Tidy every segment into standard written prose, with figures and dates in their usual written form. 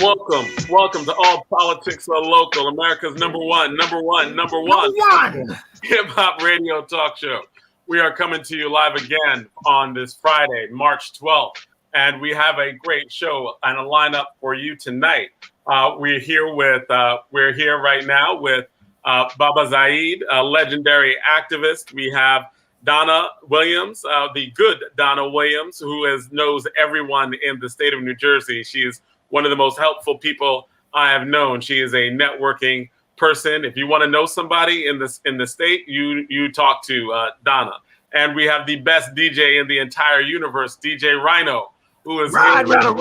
Welcome to All Politics Are Local, America's number one hip hop radio talk show. We are coming to you live again on this Friday, March 12th, and we have a great show and a lineup for you tonight. We're here right now with Baba Zaid, a legendary activist. We have Donna Williams, the good Donna Williams, who knows everyone in the state of New Jersey. She is one of the most helpful people I have known. She is a networking person. If you want to know somebody in the state, you talk to Donna. And we have the best DJ in the entire universe, DJ Rhino, who is ride. So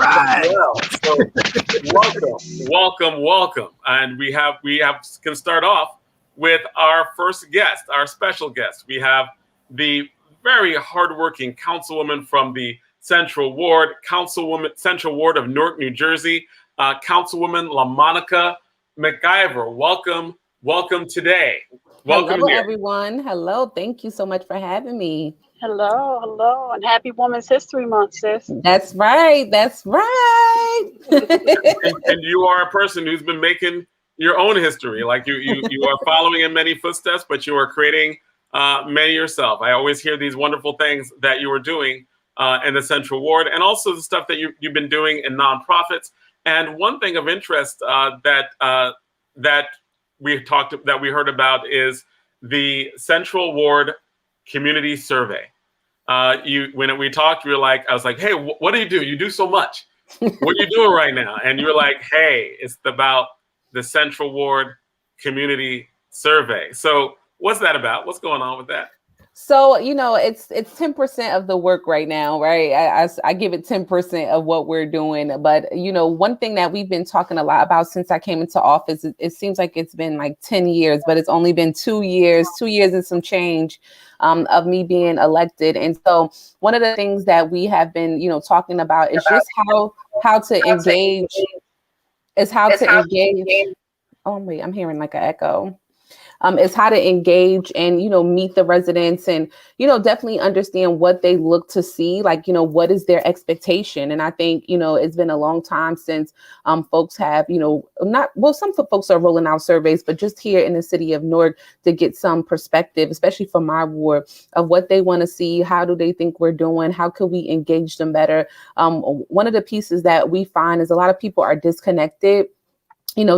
welcome. And we can start off with our first guest, our special guest. We have the very hardworking councilwoman from the Central Ward of Newark, New Jersey, Councilwoman LaMonica McIver. Welcome today. Welcome Hello, here. everyone. Hello. Thank you so much for having me. Hello, and happy Women's History Month, sis. That's right. and you are a person who's been making your own history. Like you are following in many footsteps, but you are creating many yourself. I always hear these wonderful things that you are doing in the Central Ward, and also the stuff that you've been doing in nonprofits. And one thing of interest that we heard about is the Central Ward Community Survey. When we talked, I was like, hey, what do you do? You do so much. What are you doing right now? And you were like, hey, it's about the Central Ward Community Survey. So what's that about? What's going on with that? So, it's 10% of the work right now, right? I give it 10% of what we're doing. But, one thing that we've been talking a lot about since I came into office, it seems like it's been like 10 years, but it's only been 2 years and some change of me being elected. And so one of the things that we have been, talking about is just how to engage. Oh, wait, I'm hearing like an echo. Is how to engage and, meet the residents and, definitely understand what they look to see, like, what is their expectation. And I think, it's been a long time since folks have, some folks are rolling out surveys, but just here in the city of Newark to get some perspective, especially for my ward, of what they want to see. How do they think we're doing? How could we engage them better? One of the pieces that we find is a lot of people are disconnected.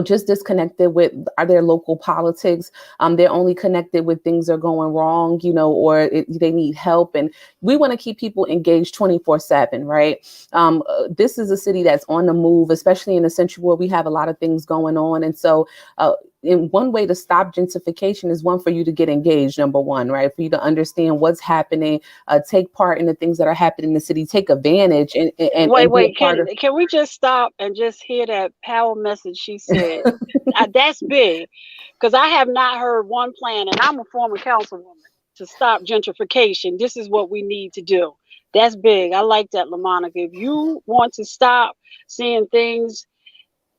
Just disconnected with their local politics. They're only connected with things are going wrong, or they need help. And we want to keep people engaged 24/7, right? This is a city that's on the move, especially in the Central Ward. We have a lot of things going on. And so in one way to stop gentrification is for you to get engaged, number one, right? For you to understand what's happening, take part in the things that are happening in the city, take advantage. And wait, can we just stop and just hear that power message she said? That's big, because I have not heard one plan, and I'm a former councilwoman, to stop gentrification. This is what we need to do. That's big. I like that, LaMonica. If you want to stop seeing things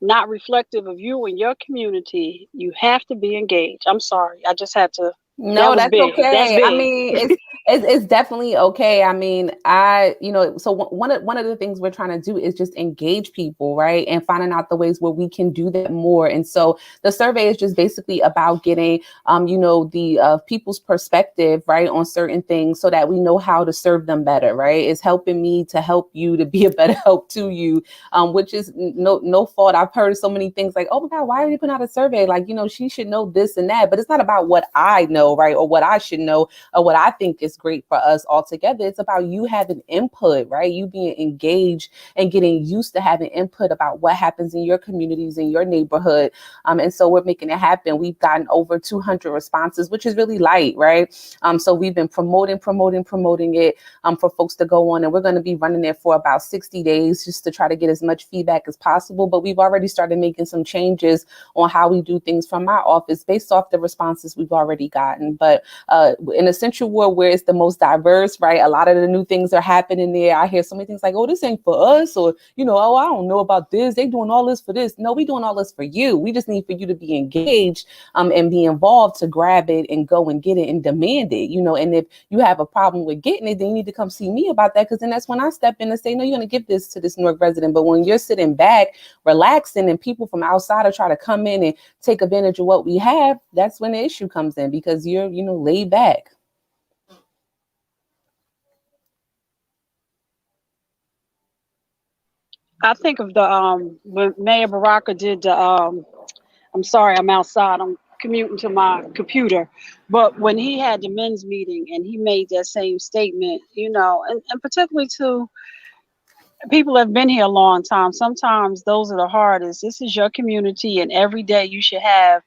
not reflective of you and your community, you have to be engaged. I'm sorry. I just had to. No, that's okay. I mean, it's definitely okay. I mean, so one of the things we're trying to do is just engage people, right? And finding out the ways where we can do that more. And so the survey is just basically about getting, the people's perspective, right, on certain things so that we know how to serve them better, right? It's helping me to help you to be a better help to you, which is no fault. I've heard so many things like, oh my God, why are you putting out a survey? Like, she should know this and that, but it's not about what I know, right? Or what I should know, or what I think is great for us all together. It's about you having input, right? You being engaged and getting used to having input about what happens in your communities, in your neighborhood. And so we're making it happen. We've gotten over 200 responses, which is really light, right? So we've been promoting it for folks to go on, and we're going to be running it for about 60 days just to try to get as much feedback as possible. But we've already started making some changes on how we do things from my office based off the responses we've already gotten. But in the Central Ward, where it's the most diverse, right? A lot of the new things are happening there. I hear so many things like, oh, this ain't for us, or, oh, I don't know about this. They doing all this for this. No, we doing all this for you. We just need for you to be engaged and be involved to grab it and go and get it and demand it, and if you have a problem with getting it, then you need to come see me about that, because then that's when I step in and say, no, you're going to give this to this Newark resident. But when you're sitting back, relaxing, and people from outside are trying to come in and take advantage of what we have, that's when the issue comes in, because you're, laid back. I think of the when Mayor Baraka did the I'm sorry, I'm outside. I'm commuting to my computer. But when he had the men's meeting and he made that same statement, and particularly to people that have been here a long time, sometimes those are the hardest. This is your community, and every day you should have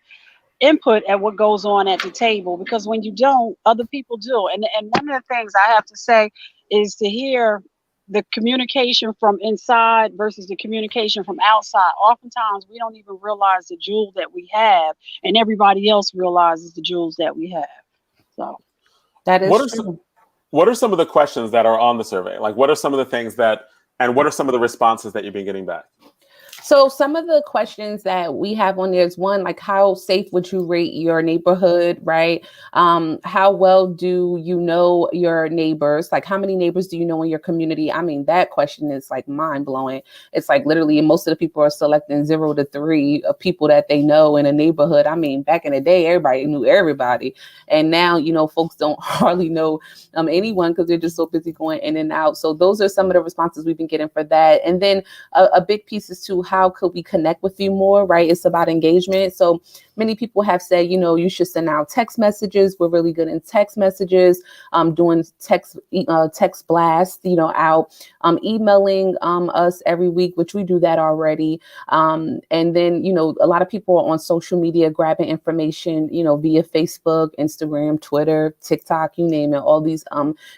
input at what goes on at the table, because when you don't, other people do. And one of the things I have to say is to hear the communication from inside versus the communication from outside. Oftentimes we don't even realize the jewel that we have, and everybody else realizes the jewels that we have. So that is true. What are some of the questions that are on the survey? Like, what are some of the things and what are some of the responses that you've been getting back? So some of the questions that we have on there is one, like, how safe would you rate your neighborhood, right? How well do you know your neighbors? Like, how many neighbors do you know in your community? I mean, that question is like mind blowing. It's like literally most of the people are selecting 0 to 3 of people that they know in a neighborhood. I mean, back in the day, everybody knew everybody. And now, folks don't hardly know anyone, because they're just so busy going in and out. So those are some of the responses we've been getting for that. And then a big piece is too, how could we connect with you more, right? It's about engagement. So many people have said, you should send out text messages. We're really good in text messages, doing text blasts, out, emailing us every week, which we do that already. And then, a lot of people are on social media grabbing information, via Facebook, Instagram, Twitter, TikTok, you name it, all these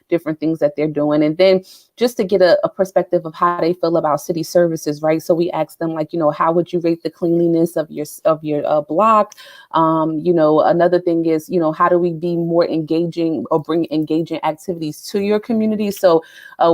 different things that they're doing. And then just to get a perspective of how they feel about city services, right? So we asked them, like, how would you rate the cleanliness of your block? Another thing is, how do we be more engaging or bring engaging activities to your community? So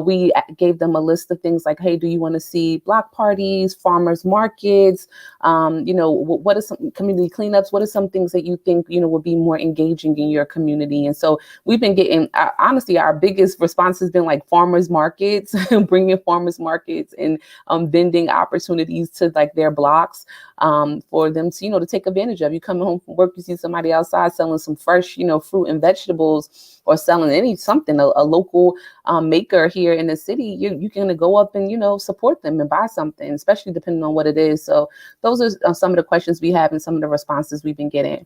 we gave them a list of things like, hey, do you want to see block parties, farmers markets? What are some community cleanups? What are some things that you think, would be more engaging in your community? And so we've been getting, honestly, our biggest response has been like farmers markets, bringing farmers markets and vending opportunities to like their blocks for them to, to take advantage of. You come home from work, you see somebody outside selling some fresh, fruit and vegetables, or selling something, a local maker here in the city, you can go up and, support them and buy something, especially depending on what it is. So those are some of the questions we have and some of the responses we've been getting.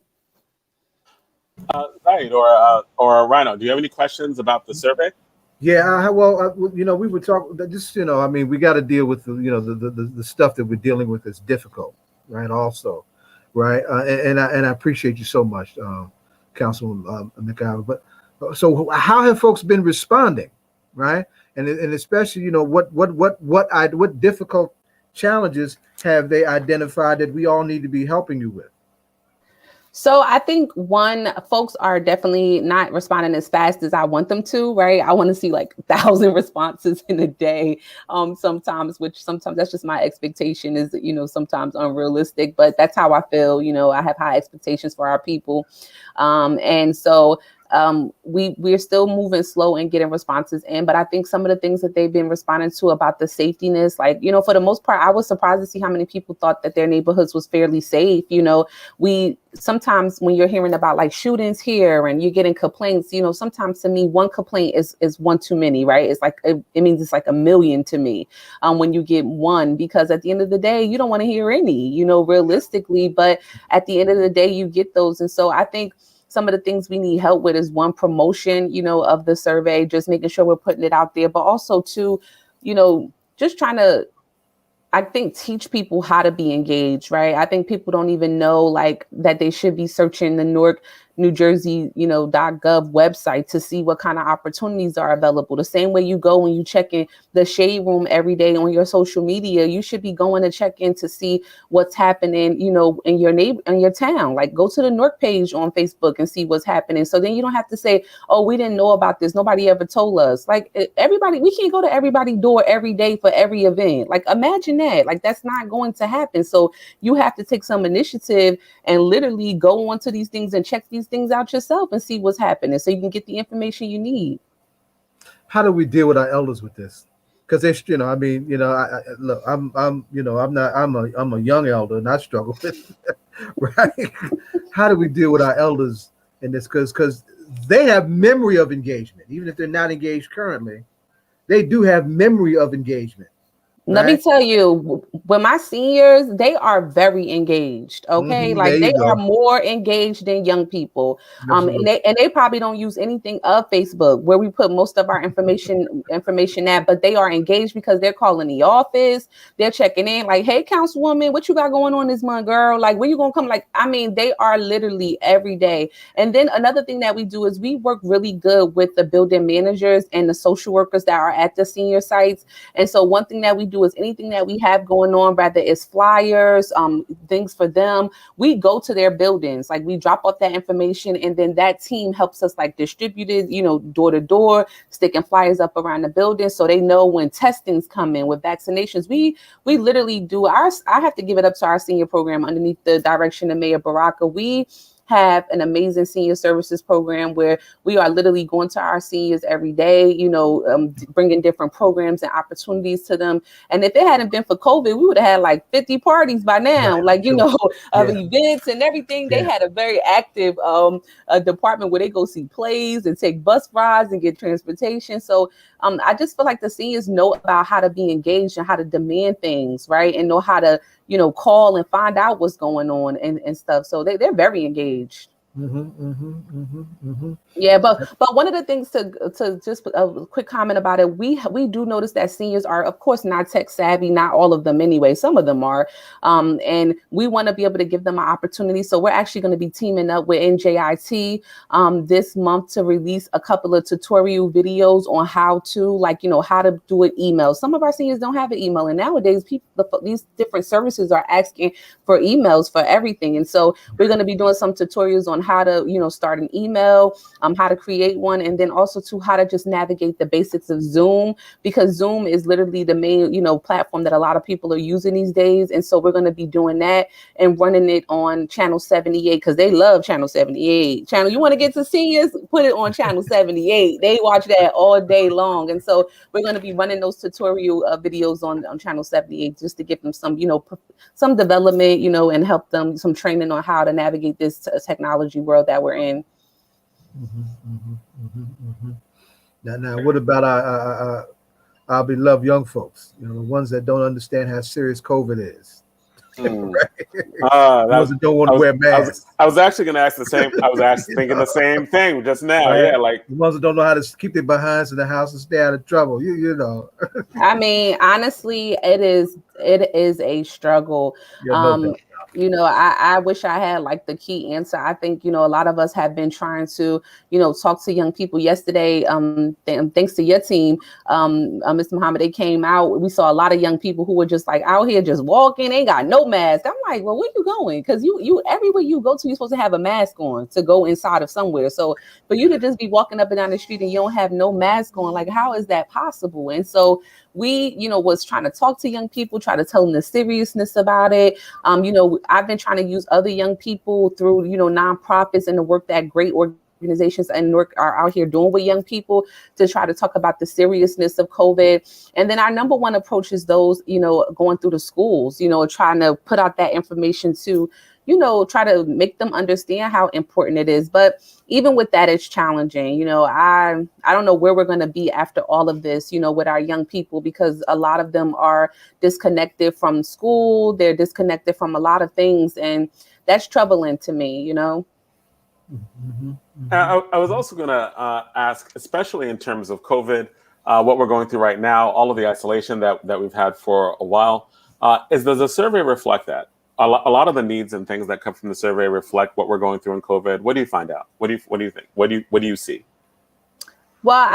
Right. Or Rhino, do you have any questions about the survey? Yeah, we would talk just, we got to deal with the stuff that we're dealing with is difficult, right? Also, right? And I appreciate you so much, Councilman McIver. But so how have folks been responding, right? And especially, what difficult challenges have they identified that we all need to be helping you with? So I think folks are definitely not responding as fast as I want them to, right? I want to see like 1,000 responses in a day sometimes, which sometimes that's just my expectation is, sometimes unrealistic, but that's how I feel. I have high expectations for our people. And so we're still moving slow and getting responses in, but I think some of the things that they've been responding to about the safetyness, like, for the most part, I was surprised to see how many people thought that their neighborhoods was fairly safe. We sometimes when you're hearing about like shootings here and you're getting complaints, sometimes to me, one complaint is one too many, right? It's like, it means it's like 1 million to me when you get one, because at the end of the day, you don't want to hear any, realistically, but at the end of the day, you get those. And so I think some of the things we need help with is one, promotion, of the survey, just making sure we're putting it out there, but also two, just trying to, I think, teach people how to be engaged, right? I think people don't even know like that they should be searching the Newark New Jersey, .gov website to see what kind of opportunities are available. The same way you go when you check in the shade room every day on your social media, you should be going to check in to see what's happening, in your in your town. Like go to the North page on Facebook and see what's happening. So then you don't have to say, oh, we didn't know about this. Nobody ever told us. Like everybody, we can't go to everybody's door every day for every event. Like imagine that. Like that's not going to happen. So you have to take some initiative and literally go onto these things and check these things out yourself and see what's happening so you can get the information you need. How do we deal with our elders with this? Because they, look, I'm a young elder and I struggle with it, right? How do we deal with our elders in this? Because they have memory of engagement, even if they're not engaged currently, they do have memory of engagement. Let me tell you, when my seniors, they are very engaged. Okay, like they are more engaged than young people. And they probably don't use anything of Facebook where we put most of our information at, but they are engaged because they're calling the office, they're checking in, like, hey, councilwoman, what you got going on this month, girl? Like, when you gonna come? Like, I mean, they are literally every day. And then another thing that we do is we work really good with the building managers and the social workers that are at the senior sites. And so one thing that we do is anything that we have going on, whether it's flyers, things for them, we go to their buildings, like we drop off that information, and then that team helps us like distribute it, door to door, sticking flyers up around the building so they know when testings come in with vaccinations. We literally do I have to give it up to our senior program underneath the direction of Mayor Baraka. We have an amazing senior services program where we are literally going to our seniors every day, bringing different programs and opportunities to them. And if it hadn't been for COVID, we would have had like 50 parties by now, events and everything. They had a very active department where they go see plays and take bus rides and get transportation. So I just feel like the seniors know about how to be engaged and how to demand things, right? And know how to call and find out what's going on and stuff. So they're very engaged. Yeah, but one of the things to just a quick comment about it, we do notice that seniors are, of course, not tech savvy, not all of them anyway. Some of them are, and we want to be able to give them an opportunity. So we're actually going to be teaming up with NJIT this month to release a couple of tutorial videos on how to, how to do an email. Some of our seniors don't have an email, and nowadays these different services are asking for emails for everything. And so we're going to be doing some tutorials on how to, start an email, how to create one, and then also to how to just navigate the basics of Zoom, because Zoom is literally the main, platform that a lot of people are using these days. And so we're going to be doing that and running it on channel 78 because they love channel 78. You want to get to seniors, put it on channel 78. They watch that all day long. And so we're going to be running those tutorial videos on channel 78 just to give them some, some development, and help them some training on how to navigate this technology world that we're in. Now, what about our beloved young folks? The ones that don't understand how serious COVID is. Right? Those that don't want to wear masks. I was actually going to ask the same. I was actually thinking the same thing just now. Right? Yeah, like the ones that don't know how to keep their behinds in the house and stay out of trouble. I mean, honestly, it is a struggle. I wish I had like the key answer. I think, a lot of us have been trying to, talk to young people yesterday. Thanks to your team, Mr. Muhammad, they came out. We saw a lot of young people who were just like out here just walking, ain't got no mask. I'm like, well, where you going? Because you everywhere you go to, you're supposed to have a mask on to go inside of somewhere. So for you to just be walking up and down the street and you don't have no mask on, like, how is that possible? And so we, was trying to talk to young people, try to tell them the seriousness about it. I've been trying to use other young people through, nonprofits and the work that great organizations and work are out here doing with young people to try to talk about the seriousness of COVID. And then our number one approach is those, going through the schools, trying to put out that information to, try to make them understand how important it is. But even with that, it's challenging. I don't know where we're going to be after all of this, with our young people, because a lot of them are disconnected from school. They're disconnected from a lot of things. And that's troubling to me, I was also going to ask, especially in terms of COVID, what we're going through right now, all of the isolation that we've had for a while, does the survey reflect that? a lot of the needs and things that come from the survey reflect what we're going through in COVID. What do you find out? What do you think? What do you see? Well,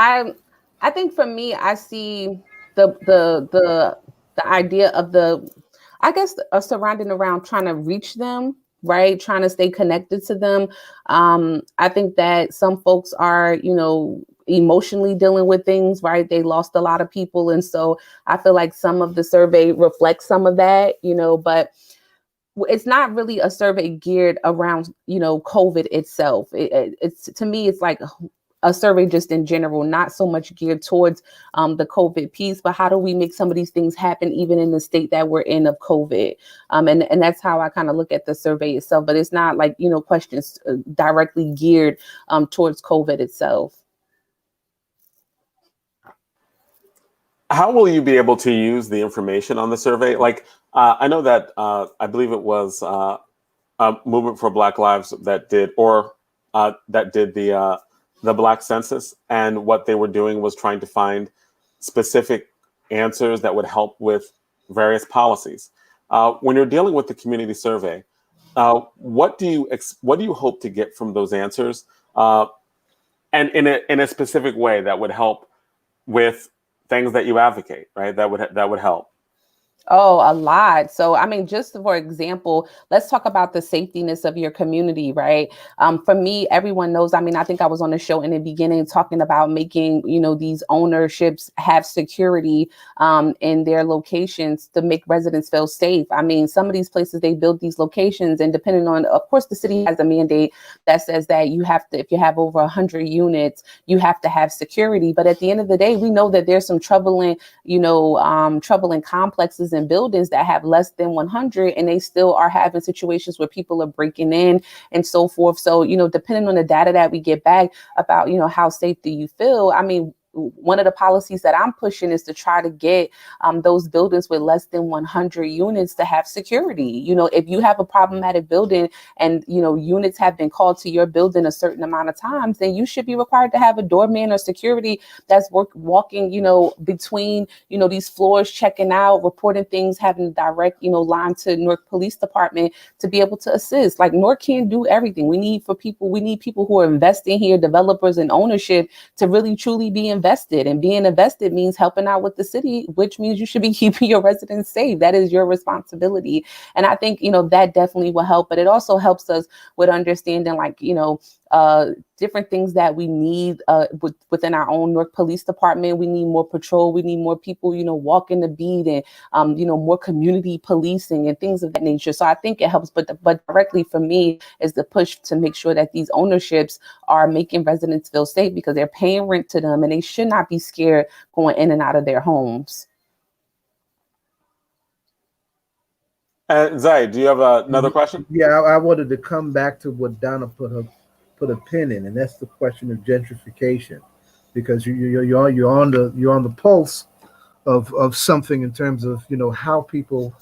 I think for me, I see the idea of I guess surrounding around trying to reach them, right? Trying to stay connected to them. I think that some folks are, emotionally dealing with things, right? They lost a lot of people. And so I feel like some of the survey reflects some of that, but it's not really a survey geared around, COVID itself. It's to me, it's like a survey just in general, not so much geared towards the COVID piece, but how do we make some of these things happen even in the state that we're in of COVID? And that's how I kind of look at the survey itself, but it's not like, questions directly geared towards COVID itself. How will you be able to use the information on the survey? Like, I know that I believe it was Movement for Black Lives that did the Black Census, and what they were doing was trying to find specific answers that would help with various policies. When you're dealing with the community survey, what do you hope to get from those answers, and in a specific way that would help with things that you advocate, right? That would help. Oh, a lot. So, I mean, just for example, let's talk about the safetiness of your community, right? For me, everyone knows, I mean, I think I was on the show in the beginning talking about making, these ownerships have security in their locations to make residents feel safe. I mean, some of these places, they build these locations, and depending on, of course, the city has a mandate that says that you have to, if you have over 100 units, you have to have security. But at the end of the day, we know that there's some troubling complexes and buildings that have less than 100, and they still are having situations where people are breaking in and so forth. So, depending on the data that we get back about, how safe do you feel? I mean, one of the policies that I'm pushing is to try to get those buildings with less than 100 units to have security. If you have a problematic building and, units have been called to your building a certain amount of times, then you should be required to have a doorman or security that's walking, between, these floors, checking out, reporting things, having a direct, line to Newark Police Department to be able to assist. Like, Newark can't do everything. We need people who are investing here, developers and ownership, to really truly be invested. And being invested means helping out with the city, which means you should be keeping your residents safe. That is your responsibility. And I think, that definitely will help. But it also helps us with understanding, like, different things that we need within our own Newark Police Department. We need more patrol. We need more people, walking the beat, and, more community policing and things of that nature. So I think it helps. But directly for me is the push to make sure that these ownerships are making residents feel safe, because they're paying rent to them and they should not be scared going in and out of their homes. Zai, do you have another question? Yeah, I wanted to come back to what Donna put a pin in, and that's the question of gentrification, because you're on the pulse of something in terms of how people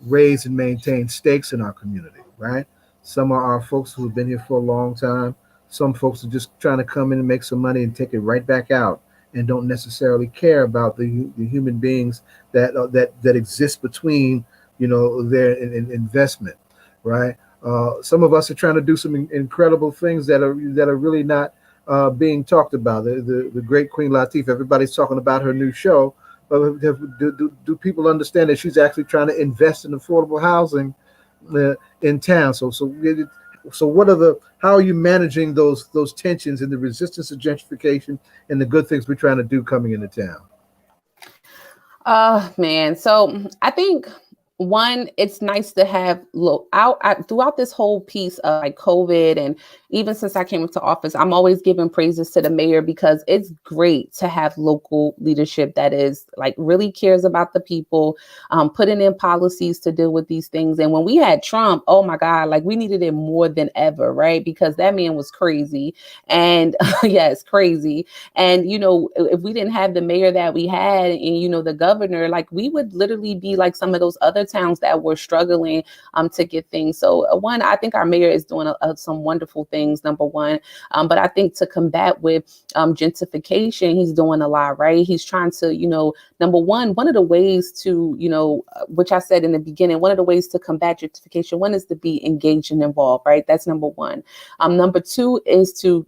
raise and maintain stakes in our community, right? Some are our folks who have been here for a long time. Some folks are just trying to come in and make some money and take it right back out, and don't necessarily care about the human beings that exist between their investment, right? Some of us are trying to do some incredible things that are really not being talked about. The great Queen Latifah, everybody's talking about her new show, but do people understand that she's actually trying to invest in affordable housing in town? So how are you managing those tensions and the resistance of gentrification and the good things we're trying to do coming into town? Man, so I think, one, it's nice to have throughout this whole piece of like COVID, and even since I came into office, I'm always giving praises to the mayor, because it's great to have local leadership that is like really cares about the people, putting in policies to deal with these things. And when we had Trump, oh my God, like we needed it more than ever, right? Because that man was crazy. And yes, crazy. And, if we didn't have the mayor that we had and, the governor, like we would literally be like some of those other towns that were struggling to get things. So one, I think our mayor is doing some wonderful things. things, number one. But I think to combat with gentrification, he's doing a lot, right? He's trying to, number one of the ways to, which I said in the beginning, one of the ways to combat gentrification, one is to be engaged and involved, right? That's number one. Number two is to,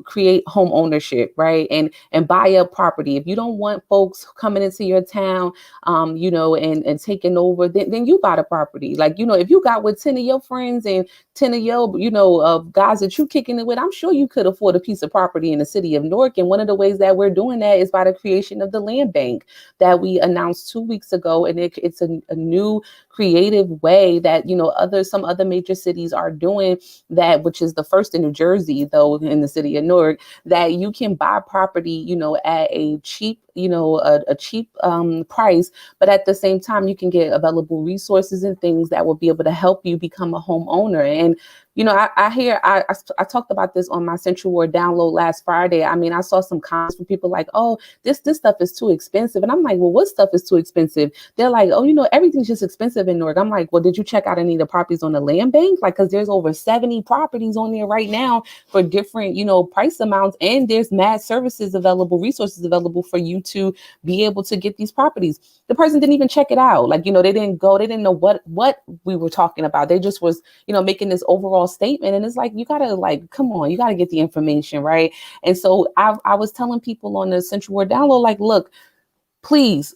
create home ownership, right? And buy up property. If you don't want folks coming into your town, and taking over, then you buy the property. Like, if you got with 10 of your friends and 10 of your, guys that you kicking it with, I'm sure you could afford a piece of property in the city of Newark. And one of the ways that we're doing that is by the creation of the land bank that we announced 2 weeks ago. And it's a new creative way that, some other major cities are doing that, which is the first in New Jersey, though, in the city of Newark, that you can buy property, at a cheap, a cheap price, but at the same time, you can get available resources and things that will be able to help you become a homeowner. And I talked about this on my Central Ward download last Friday. I mean, I saw some comments from people like, oh, this stuff is too expensive. And I'm like, well, what stuff is too expensive? They're like, oh, everything's just expensive in Newark. I'm like, well, did you check out any of the properties on the land bank? Like, because there's over 70 properties on there right now for different, price amounts. And there's mad services available, resources available for you to be able to get these properties. The person didn't even check it out. Like, they didn't know what we were talking about. They just was, making this overall statement. And it's like, you gotta come on, you gotta get the information, right? And so I was telling people on the Central Ward download, like, look, please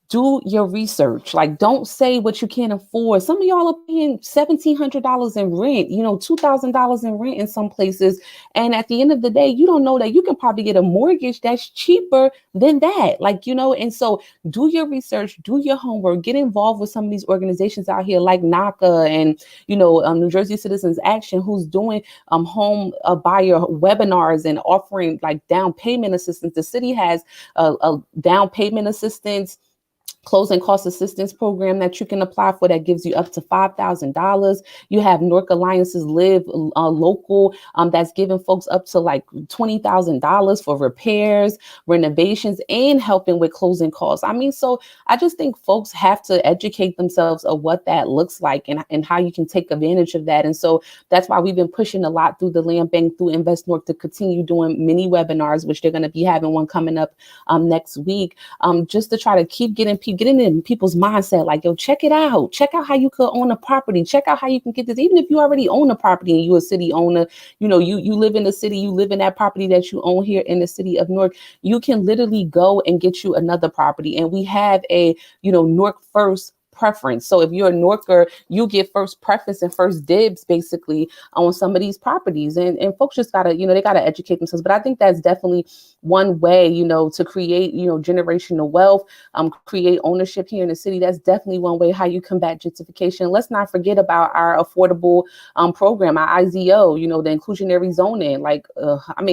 do your research. Like, don't say what you can't afford. Some of y'all are paying $1,700 in rent, $2,000 in rent in some places. And at the end of the day, you don't know that you can probably get a mortgage that's cheaper than that. And so do your research, do your homework, get involved with some of these organizations out here like NACA and, New Jersey Citizens Action, who's doing home buyer webinars and offering down payment assistance. The city has a down payment assistance closing cost assistance program that you can apply for that gives you up to $5,000. You have Newark Alliances Live local that's giving folks up to $20,000 for repairs, renovations, and helping with closing costs. I mean, so I just think folks have to educate themselves of what that looks like and how you can take advantage of that. And so that's why we've been pushing a lot through the Land Bank, through Invest Newark, to continue doing mini webinars, which they're going to be having one coming up next week, just to try to keep getting in people's mindset, like, yo, check it out. Check out how you could own a property. Check out how you can get this. Even if you already own a property and you're a city owner, you live in the city, you live in that property that you own here in the city of Newark, you can literally go and get you another property. And we have a, Newark First preference. So if you're a Newarker, you get first preference and first dibs basically on some of these properties. And folks just gotta, they gotta educate themselves. But I think that's definitely one way, to create, generational wealth, create ownership here in the city. That's definitely one way how you combat gentrification. Let's not forget about our affordable program, our IZO, the inclusionary zoning.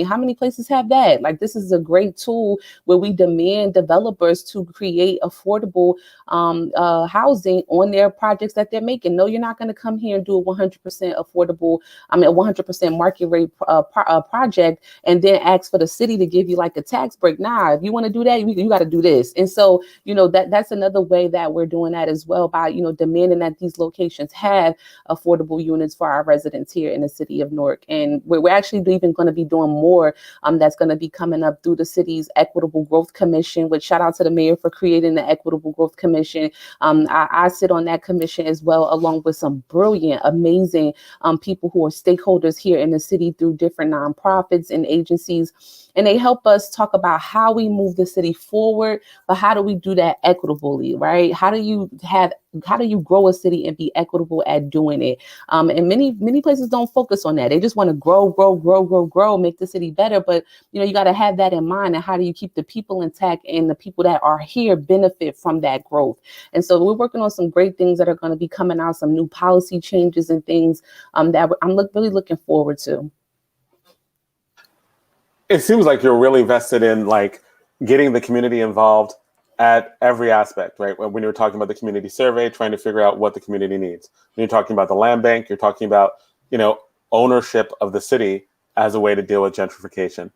How many places have that? This is a great tool where we demand developers to create affordable housing on their projects that they're making. No, you're not going to come here and do a 100% affordable, a 100% market rate project and then ask for the city to give you a tax break. Nah, if you want to do that, you got to do this. And so, that's another way that we're doing that as well, by, demanding that these locations have affordable units for our residents here in the city of Newark. And we're actually even going to be doing more that's going to be coming up through the city's Equitable Growth Commission, which shout out to the mayor for creating the Equitable Growth Commission. I sit on that commission as well, along with some brilliant, amazing people who are stakeholders here in the city through different nonprofits and agencies. And they help us talk about how we move the city forward, but how do we do that equitably, right? How do you grow a city and be equitable at doing it? And many places don't focus on that. They just want to grow, make the city better. But, you got to have that in mind. And how do you keep the people intact and the people that are here benefit from that growth? And so we're working on some great things that are going to be coming out, some new policy changes and things that I'm really looking forward to. It seems like you're really vested in getting the community involved at every aspect, right? When you're talking about the community survey, trying to figure out what the community needs. When you're talking about the land bank, you're talking about, ownership of the city as a way to deal with gentrification.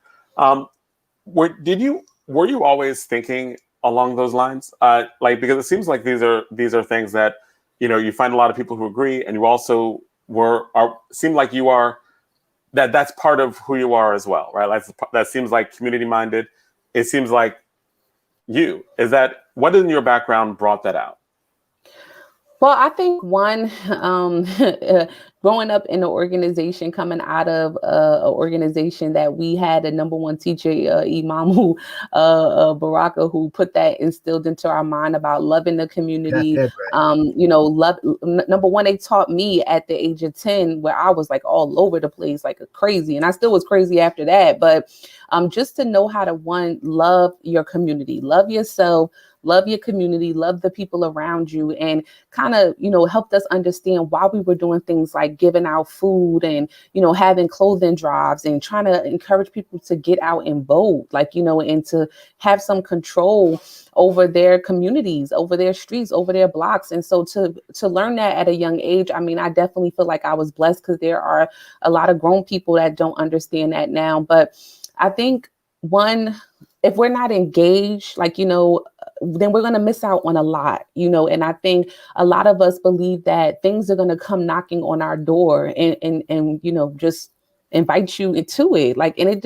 Were you always thinking along those lines? Because it seems like these are things that, you find a lot of people who agree, and you also seem like you are that's part of who you are as well, right? That seems like community minded. It seems like you. What in your background brought that out? Well, I think one, growing up in an organization, coming out of an organization that we had a number one teacher, Imam Baraka, who put that instilled into our mind about loving the community. Right. Number one, they taught me at the age of 10, where I was like all over the place, like crazy. And I still was crazy after that. But just to know how to, one, love your community, love yourself, love your community, love the people around you, and kind of, helped us understand why we were doing things like giving out food and, having clothing drives and trying to encourage people to get out and vote, and to have some control over their communities, over their streets, over their blocks. And so to learn that at a young age, I mean, I definitely feel like I was blessed, because there are a lot of grown people that don't understand that now. But I think, one, if we're not engaged, then we're going to miss out on a lot, and I think a lot of us believe that things are going to come knocking on our door and just invite you into it. And it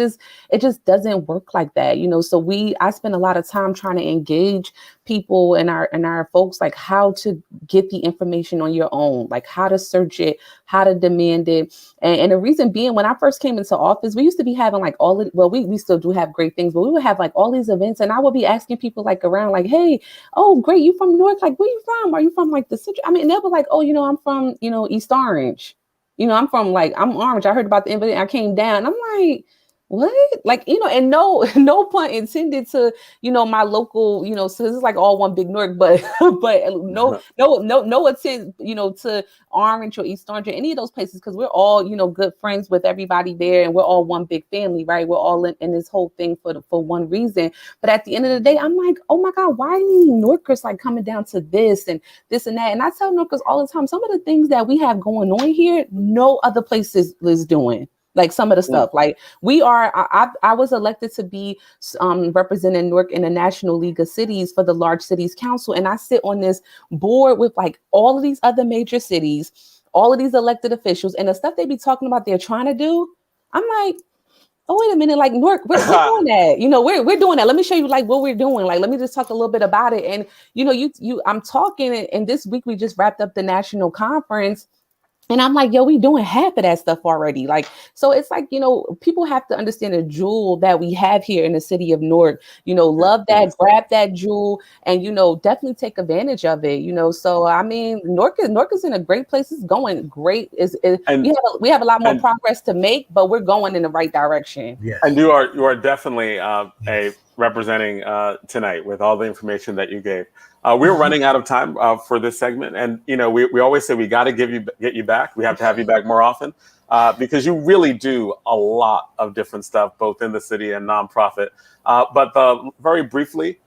just doesn't work like that, so I spend a lot of time trying to engage people and our folks, like how to get the information on your own, like how to search it, how to demand it. And the reason being, when I first came into office, we used to be having we still do have great things, but we would have like all these events, and I would be asking people like around, like, hey, oh, great, you from North? Like, where you from? Are you from like the Central? I mean, they'll be like, oh, I'm from, East Orange. I'm from I'm Orange. I heard about the invitation. I came down. I'm like, what? And no pun intended to, my local, so this is like all one big Newark, but no attempt, to Orange or East Orange or any of those places, because we're all, good friends with everybody there, and we're all one big family, right? We're all in this whole thing for one reason. But at the end of the day, I'm like, oh my God, why are these Newarkers like coming down to this and that? And I tell Newarkers all the time, some of the things that we have going on here, no other place is doing. Like some of the stuff, like I was elected to be representing Newark in the National League of Cities for the Large Cities Council. And I sit on this board with like all of these other major cities, all of these elected officials, and the stuff they be talking about they're trying to do. I'm like, oh, wait a minute, like Newark, we're doing that. We're doing that. Let me show you like what we're doing. Like, let me just talk a little bit about it. And, I'm talking, and this week we just wrapped up the national conference. And I'm like, yo, we doing half of that stuff already. So it's like, people have to understand the jewel that we have here in the city of Newark, love that, grab that jewel, and, definitely take advantage of it, So, I mean, Newark is in a great place. It's going great. We have a lot more progress to make, but we're going in the right direction. Yeah. And you are definitely representing tonight with all the information that you gave. We're running out of time for this segment, and we always say we got to get you back. We have to have you back more often because you really do a lot of different stuff, both in the city and nonprofit. But very briefly,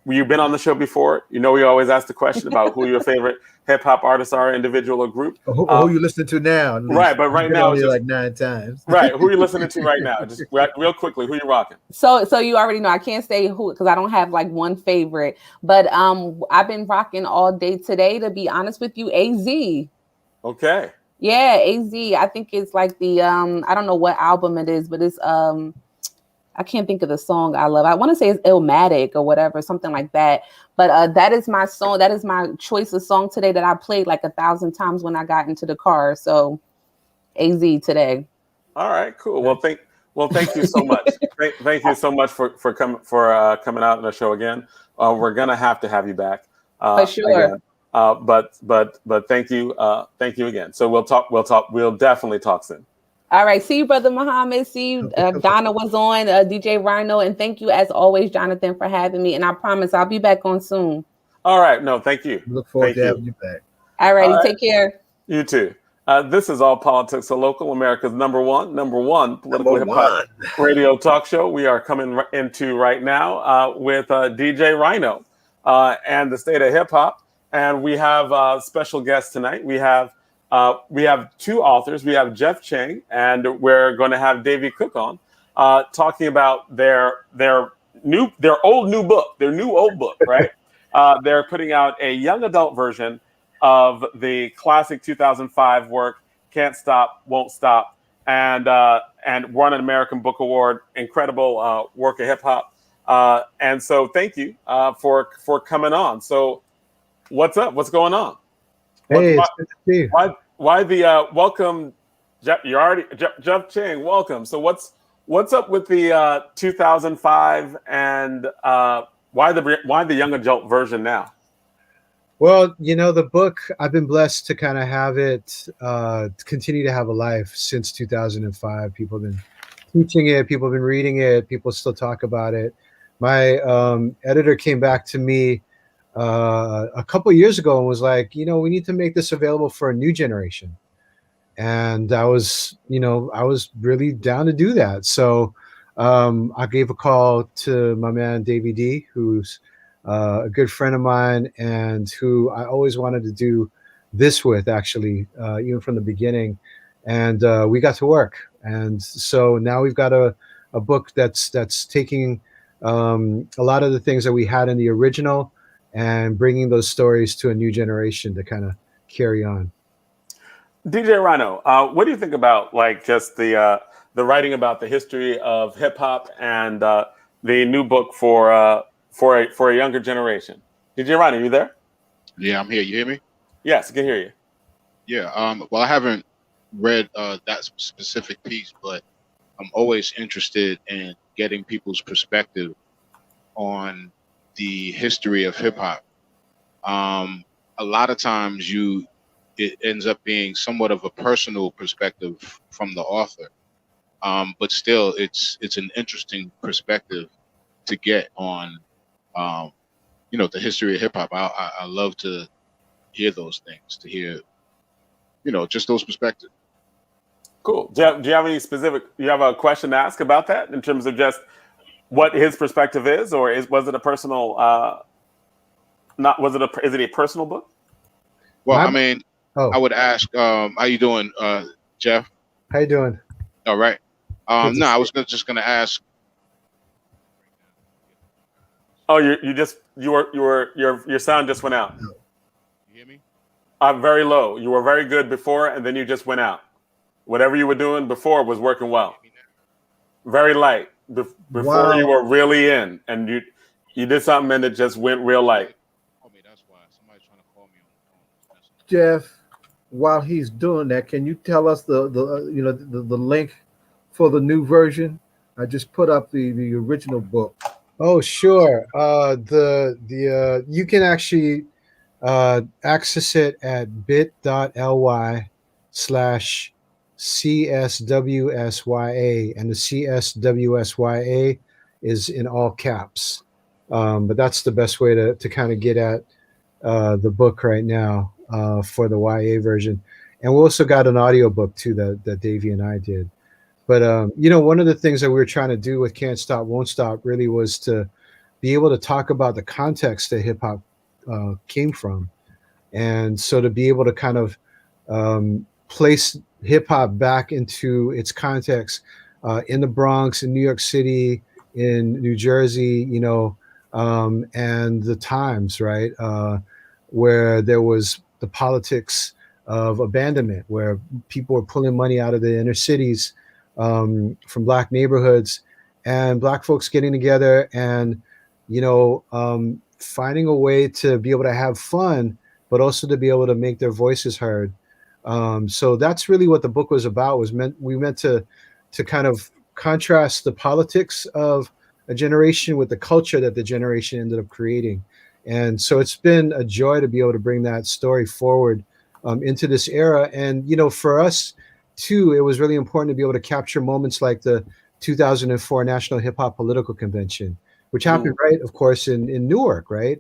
you've been on the show before. We always ask the question about who your favorite hip hop artists are, individual or group. Who you listening to now? Right, but right now it's just like 9 times. Right, who are you listening to right now? Just real quickly, who you rocking? So you already know I can't say who, because I don't have like one favorite. But I've been rocking all day today, to be honest with you. AZ. Okay. Yeah, AZ. I think it's like the I don't know what album it is, but it's I can't think of the song I love. I want to say it's Illmatic or whatever, something like that. But that is my song. That is my choice of song today that I played like 1,000 times when I got into the car. So AZ today. All right, cool. Well, thank you so much. Thank you so much for coming out on the show again. We're gonna have to have you back. For sure. Again. But thank you again. So we'll definitely talk soon. All right. See you, Brother Muhammad. See you. Donna was on, DJ Rhino. And thank you, as always, Jonathan, for having me. And I promise I'll be back on soon. All right. No, thank you. Look forward to having you back. All righty. Take care. You too. This is All Politics Are Local, America's number one political hip-hop radio talk show. We are coming into right now with DJ Rhino and the state of hip-hop. And we have special guests tonight. We have 2 authors. We have Jeff Chang, and we're going to have Davey Cook on talking about their new old book, right? They're putting out a young adult version of the classic 2005 work, Can't Stop, Won't Stop. and won an American Book Award. Incredible work of hip hop. And so thank you for coming on. So what's up? What's going on? Hey, it's good to see you. Why the welcome? Jeff, you're already Jeff Chang. Welcome. So what's up with the 2005 and why the young adult version now? Well, the book, I've been blessed to kind of have it continue to have a life since 2005. People have been teaching it. People have been reading it. People still talk about it. My editor came back to me a couple of years ago and was like, we need to make this available for a new generation. And I was really down to do that. So I gave a call to my man, Davey D, who's a good friend of mine and who I always wanted to do this with, actually, even from the beginning. And we got to work. And so now we've got a book that's taking a lot of the things that we had in the original and bringing those stories to a new generation to kind of carry on. DJ Rhino, what do you think about just the writing about the history of hip hop and the new book for a younger generation? DJ Rhino, you there? Yeah, I'm here. You hear me? Yes, I can hear you. Yeah. Well, I haven't read that specific piece, but I'm always interested in getting people's perspective on the history of hip hop. A lot of times it ends up being somewhat of a personal perspective from the author. But still it's an interesting perspective to get on, the history of hip hop. I love to hear those things, to hear, just those perspectives. Cool. Do you have any you have a question to ask about that in terms of just what his perspective is, or was it a personal, is it a personal book? Well, I would ask, how you doing, Jeff? How you doing? All right. No, I was just going to ask. Oh, your sound just went out. You hear me? Very low. You were very good before, and then you just went out. Whatever you were doing before was working well. Very light. Before you were really in, and you did something and it just went real light. That's why somebody's trying to call me on the phone. Jeff, while he's doing that, can you tell us the link for the new version? I just put up the original book. Oh, sure. You can actually access it at bit.ly/CSWSYA, and the CSWSYA is in all caps. But that's the best way to kind of get at the book right now for the YA version. And we also got an audiobook too that Davey and I did. But one of the things that we were trying to do with Can't Stop, Won't Stop really was to be able to talk about the context that hip hop came from. And so to be able to kind of place hip hop back into its context in the Bronx, in New York City, in New Jersey, and the times, right, where there was the politics of abandonment, where people were pulling money out of the inner cities from Black neighborhoods, and Black folks getting together and, finding a way to be able to have fun, but also to be able to make their voices heard. So that's really what the book was about. We meant to kind of contrast the politics of a generation with the culture that the generation ended up creating. And so it's been a joy to be able to bring that story forward into this era. And, for us too, it was really important to be able to capture moments like the 2004 National Hip Hop Political Convention, which happened, right, of course, in Newark, right?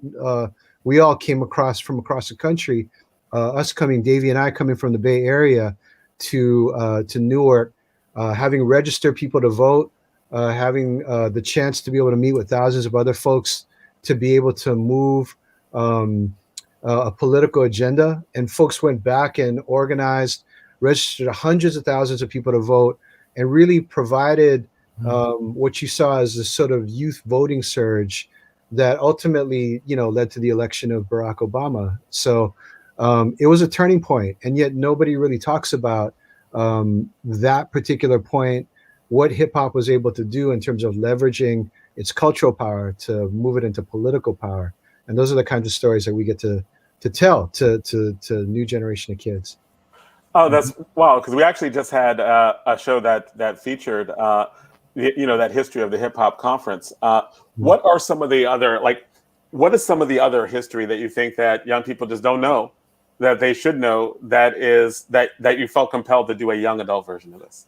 We all came from across the country, Davey and I coming from the Bay Area to Newark, having registered people to vote, having the chance to be able to meet with thousands of other folks to be able to move a political agenda. And folks went back and organized, registered hundreds of thousands of people to vote, and really provided what you saw as a sort of youth voting surge that ultimately, led to the election of Barack Obama. So it was a turning point, and yet nobody really talks about that particular point, what hip hop was able to do in terms of leveraging its cultural power to move it into political power. And those are the kinds of stories that we get to tell to new generation of kids. Oh, that's wow! Because we actually just had a show that featured, that history of the hip hop conference. What are some of the other what is some of the other history that you think that young people just don't know that they should know that you felt compelled to do a young adult version of this?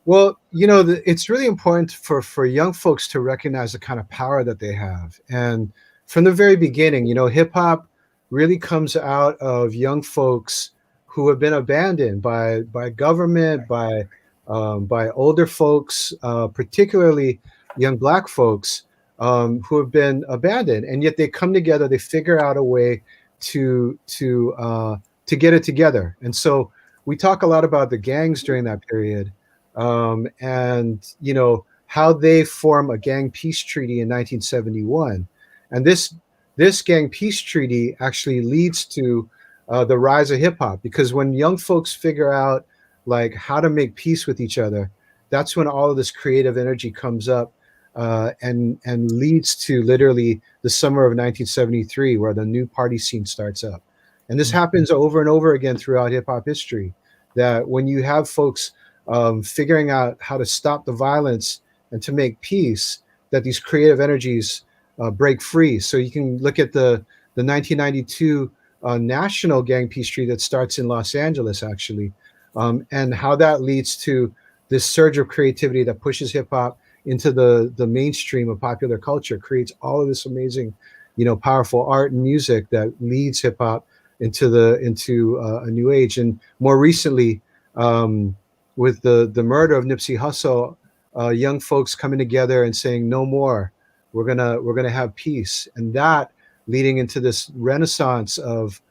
Well, it's really important for young folks to recognize the kind of power that they have. And from the very beginning, hip hop really comes out of young folks who have been abandoned by government, by older folks, particularly young Black folks who have been abandoned, and yet they come together. They figure out a way to get it together. And so we talk a lot about the gangs during that period, and how they form a gang peace treaty in 1971, and this gang peace treaty actually leads to the rise of hip hop, because when young folks figure out how to make peace with each other, that's when all of this creative energy comes up and leads to literally the summer of 1973, where the new party scene starts up. And this happens over and over again throughout hip hop history, that when you have folks figuring out how to stop the violence and to make peace, that these creative energies break free. So you can look at the 1992 national gang peace treaty that starts in Los Angeles, actually, and how that leads to this surge of creativity that pushes hip hop into the mainstream of popular culture, creates all of this amazing, powerful art and music that leads hip hop into a new age. And more recently, with the murder of Nipsey Hussle, young folks coming together and saying, "No more. We're gonna have peace," and that leading into this renaissance of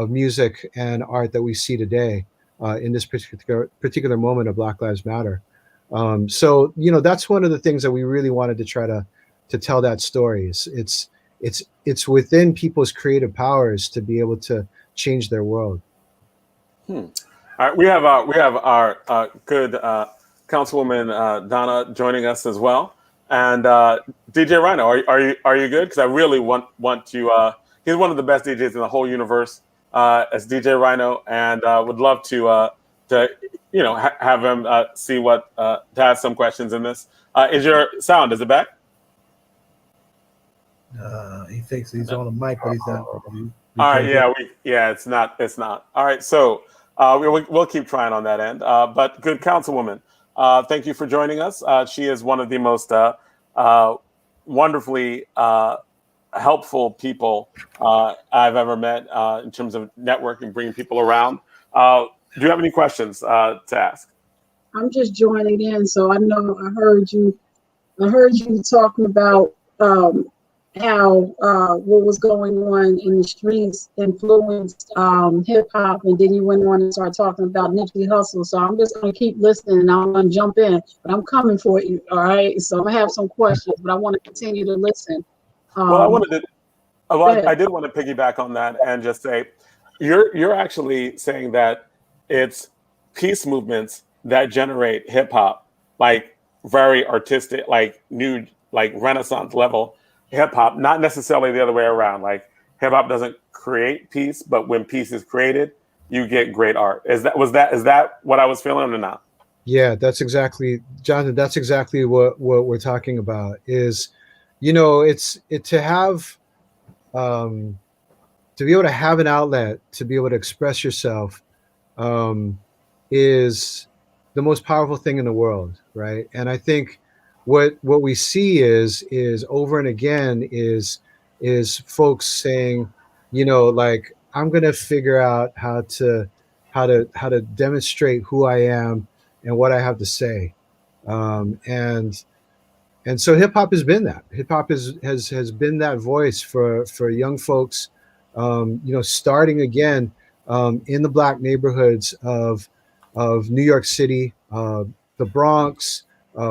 music and art that we see today in this particular moment of Black Lives Matter. So that's one of the things that we really wanted to try to tell that story. It's within people's creative powers to be able to change their world. All right, we have our good Councilwoman Donna joining us as well, and DJ Rhino. Are you good? Because I really want to. He's one of the best DJs in the whole universe, as DJ Rhino, and would love to have him see what to ask some questions in this. Is your sound? Is it back? He thinks he's on the mic, but he's not. All right, it's not. All right, so we'll keep trying on that end. But good Councilwoman, thank you for joining us. She is one of the most wonderfully helpful people I've ever met in terms of networking, bringing people around. Do you have any questions to ask? I'm just joining in, so I know I heard you talking about how what was going on in the streets influenced hip hop, and then you went on and started talking about Nipsey Hussle. So I'm just gonna keep listening, and I'm gonna jump in, but I'm coming for you. All right. So I'm gonna have some questions, but I want to continue to listen. I did want to piggyback on that and just say, you're actually saying that it's peace movements that generate hip hop, like very artistic, like new, like Renaissance level hip hop, not necessarily the other way around. Like hip hop doesn't create peace, but when peace is created, you get great art. Is that what I was feeling or not? Yeah, that's exactly, Jonathan. That's exactly what we're talking about. Is to have to be able to have an outlet, to be able to express yourself, is the most powerful thing in the world, right? And I think what we see is over and again is folks saying, I'm gonna figure out how to demonstrate who I am and what I have to say, and so hip hop has been that. Hip hop has been that voice for young folks, starting again in the Black neighborhoods of New York City, the Bronx,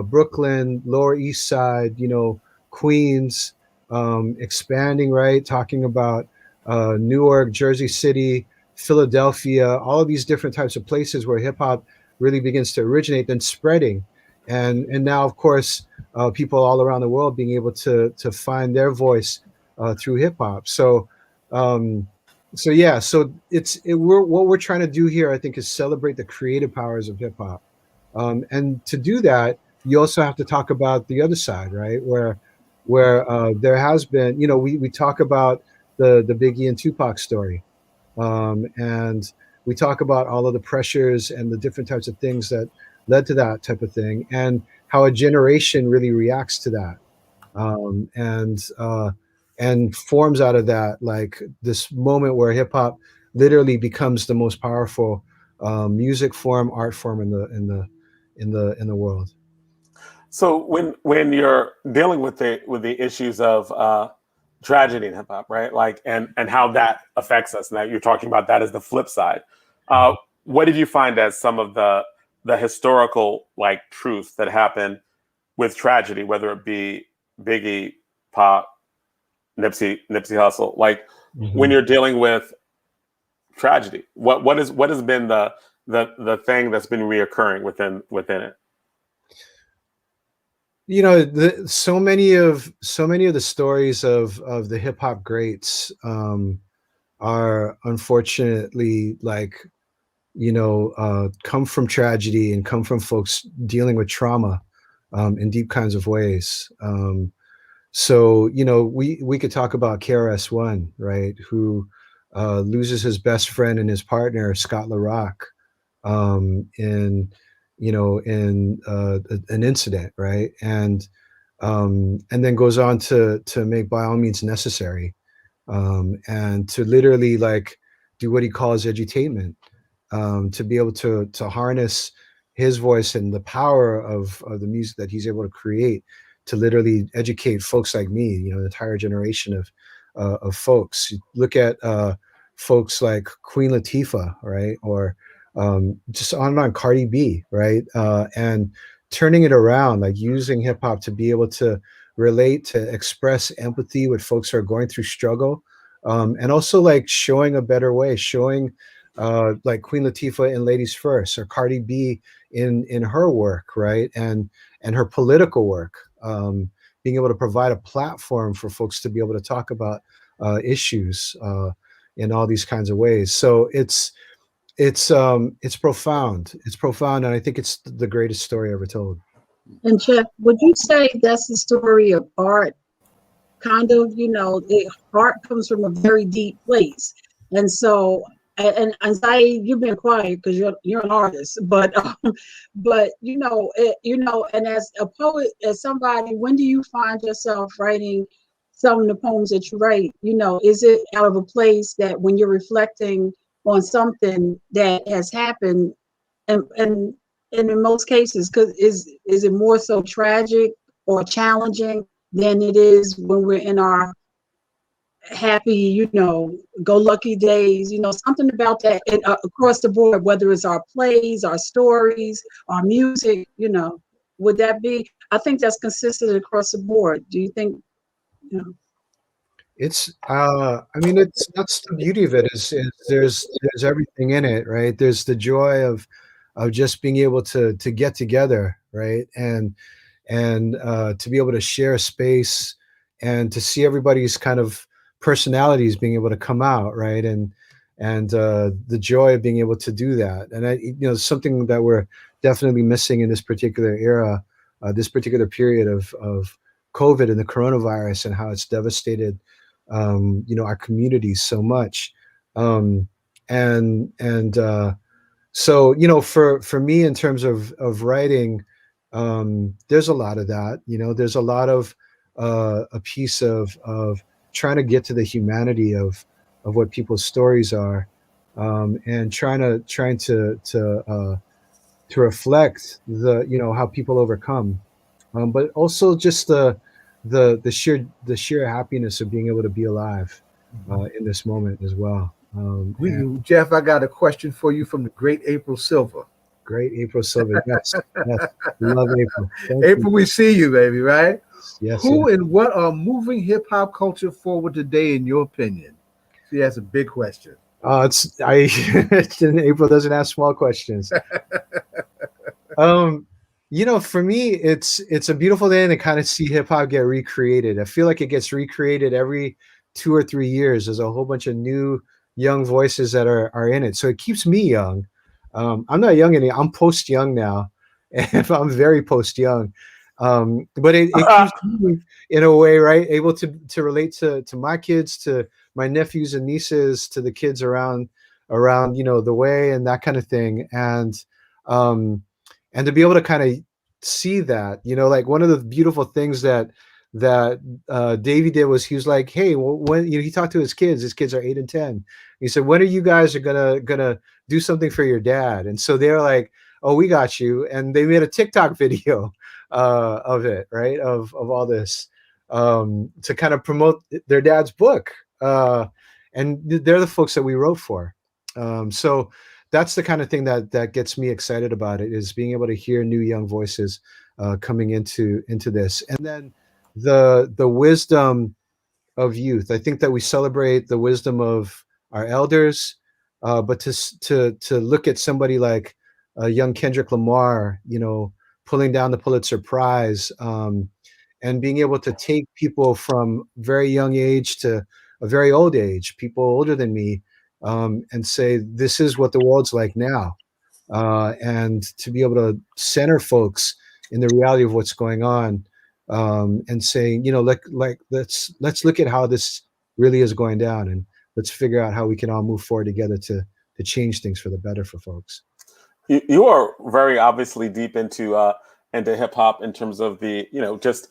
Brooklyn, Lower East Side, Queens, expanding, right? Talking about Newark, Jersey City, Philadelphia, all of these different types of places where hip hop really begins to originate, then spreading, and now of course people all around the world being able to find their voice through hip hop. So yeah, so what we're trying to do here, I think, is celebrate the creative powers of hip hop, and to do that, you also have to talk about the other side, right? Where there has been, we talk about the Biggie and Tupac story, and we talk about all of the pressures and the different types of things that led to that type of thing, and how a generation really reacts to that, and forms out of that, like this moment where hip hop literally becomes the most powerful music form, art form in the world. So when you're dealing with the issues of tragedy in hip hop, right? Like and how that affects us. Now you're talking about that as the flip side. What did you find as some of the historical like truths that happen with tragedy, whether it be Biggie, Pac, Nipsey Hussle? Like when you're dealing with tragedy, what has been the thing that's been reoccurring within it? So many of the stories of the hip hop greats are unfortunately come from tragedy and come from folks dealing with trauma in deep kinds of ways. So we could talk about KRS-One, right, who loses his best friend and his partner Scott LaRock in an incident, right, and then goes on to make By All Means Necessary, and to literally do what he calls edutainment, to be able to harness his voice and the power of the music that he's able to create to literally educate folks like me, an entire generation of folks. You look at folks like Queen Latifah, right, or just on and on, Cardi B, right, and turning it around, like using hip hop to be able to relate, to express empathy with folks who are going through struggle, and also showing a better way, showing like Queen Latifah in Ladies First, or Cardi B in her work, right, and her political work, being able to provide a platform for folks to be able to talk about issues in all these kinds of ways. So it's profound. It's profound, and I think it's the greatest story ever told. And Jeff, would you say that's the story of art? Kind of, art comes from a very deep place, and so, and Zai, you've been quiet because you're an artist, but and as a poet, as somebody, when do you find yourself writing some of the poems that you write? Is it out of a place that when you're reflecting on something that has happened, and in most cases, because is it more so tragic or challenging than it is when we're in our happy, go lucky days? Something about that across the board, whether it's our plays, our stories, our music, would that be? I think that's consistent across the board. Do you think? It's that's the beauty of it, is there's everything in it, right? There's the joy of just being able to get together, right, and to be able to share space and to see everybody's kind of personalities being able to come out, right, and the joy of being able to do that. And something that we're definitely missing in this particular era, this particular period of COVID and the coronavirus, and how it's devastated our communities so much. So for me, in terms of writing, there's a lot of that. There's a lot of a piece of trying to get to the humanity of what people's stories are, and trying to reflect how people overcome, but also just the sheer happiness of being able to be alive in this moment as well. Jeff, I got a question for you from the great April Silver. Great April Silver. Yes. Love April. April, we see you, baby, right? Yes. Who and what are moving hip hop culture forward today, in your opinion? See, that's a big question. April doesn't ask small questions. You know, for me, it's a beautiful thing to kind of see hip hop get recreated. I feel like it gets recreated every 2 or 3 years. There's a whole bunch of new young voices that are in it, so it keeps me young. I'm not young anymore. I'm post young now, and I'm very post young. But it keeps me in a way, right, able to relate to my kids, to my nephews and nieces, to the kids around you know the way and that kind of thing, um, and to be able to kind of see that, you know, like one of the beautiful things that Davey did was he was like, hey, well, when you know, he talked to his kids are 8 and 10. He said, when are you guys are gonna do something for your dad? And so they're like, oh, we got you. And they made a TikTok video of it, right? Of all this to kind of promote their dad's book. And they're the folks that we wrote for. So that's the kind of thing that gets me excited about it, is being able to hear new young voices coming into this. And then the wisdom of youth. I think that we celebrate the wisdom of our elders, but to look at somebody like young Kendrick Lamar, you know, pulling down the Pulitzer Prize, and being able to take people from very young age to a very old age, people older than me, and say, this is what the world's like now. And to be able to center folks in the reality of what's going on, and saying, you know, let's look at how this really is going down, and let's figure out how we can all move forward together to change things for the better for folks. You are very obviously deep into hip hop in terms of the, you know, just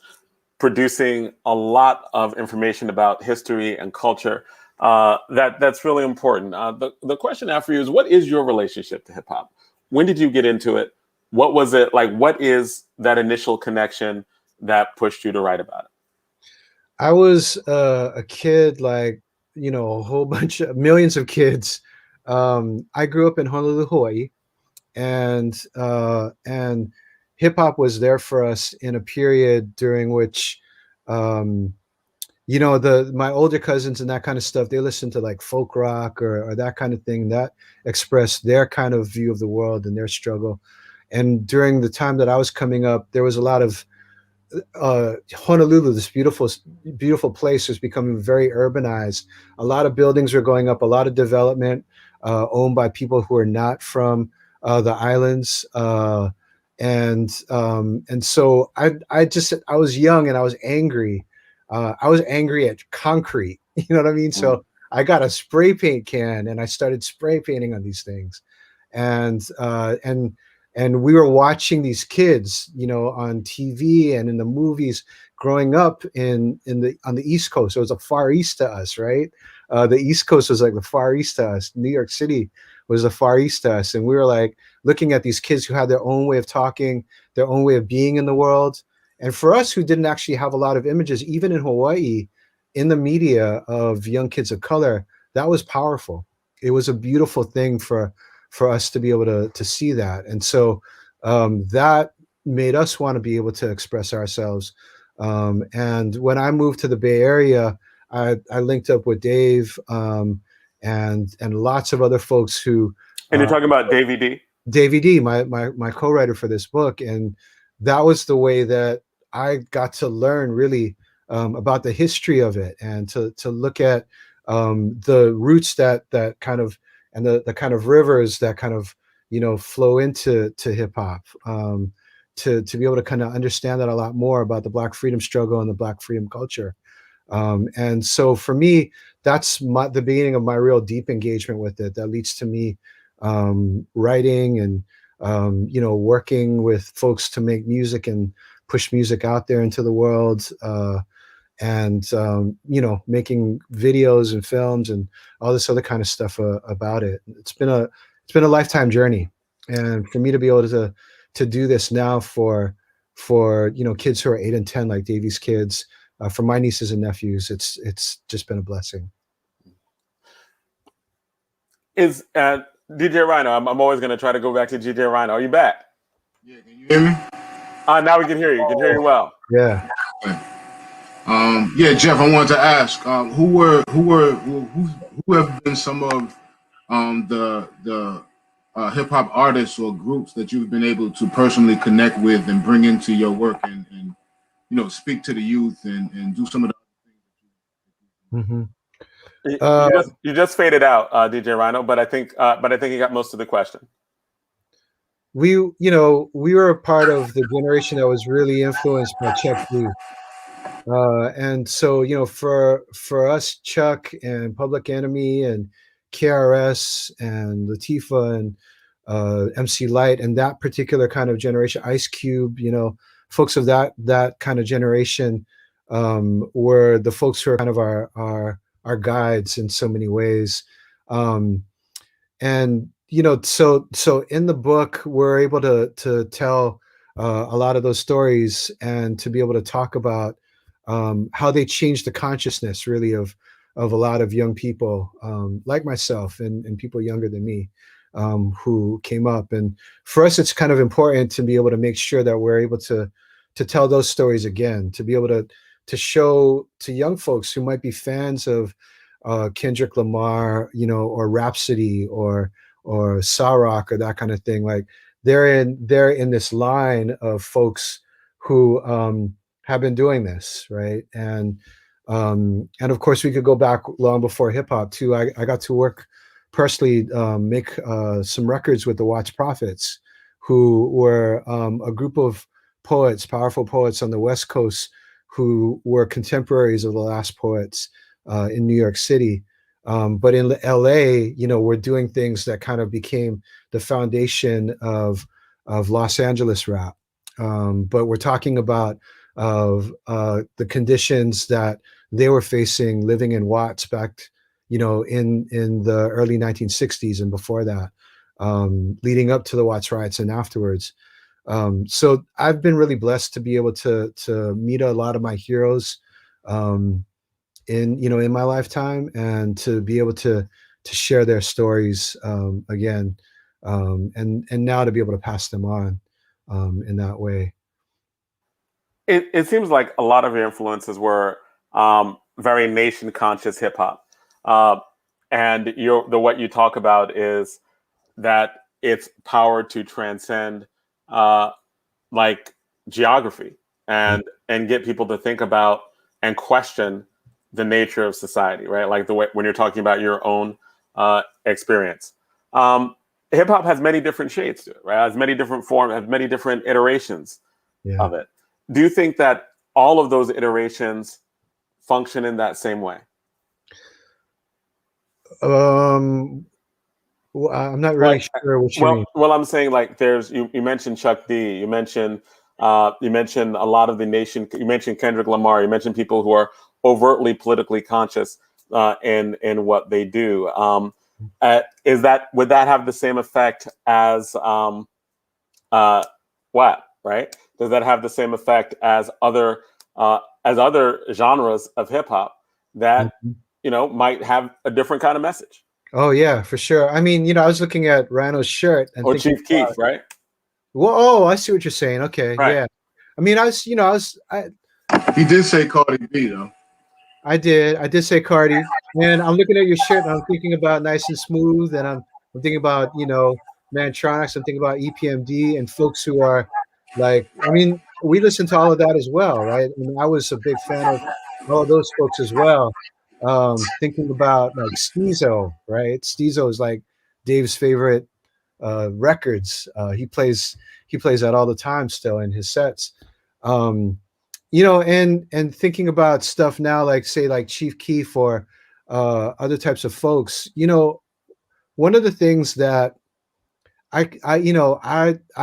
producing a lot of information about history and culture. That's really important. The question now for you is, what is your relationship to hip hop? When did you get into it? What was it like? What is that initial connection that pushed you to write about it? I was a kid, like, you know, a whole bunch of millions of kids. I grew up in Honolulu, Hawaii, and hip hop was there for us in a period during which, you know, my older cousins and that kind of stuff, they listened to like folk rock or that kind of thing that expressed their kind of view of the world and their struggle. And during the time that I was coming up, there was a lot of Honolulu, this beautiful place, was becoming very urbanized. A lot of buildings were going up, a lot of development owned by people who are not from the islands, and so I was young and I was angry. I was angry at concrete. You know what I mean? So I got a spray paint can and I started spray painting on these things, and we were watching these kids, you know, on TV and in the movies growing up on the East Coast. It was a Far East to us, right? The East Coast was like the Far East to us. New York City was the Far East to us. And we were like looking at these kids who had their own way of talking, their own way of being in the world. And for us who didn't actually have a lot of images, even in Hawaii, in the media of young kids of color, that was powerful. It was a beautiful thing for us to be able to see that. And so that made us want to be able to express ourselves. And when I moved to the Bay Area, I linked up with Dave and lots of other folks who. And you're talking about Davey D? Davey D, my co-writer for this book. And that was the way that I got to learn really about the history of it, and to look at the roots that kind of, and the kind of rivers that kind of, you know, flow into hip hop, to be able to kind of understand that a lot more about the Black freedom struggle and the Black freedom culture. And so for me, that's the beginning of my real deep engagement with it. That leads to me writing and, you know, working with folks to make music and push music out there into the world. And you know, making videos and films and all this other kind of stuff about it. It's been a lifetime journey, and for me to be able to do this now for you know, kids who are 8 and 10, like Davey's kids, for my nieces and nephews, it's just been a blessing. Is DJ Rhino? I'm always going to try to go back to DJ Rhino. Are you back? Yeah, can you hear me? Now we can hear you. Can hear you well. Yeah. Yeah, Jeff, I wanted to ask, who have been some of the hip hop artists or groups that you've been able to personally connect with and bring into your work and you know, speak to the youth and do some of the Mm-hmm. You just faded out, DJ Rhino, but I think you got most of the question. We were a part of the generation that was really influenced by Chuck D. And so, for us, Chuck and Public Enemy and KRS and Latifah and MC Light and that particular kind of generation, Ice Cube, folks of that kind of generation were the folks who are kind of our guides in so many ways. And so in the book we're able to tell a lot of those stories and to be able to talk about how they changed the consciousness really of a lot of young people like myself and people younger than me who came up. And for us it's kind of important to be able to make sure that we're able to tell those stories again, to be able to show to young folks who might be fans of Kendrick Lamar, or Rhapsody or Sarok or that kind of thing. Like they're in this line of folks who have been doing this, right? And of course we could go back long before hip hop too. I got to work personally, make some records with the Watts Prophets, who were a group of poets, powerful poets on the West Coast who were contemporaries of the last poets in New York City. But in LA, we're doing things that kind of became the foundation of Los Angeles rap. But we're talking about the conditions that they were facing living in Watts back, in the early 1960s and before that, leading up to the Watts riots and afterwards. So I've been really blessed to be able to meet a lot of my heroes in my lifetime, and to be able to share their stories again, and now to be able to pass them on in that way. It seems like a lot of your influences were very nation conscious hip hop, and what you talk about is that it's power to transcend like geography and get people to think about and question the nature of society, right? Like the way when you're talking about your own experience. Hip hop has many different shades to it, right? Has many different forms, has many different iterations of it. Do you think that all of those iterations function in that same way? Well, I'm not really sure what you mean. Well, I'm saying like you mentioned Chuck D, you mentioned a lot of the nation, you mentioned Kendrick Lamar, you mentioned people who are overtly politically conscious in what they do. Would that have the same effect as WAP, right? Does that have the same effect as other genres of hip hop that might have a different kind of message? Oh yeah, for sure. I mean, I was looking at Rhino's shirt and Chief Keef, right? Well, I see what you're saying. Okay, right. Yeah. I mean, He did say Cardi B though. I did say Cardi, and I'm looking at your shirt and I'm thinking about Nice and Smooth, and I'm thinking about Mantronics. I'm thinking about EPMD and folks who are like, I mean, we listen to all of that as well, right? I mean, I was a big fan of all of those folks as well. Thinking about like Steezo, right? Steezo is like Dave's favorite records. He plays that all the time still in his sets. And thinking about stuff now, like say like Chief Keef or other types of folks, one of the things that I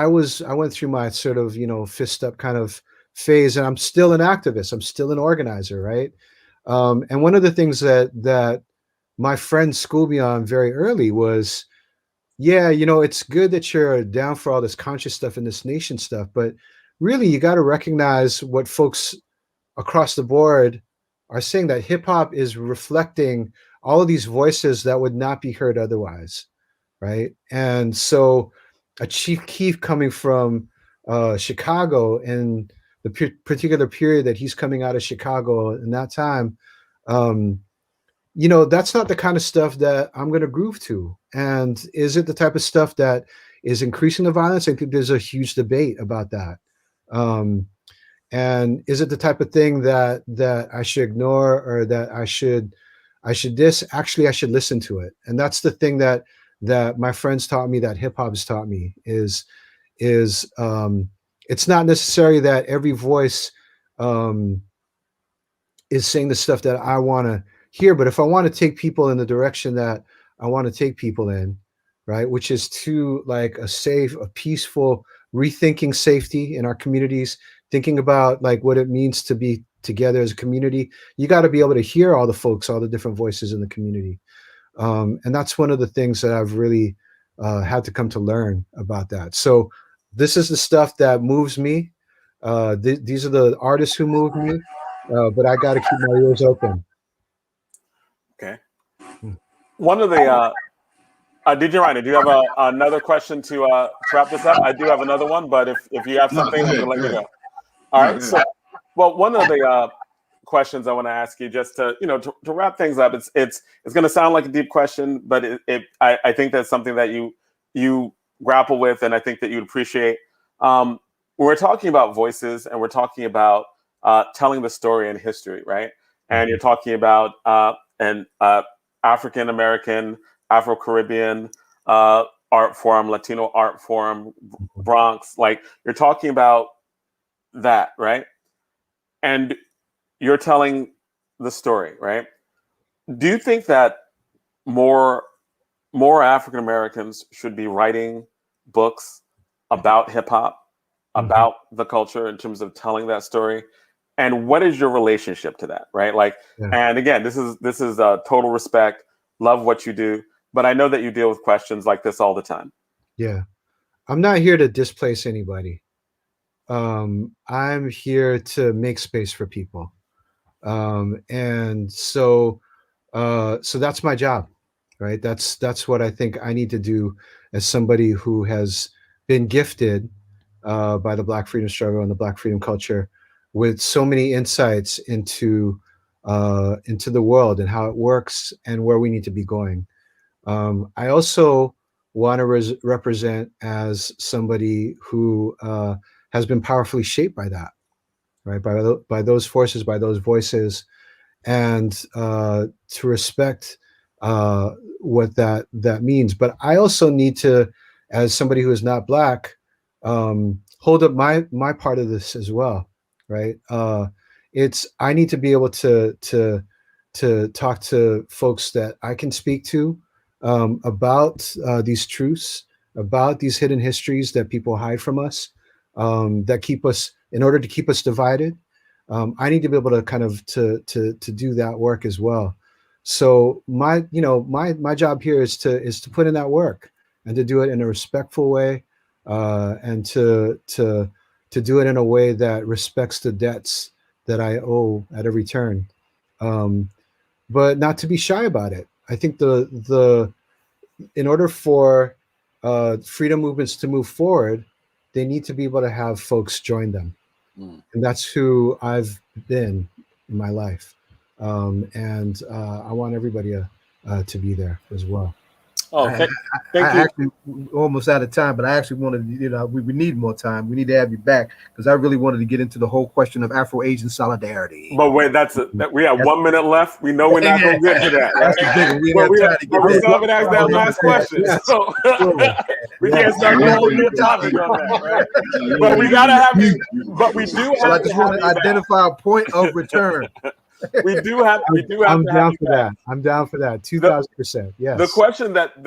went through my sort of, fist up kind of phase, and I'm still an activist. I'm still an organizer. Right. And one of the things that my friend schooled me on very early was, yeah, it's good that you're down for all this conscious stuff and this nation stuff, but really you got to recognize what folks across the board are saying, that hip hop is reflecting all of these voices that would not be heard otherwise. Right. And so a Chief Keef coming from Chicago and the particular period that he's coming out of Chicago in that time, you know, that's not the kind of stuff that I'm going to groove to. And is it the type of stuff that is increasing the violence? I think there's a huge debate about that. And is it the type of thing that I should ignore, or that I should actually I should listen to it? And that's the thing that my friends taught me, that hip hop has taught me, is it's not necessarily that every voice is saying the stuff that I want to hear, but if I want to take people in the direction that I want to take people in, right, which is to like a safe, a peaceful, rethinking safety in our communities, thinking about like what it means to be together as a community, you got to be able to hear all the folks, all the different voices in the community. And that's one of the things that I've really had to come to learn about that. So this is the stuff that moves me. These are the artists who move me, but I got to keep my ears open. Okay. One of the DJ Ryan, do you have another question to wrap this up? I do have another one, but if you have something, I'm gonna let you go. All right. So, well, one of the questions I want to ask you, just to to wrap things up, it's going to sound like a deep question, but I think that's something that you grapple with, and I think that you'd appreciate. When we're talking about voices, and we're talking about telling the story in history, right? And you're talking about an African American, Afro-Caribbean art form, Latino art form, Bronx. Like, you're talking about that, right? And you're telling the story, right? Do you think that more African Americans should be writing books about hip hop, about the culture, in terms of telling that story? And what is your relationship to that, right? Like, and again, this is total respect, love what you do, but I know that you deal with questions like this all the time. Yeah, I'm not here to displace anybody. I'm here to make space for people. And so that's my job, right? That's what I think I need to do as somebody who has been gifted by the Black freedom struggle and the Black freedom culture with so many insights into the world and how it works and where we need to be going. I also want to represent as somebody who has been powerfully shaped by that, right? By those forces, by those voices, and to respect what that means. But I also need to, as somebody who is not Black, hold up my part of this as well, right? I need to be able to talk to folks that I can speak to about these truths, about these hidden histories that people hide from us, that keep us, in order to keep us divided. I need to be able to kind of to do that work as well. So my job here is to put in that work and to do it in a respectful way, and to do it in a way that respects the debts that I owe at every turn, but not to be shy about it. I think in order for freedom movements to move forward, they need to be able to have folks join them. And that's who I've been in my life. And I want everybody to be there as well. Oh, thank you. Actually, almost out of time, but I actually wanted, we need more time. We need to have you back, because I really wanted to get into the whole question of Afro-Asian solidarity. But wait, we have 1 minute left. We know we're not going to get to that. That's the big one. We still haven't asked that last question. So we can't start a whole new topic on that, right? But we got to have you. But we do have so I just want to identify a point of return. We do have. I'm down for that. I'm down for that. 2,000%. Yes. The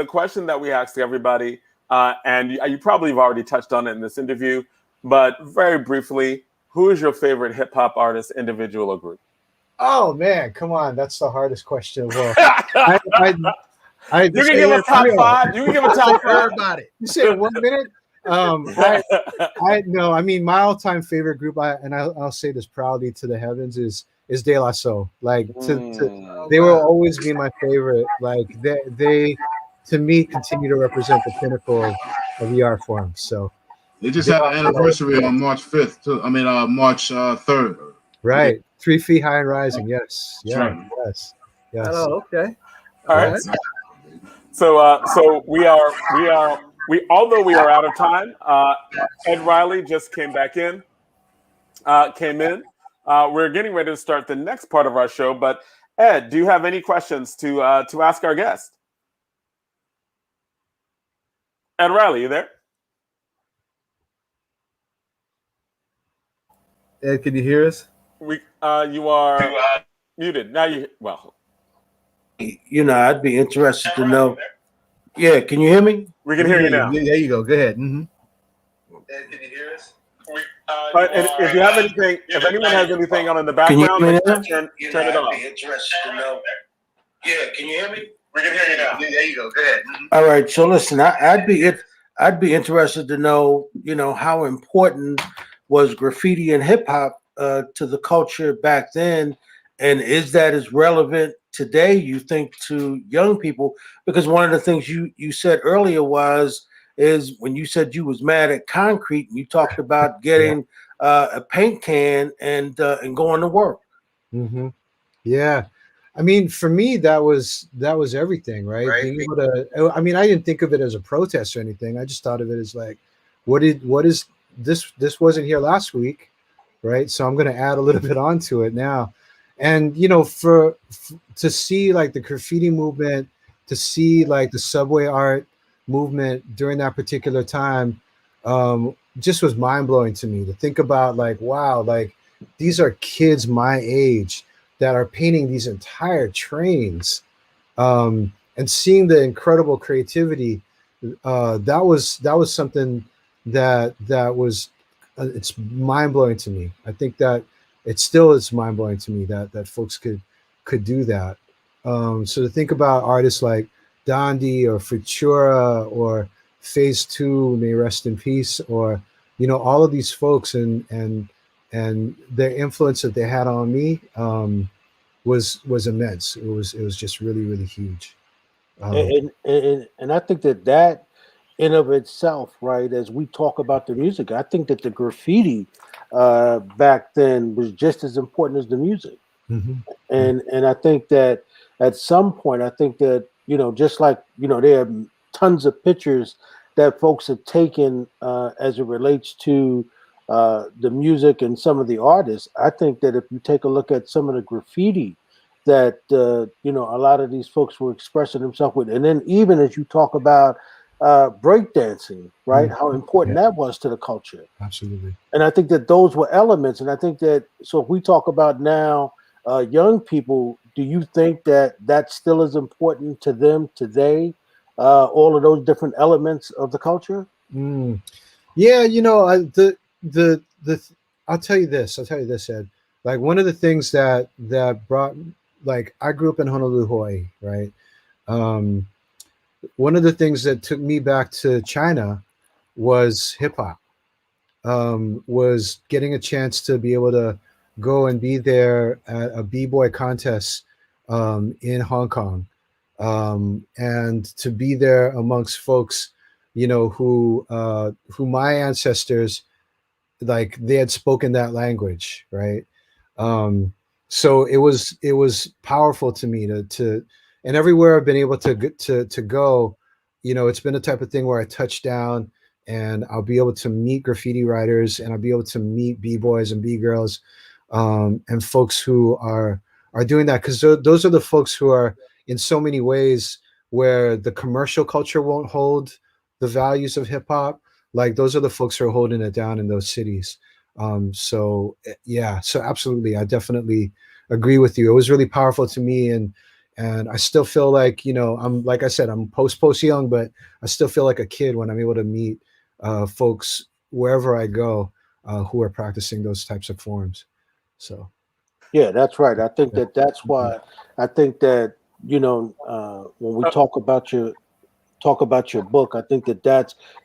question that we asked everybody, and you probably have already touched on it in this interview, but very briefly, who is your favorite hip hop artist, individual or group? Oh man, come on, that's the hardest question of all. You can give a top five. You can give a top five about it. You say 1 minute. I mean, my all-time favorite group, I'll say this proudly to the heavens, is De La Soul. Like, they will always be my favorite. Like, they to me continue to represent the pinnacle of the art form. So they just had an anniversary on March 5th. March 3rd. Right, 3 feet high and rising. Yes, yeah, right. Yes. Oh, okay. All right. So although we are out of time, Ed Riley just came in. We're getting ready to start the next part of our show, but Ed, do you have any questions to ask our guest? Ed Riley, you there? Ed, can you hear us? You are muted. Now I'd be interested to know. Yeah, can you hear me? We can hear you now. There you go. Go ahead. Mm-hmm. Ed, can you hear us? If you have anything, if anyone has anything on in the background, turn it off. I'd be interested to know. Yeah, can you hear me? We can hear you now. There you go. Go ahead. Mm-hmm. All right. So listen, I'd be interested to know, how important was graffiti and hip hop to the culture back then, and is that as relevant today, you think, to young people? Because one of the things you said earlier is when you said you was mad at concrete, and you talked about getting a paint can and going to work. Mm-hmm. Yeah. I mean, for me, that was everything, right? Being able to, I mean, I didn't think of it as a protest or anything. I just thought of it as like, what is this? This wasn't here last week, right? So I'm going to add a little bit onto it now. And, to see like the graffiti movement, to see like the subway art movement during that particular time, just was mind blowing to me to think about, like, wow, like these are kids my age that are painting these entire trains, and seeing the incredible creativity. That was something that was it's mind blowing to me. I think that it still is mind blowing to me that folks could do that. So to think about artists like Dondi or Futura or Phase 2, may rest in peace, or all of these folks and their influence that they had on me was immense. It was just really, really huge. And I think that in of itself, right, as we talk about the music, I think that the graffiti back then was just as important as the music. Mm-hmm. And I think that at some point, I think that, just like, there are tons of pictures that folks have taken as it relates to the music and some of the artists. I think that if you take a look at some of the graffiti that, a lot of these folks were expressing themselves with, and then even as you talk about breakdancing, right, how important that was to the culture. Absolutely. And I think that those were elements. And I think that, so if we talk about now young people, do you think that that still is important to them today? All of those different elements of the culture? Yeah, I'll tell you this, Ed. Like, one of the things that brought, like, I grew up in Honolulu, Hawaii, right? One of the things that took me back to China was hip hop. Was getting a chance to be able to go and be there at a b-boy contest in Hong Kong, and to be there amongst folks, who my ancestors, like, they had spoken that language, right? So it was powerful to me to and everywhere I've been able to go, it's been the type of thing where I touch down and I'll be able to meet graffiti writers, and I'll be able to meet b-boys and b-girls, and folks who are doing that, because those are the folks who are, in so many ways, where the commercial culture won't hold the values of hip hop. Like, those are the folks who are holding it down in those cities. So absolutely, I definitely agree with you. It was really powerful to me, and I still feel like, I'm, like I said, I'm post young, but I still feel like a kid when I'm able to meet folks wherever I go who are practicing those types of forms. So yeah, that's right. I think that's why I think that, when we talk about your book, I think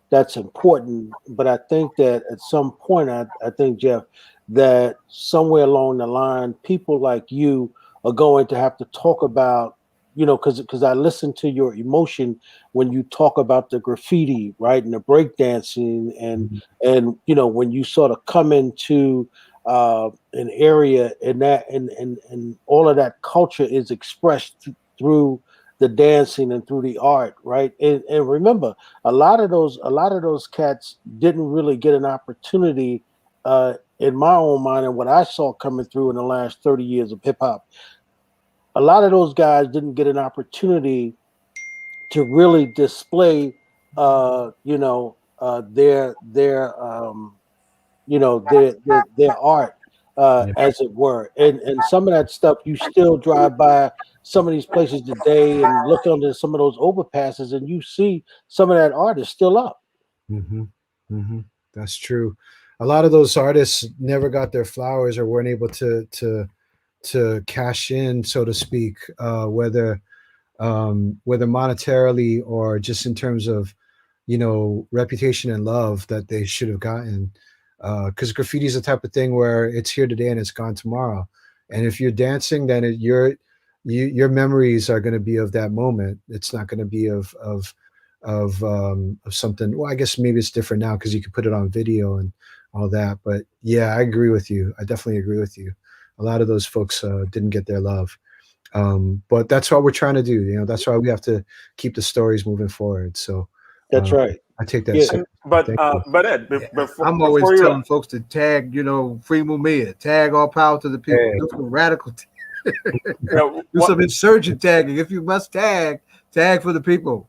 that's important. But I think that at some point, I think, Jeff, that somewhere along the line, people like you are going to have to talk about, because I listen to your emotion when you talk about the graffiti, right, and the breakdancing, and when you sort of come into an area, and all of that culture is expressed through the dancing and through the art, right? And remember, a lot of those cats didn't really get an opportunity, in my own mind, and what I saw coming through in the last 30 years of hip hop. A lot of those guys didn't get an opportunity to really display, their art, as it were. And some of that stuff, you still drive by some of these places today and look under some of those overpasses, and you see some of that art is still up. Mm-hmm. Mm-hmm. That's true. A lot of those artists never got their flowers or weren't able to cash in, so to speak, whether monetarily or just in terms of, reputation and love that they should have gotten. Because graffiti is the type of thing where it's here today and it's gone tomorrow. And if you're dancing, then your memories are going to be of that moment. It's not going to be of something. Well, I guess maybe it's different now because you can put it on video and all that. But yeah, I agree with you. I definitely agree with you. A lot of those folks didn't get their love. But that's what we're trying to do. That's why we have to keep the stories moving forward. So that's right. I take that. Yeah. But Ed, I'm always telling folks to tag, Free Mumia, tag All Power to the People, do some radical, do some insurgent tagging. If you must tag for the people.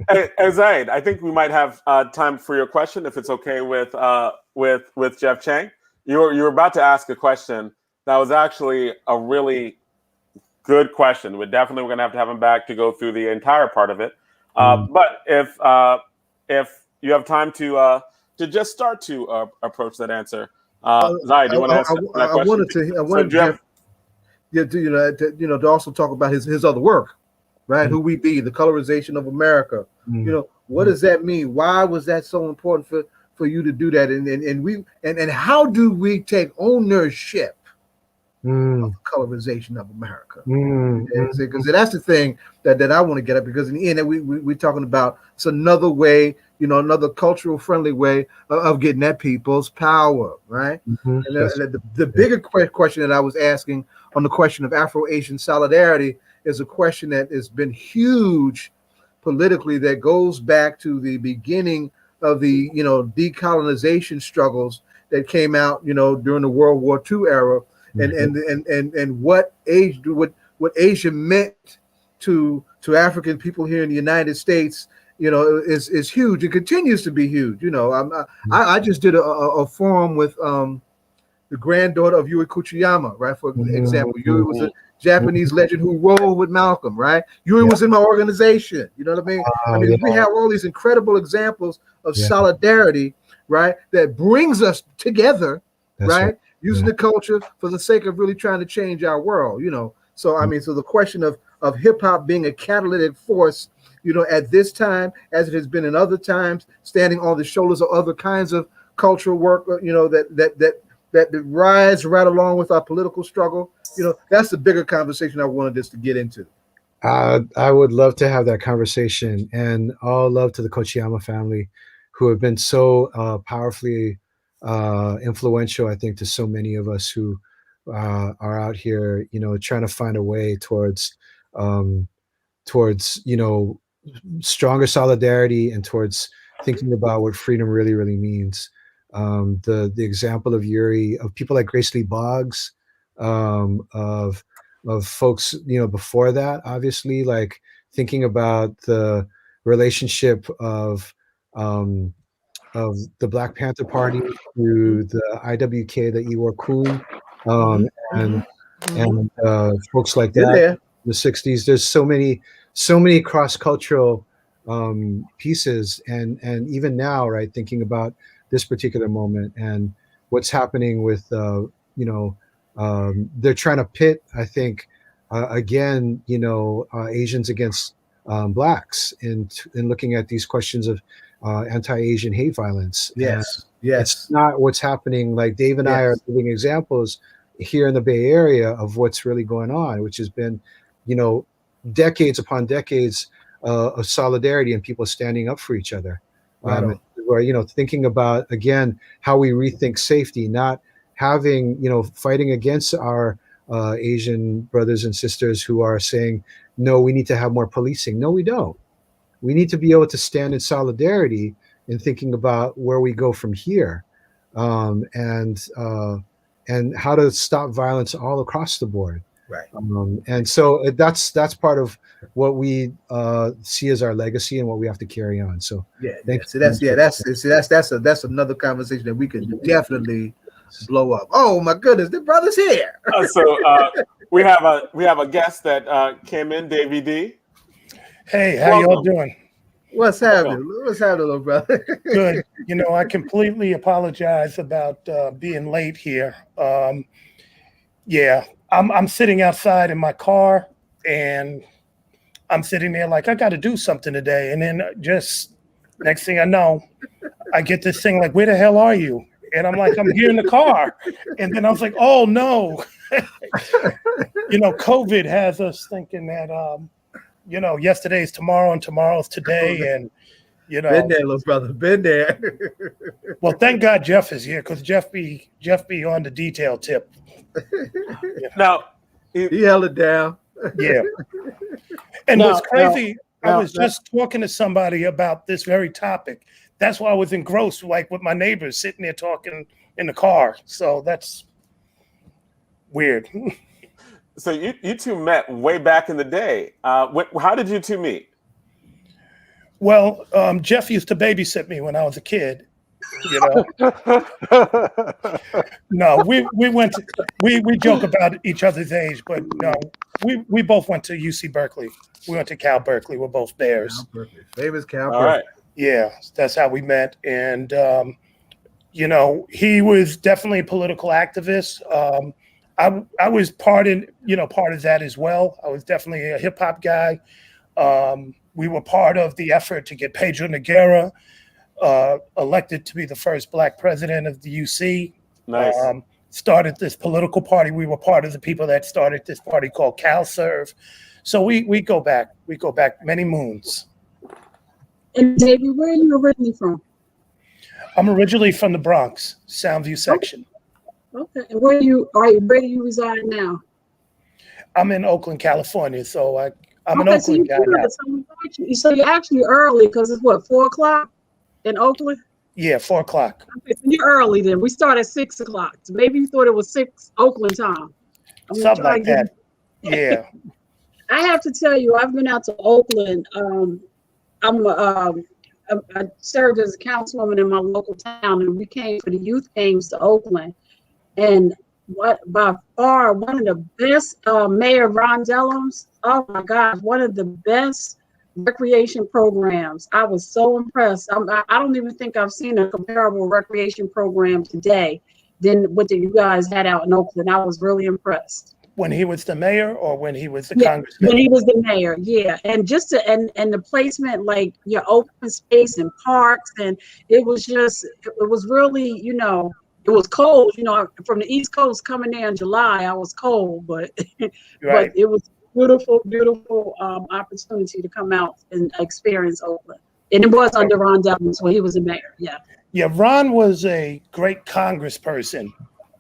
Hey, Zaid, I think we might have time for your question, if it's okay with Jeff Chang. You were about to ask a question that was actually a really good question. We're going to have him back to go through the entire part of it. But if you have time to just start to approach that answer, Zaid, do you want to answer that question? I wanted to also talk about his other work, right? Who We Be, the colorization of America. What does that mean? Why was that so important for you to do that? And how do we take ownership of the colorization of America? Because that's the thing that I want to get at, because in the end, we're talking about it's another way, another cultural friendly way of getting at people's power, right? And the bigger question that I was asking on the question of Afro-Asian solidarity is a question that has been huge politically, that goes back to the beginning of the decolonization struggles that came out during the World War II era. And what Asia meant to African people here in the United States, is huge. It continues to be huge. I just did a forum with the granddaughter of Yui Kuchiyama, right? For example, Yui was a Japanese legend who rolled with Malcolm, right? Yui was in my organization. You know what I mean? We have all these incredible examples of solidarity, right? That brings us together, right? Using the culture for the sake of really trying to change our world, So so the question of hip hop being a catalytic force, at this time, as it has been in other times, standing on the shoulders of other kinds of cultural work, that rides right along with our political struggle. That's the bigger conversation I wanted us to get into. I would love to have that conversation, and all love to the Kochiyama family, who have been so powerfully influential, I think, to so many of us who are out here, trying to find a way towards stronger solidarity and towards thinking about what freedom really, really means. The example of Yuri, of people like Grace Lee Boggs, of folks, before that, obviously, like thinking about the relationship of the Black Panther Party through the IWK, the Iwar Kun, and folks like that, the 60s. There's so many cross-cultural pieces, and even now, right, thinking about this particular moment and what's happening with they're trying to pit, I think, again, Asians against Blacks in looking at these questions of anti-Asian hate violence. Yes. It's not what's happening. Like Dave and I are living examples here in the Bay Area of what's really going on, which has been, decades upon decades of solidarity and people standing up for each other. Or, thinking about, again, how we rethink safety, not having, fighting against our Asian brothers and sisters who are saying, no, we need to have more policing. No, we don't. We need to be able to stand in solidarity in thinking about where we go from here, and how to stop violence all across the board. Right. And so that's part of what we see as our legacy and what we have to carry on. So that's another conversation that we could definitely blow up. Oh my goodness, the brother's here. We have a guest that came in, Davey D. Hey, how y'all doing? What's happening? What's happening, little brother? Good. I completely apologize about being late here. I'm sitting outside in my car, and I'm sitting there like, I got to do something today. And then just next thing I know, I get this thing like, where the hell are you? And I'm like, I'm here in the car. And then I was like, oh no. COVID has us thinking that, yesterday's tomorrow and tomorrow's today. And, been there, little brother, been there. Well, thank God Jeff is here, because Jeff be on the detail tip. Now, he held it down. Yeah. And what's crazy, I was just talking to somebody about this very topic. That's why I was engrossed, like with my neighbors sitting there talking in the car. So that's weird. So you two met way back in the day. How did you two meet? Well, Jeff used to babysit me when I was a kid. No, we joke about each other's age, but no, we both went to UC Berkeley. We went to Cal Berkeley. We're both Bears. Famous Cal All Berkeley. right. Yeah, that's how we met. And he was definitely a political activist. I was part of that as well. I was definitely a hip hop guy. We were part of the effort to get Pedro Noguera elected to be the first Black president of the UC. Nice. Started this political party. We were part of the people that started this party called CalServe. So we go back many moons. And David, where are you originally from? I'm originally from the Bronx, Soundview section. Okay. And where do you reside now? I'm in Oakland, California. So I'm an Oakland guy now. So you're actually early, because it's what, 4:00 in Oakland? Yeah, 4:00. Okay, so you're early then. We start at 6:00. So maybe you thought it was 6 Oakland time. Something like that. Yeah. I have to tell you, I've been out to Oakland. I served as a councilwoman in my local town, and we came for the youth games to Oakland. And by far one of the best, Mayor Ron Dellums, oh my gosh, one of the best recreation programs. I was so impressed. I don't even think I've seen a comparable recreation program today than what you guys had out in Oakland. I was really impressed. When he was the mayor, or when he was the congressman? When he was the mayor, yeah. And just and the placement, like your open space and parks, and it was really, it was cold, from the East Coast coming there in July, I was cold, but right. But it was beautiful opportunity to come out and experience Oakland. And it was under Ron Dellums when he was the mayor. Yeah. Yeah, Ron was a great congressperson.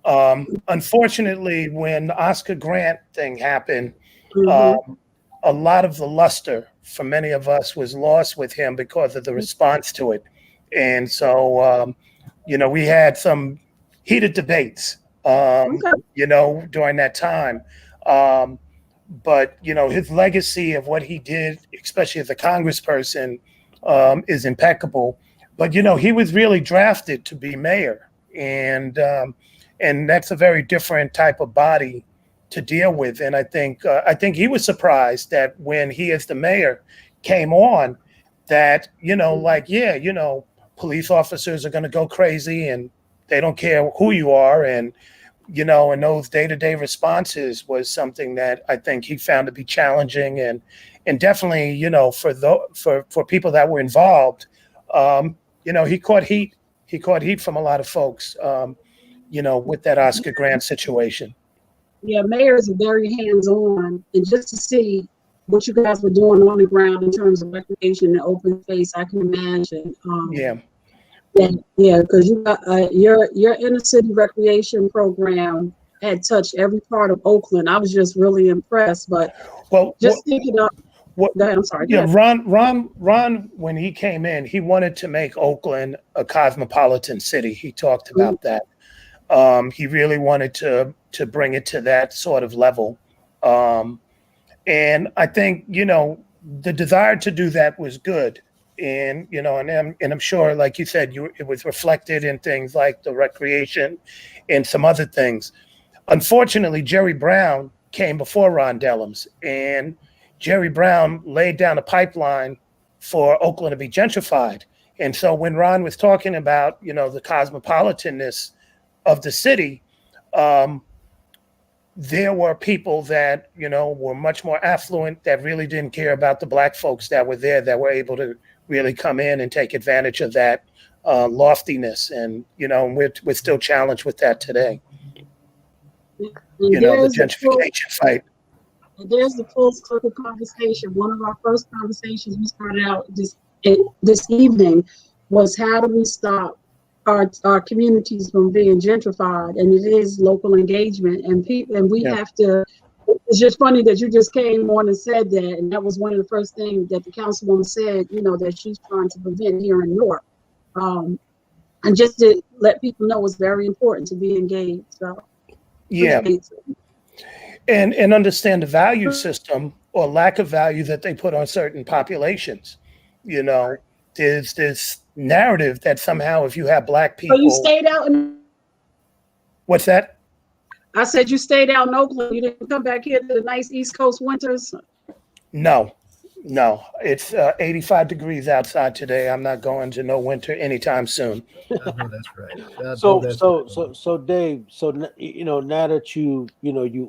Unfortunately, when the Oscar Grant thing happened, a lot of the luster for many of us was lost with him because of the response to it. And so, we had some heated debates, during that time. But, his legacy of what he did, especially as a congressperson, is impeccable. But, he was really drafted to be mayor. And that's a very different type of body to deal with. And I think he was surprised that when he, as the mayor, came on, that, police officers are going to go crazy and they don't care who you are. And, and those day-to-day responses was something that I think he found to be challenging. And definitely, for people that were involved, he caught heat. He caught heat from a lot of folks, with that Oscar Grant situation. Yeah, mayors are very hands-on, and just to see what you guys were doing on the ground in terms of recreation and open space, I can imagine. Yeah. Yeah, because you got your inner city recreation program had touched every part of Oakland. I was just really impressed. But thinking of what, go ahead, I'm sorry. Yeah, Ron, when he came in, he wanted to make Oakland a cosmopolitan city. He talked about that. He really wanted to bring it to that sort of level. And I think, the desire to do that was good. And, and I'm sure, like you said, it was reflected in things like the recreation and some other things. Unfortunately, Jerry Brown came before Ron Dellums, and Jerry Brown laid down a pipeline for Oakland to be gentrified. And so when Ron was talking about, the cosmopolitanness of the city, there were people that, were much more affluent, that really didn't care about the Black folks that were there, that were able to really come in and take advantage of that loftiness. And, we're still challenged with that today. The gentrification fight. There's the full circle conversation. One of our first conversations we started out this evening was how do we stop our communities from being gentrified, and it is local engagement and people, and we have to. It's just funny that you just came on and said that, and that was one of the first things that the councilwoman said, that she's trying to prevent here in Newark, and just to let people know it's very important to be engaged. So and understand the value system or lack of value that they put on certain populations. There's this narrative that somehow if you have Black people. So you stayed out in. What's that? I said you stayed out in Oakland. You didn't come back here to the nice East Coast winters. No. It's 85 degrees outside today. I'm not going to no winter anytime soon. I know that's right. So Dave, now that you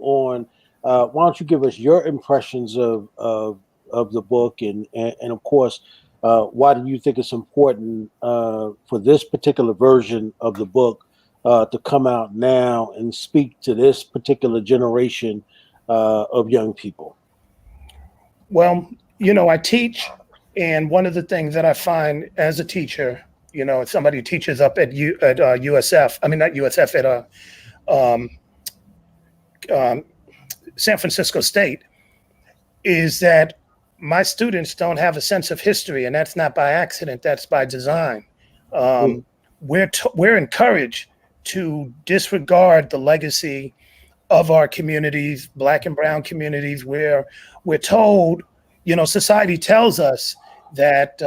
on, why don't you give us your impressions of the book and of course, why do you think it's important for this particular version of the book to come out now and speak to this particular generation of young people? Well, I teach, and one of the things that I find as a teacher, as somebody who teaches up at USF, I mean not USF, at San Francisco State, is that my students don't have a sense of history, and that's not by accident, that's by design. We're encouraged to disregard the legacy of our communities, Black and brown communities, where we're told, society tells us that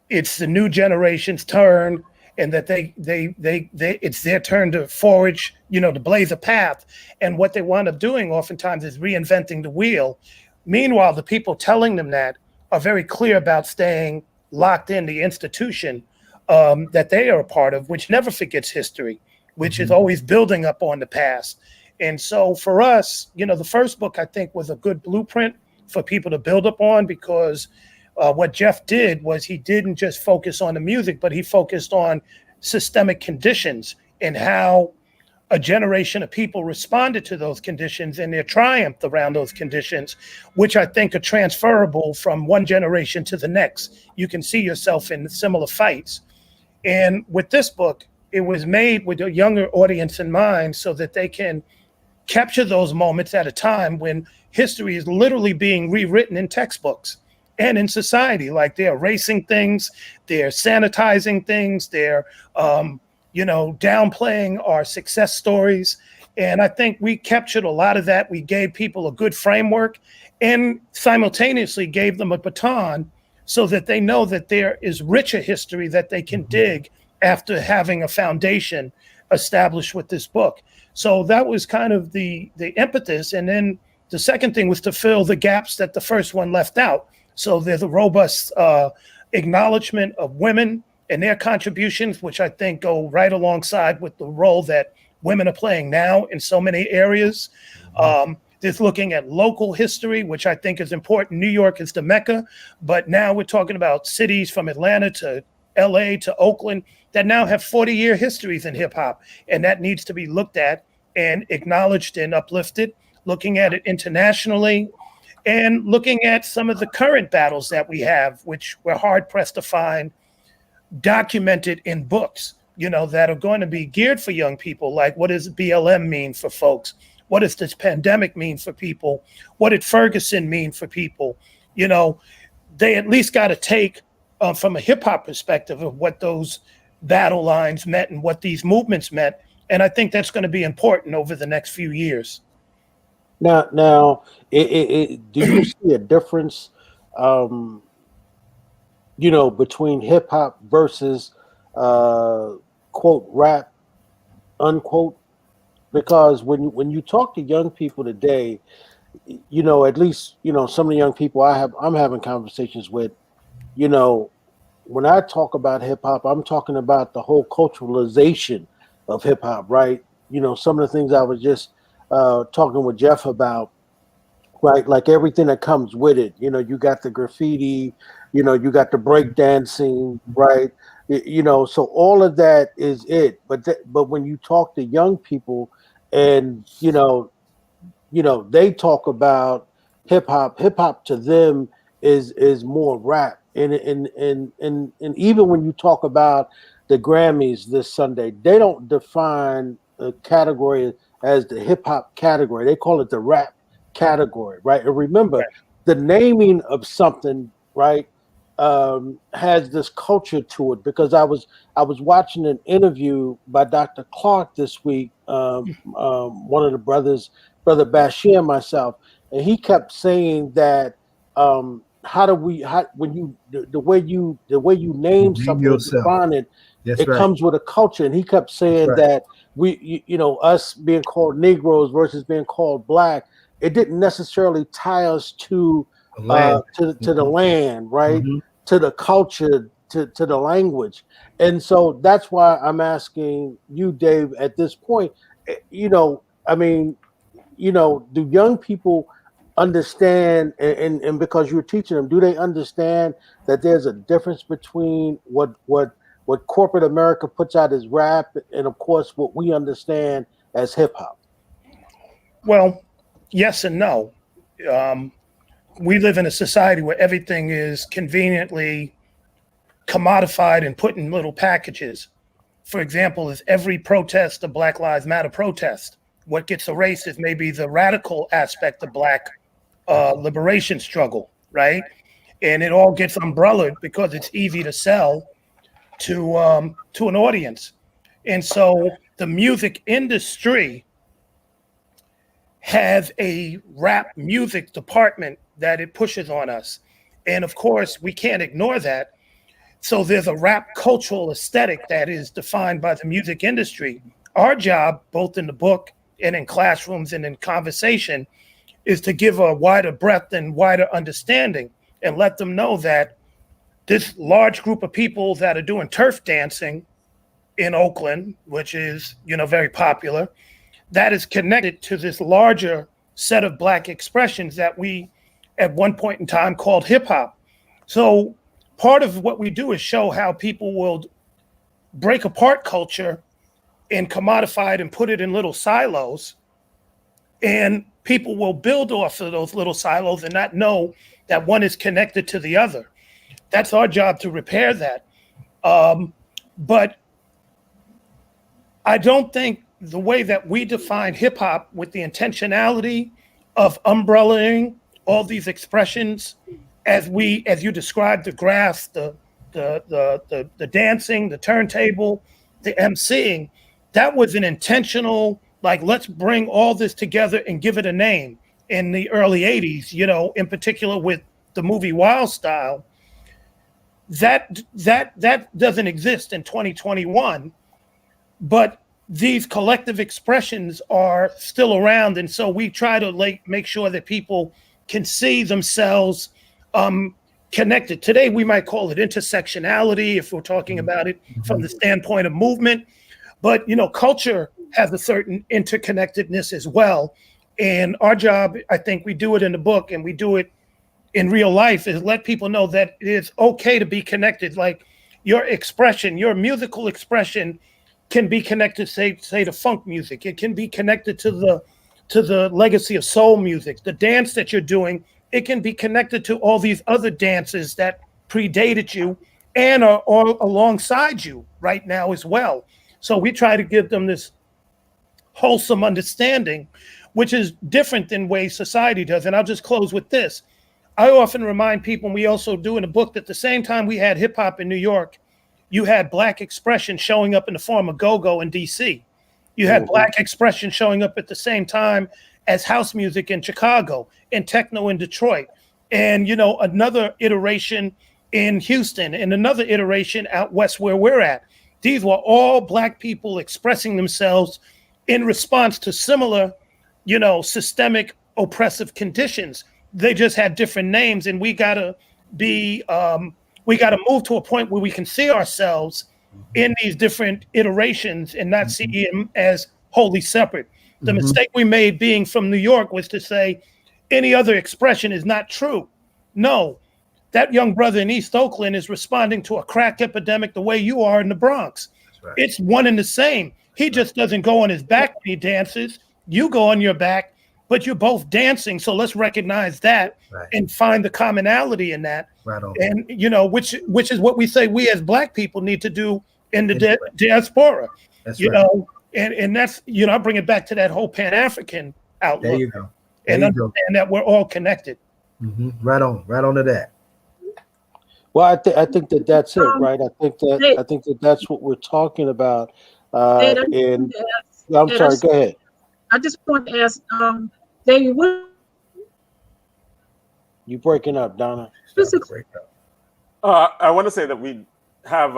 it's the new generation's turn, and that they it's their turn to forage, to blaze a path. And what they wind up doing oftentimes is reinventing the wheel. Meanwhile, the people telling them that are very clear about staying locked in the institution that they are a part of, which never forgets history, which is always building up on the past. And so for us, the first book, I think, was a good blueprint for people to build up on, because what Jeff did was he didn't just focus on the music, but he focused on systemic conditions and how a generation of people responded to those conditions and their triumph around those conditions, which I think are transferable from one generation to the next. You can see yourself in similar fights. And with this book, it was made with a younger audience in mind so that they can capture those moments at a time when history is literally being rewritten in textbooks and in society. Like they're erasing things, they're sanitizing things, they're downplaying our success stories. And I think we captured a lot of that. We gave people a good framework and simultaneously gave them a baton so that they know that there is richer history that they can dig after having a foundation established with this book. So that was kind of the impetus. And then the second thing was to fill the gaps that the first one left out. So there's a robust acknowledgement of women and their contributions, which I think go right alongside with the role that women are playing now in so many areas. There's looking at local history, which I think is important. New York is the Mecca, but now we're talking about cities from Atlanta to LA to Oakland that now have 40-year histories in hip hop. And that needs to be looked at and acknowledged and uplifted, looking at it internationally and looking at some of the current battles that we have, which we're hard pressed to find documented in books, that are going to be geared for young people. Like, what does BLM mean for folks? What does this pandemic mean for people? What did Ferguson mean for people? They at least got to take from a hip hop perspective of what those battle lines meant and what these movements meant. And I think that's going to be important over the next few years. Now, do you see a difference, between hip hop versus quote rap, unquote? Because when you talk to young people today, at least some of the young people I'm having conversations with, when I talk about hip hop, I'm talking about the whole culturalization of hip hop, right? Some of the things I was just talking with Jeff about, right? Like everything that comes with it. You got the graffiti, you got the break dancing, right? So all of that is it. But when you talk to young people, and they talk about hip hop to them is more rap. And even when you talk about the Grammys this Sunday, they don't define a category as the hip hop category. They call it the rap category, right? And remember, the naming of something, right, has this culture to it. Because I was watching an interview by Dr. Clark this week, one of the brothers, Brother Bashir and myself, and he kept saying that the way you name something, define it, it comes with a culture. And he kept saying that us being called Negroes versus being called Black, it didn't necessarily tie us to the land, right? Mm-hmm. To the culture, to the language. And so that's why I'm asking you, Dave, at this point, do young people understand, and because you're teaching them, do they understand that there's a difference between what corporate America puts out as rap and, of course, what we understand as hip hop? Well, yes and no. We live in a society where everything is conveniently commodified and put in little packages. For example, is every protest a Black Lives Matter protest? What gets erased is maybe the radical aspect of Black liberation struggle, right? And it all gets umbrellaed because it's easy to sell to an audience. And so the music industry has a rap music department that it pushes on us. And of course, we can't ignore that. So there's a rap cultural aesthetic that is defined by the music industry. Our job, both in the book and in classrooms and in conversation, is to give a wider breadth and wider understanding and let them know that this large group of people that are doing turf dancing in Oakland, which is, very popular, that is connected to this larger set of Black expressions that we at one point in time called hip hop. So part of what we do is show how people will break apart culture and commodify it and put it in little silos. And people will build off of those little silos and not know that one is connected to the other. That's our job to repair that. But I don't think the way that we define hip hop with the intentionality of umbrellaing all these expressions, as you described, the graphs, the dancing, the turntable, the emceeing, that was an intentional, like, let's bring all this together and give it a name. In the early 80s, in particular with the movie Wild Style, that doesn't exist in 2021, but these collective expressions are still around. And so we try to make sure that people can see themselves connected. Today, we might call it intersectionality if we're talking about it from the standpoint of movement. But, culture has a certain interconnectedness as well. And our job, I think we do it in the book and we do it in real life, is let people know that it is okay to be connected. Like your expression, your musical expression can be connected, say to funk music. It can be connected to the legacy of soul music. The dance that you're doing, it can be connected to all these other dances that predated you and are all alongside you right now as well. So we try to give them this wholesome understanding, which is different than ways society does. And I'll just close with this. I often remind people, and we also do in the book, that the same time we had hip hop in New York, you had Black expression showing up in the form of go-go in DC. You had Black expression showing up at the same time as house music in Chicago and techno in Detroit. And, you know, another iteration in Houston and another iteration out west where we're at. These were all Black people expressing themselves in response to similar, you know, systemic oppressive conditions. They just had different names, and we gotta be, we gotta move to a point where we can see ourselves in these different iterations and not see them as wholly separate. The mistake we made being from New York was to say any other expression is not true. No, that young brother in East Oakland is responding to a crack epidemic the way you are in the Bronx. Right. It's one and the same. He just doesn't go on his back when he dances. You go on your back, but you're both dancing. So let's recognize that and find the commonality in that. Right on. And, you know, which is what we say we as Black people need to do in the diaspora. That's you know, and that's, you know, I bring it back to that whole Pan-African outlook. There you go. And understand that we're all connected. Right on to that. Well, I think that's it, right? I think that's what we're talking about. And I'm sorry, go ahead. I just want to ask, David, what you breaking up, Donna? I want to say that we have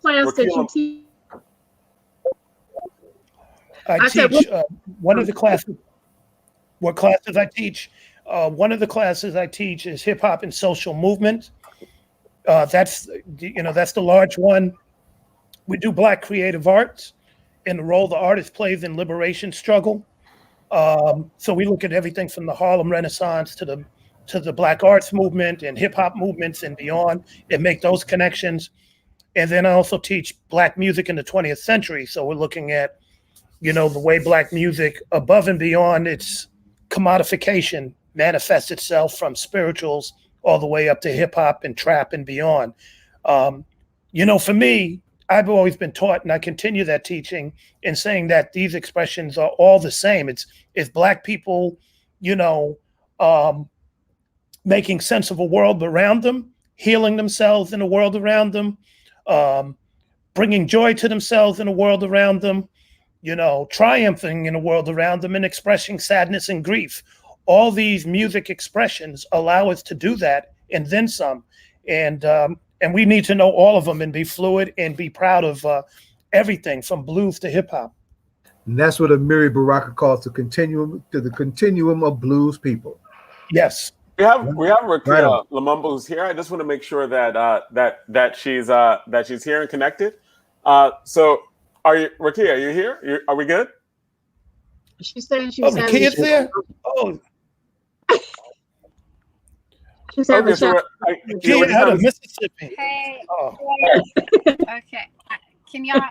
class that you teach. I teach one of the classes. What classes I teach? One of the classes I teach is hip hop and social movement. That's the large one. We do Black creative arts and the role the artist plays in liberation struggle. So we look at everything from the Harlem Renaissance to the Black arts movement and hip hop movements and beyond, and make those connections. And then I also teach Black music in the 20th century. So we're looking at, you know, the way Black music above and beyond its commodification manifests itself from spirituals all the way up to hip hop and trap and beyond. You know, for me, I've always been taught, and I continue that teaching in saying that these expressions are all the same. It's Black people, you know, making sense of a world around them, healing themselves in a world around them, bringing joy to themselves in a world around them, you know, triumphing in a world around them, and expressing sadness and grief. All these music expressions allow us to do that and then some. And we need to know all of them and be fluid and be proud of everything from blues to hip hop. And that's what Amiri Baraka calls the continuum of blues people. Yes. We have Rakia Lumumba who's here. I just want to make sure that she's here and connected. So Rakia, are you here? Are we good? She's saying she's Rakia's there? Oh. She's having Rakia out of Mississippi. Hey. Oh. Okay. Can y'all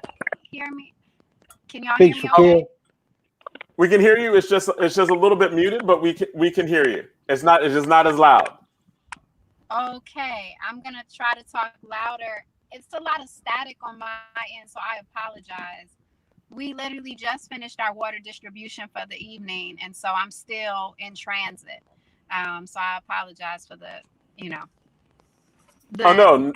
hear me? Can y'all hear me okay? We can hear you. It's just a little bit muted, but we can hear you. It's just not as loud. Okay. I'm gonna try to talk louder. It's a lot of static on my end, so I apologize. We literally just finished our water distribution for the evening, and so I'm still in transit. So I apologize for the. Oh no,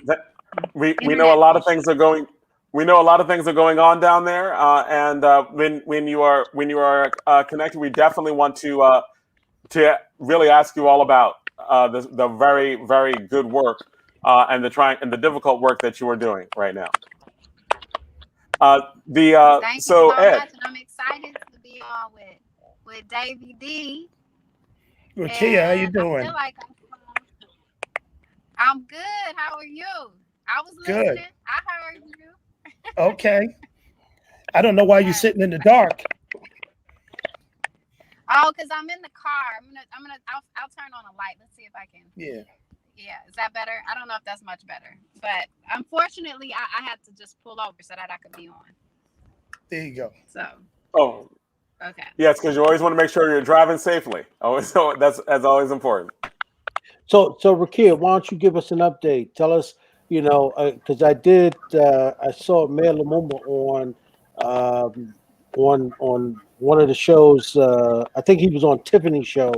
we know a lot of things are going. We know a lot of things are going on down there, and when you are connected, we definitely want to really ask you all about the very, very good work and the difficult work that you are doing right now. Thank you so Ed, much, and I'm excited to be on with Davey D. Rakia, how you doing? I feel like I'm good. How are you? I was listening. Good. I heard you. Okay. I don't know why you're sitting in the dark. Oh, because I'm in the car. I'll turn on a light. Let's see if I can. Yeah. Yeah. Is that better? I don't know if that's much better. But unfortunately, I had to just pull over so that I could be on. There you go. So. Oh. Okay. Yes, because you always want to make sure you're driving safely. That's always important. So Rakia, why don't you give us an update? Tell us because I saw Mayor Lumumba on one of the shows. I think he was on Tiffany's show,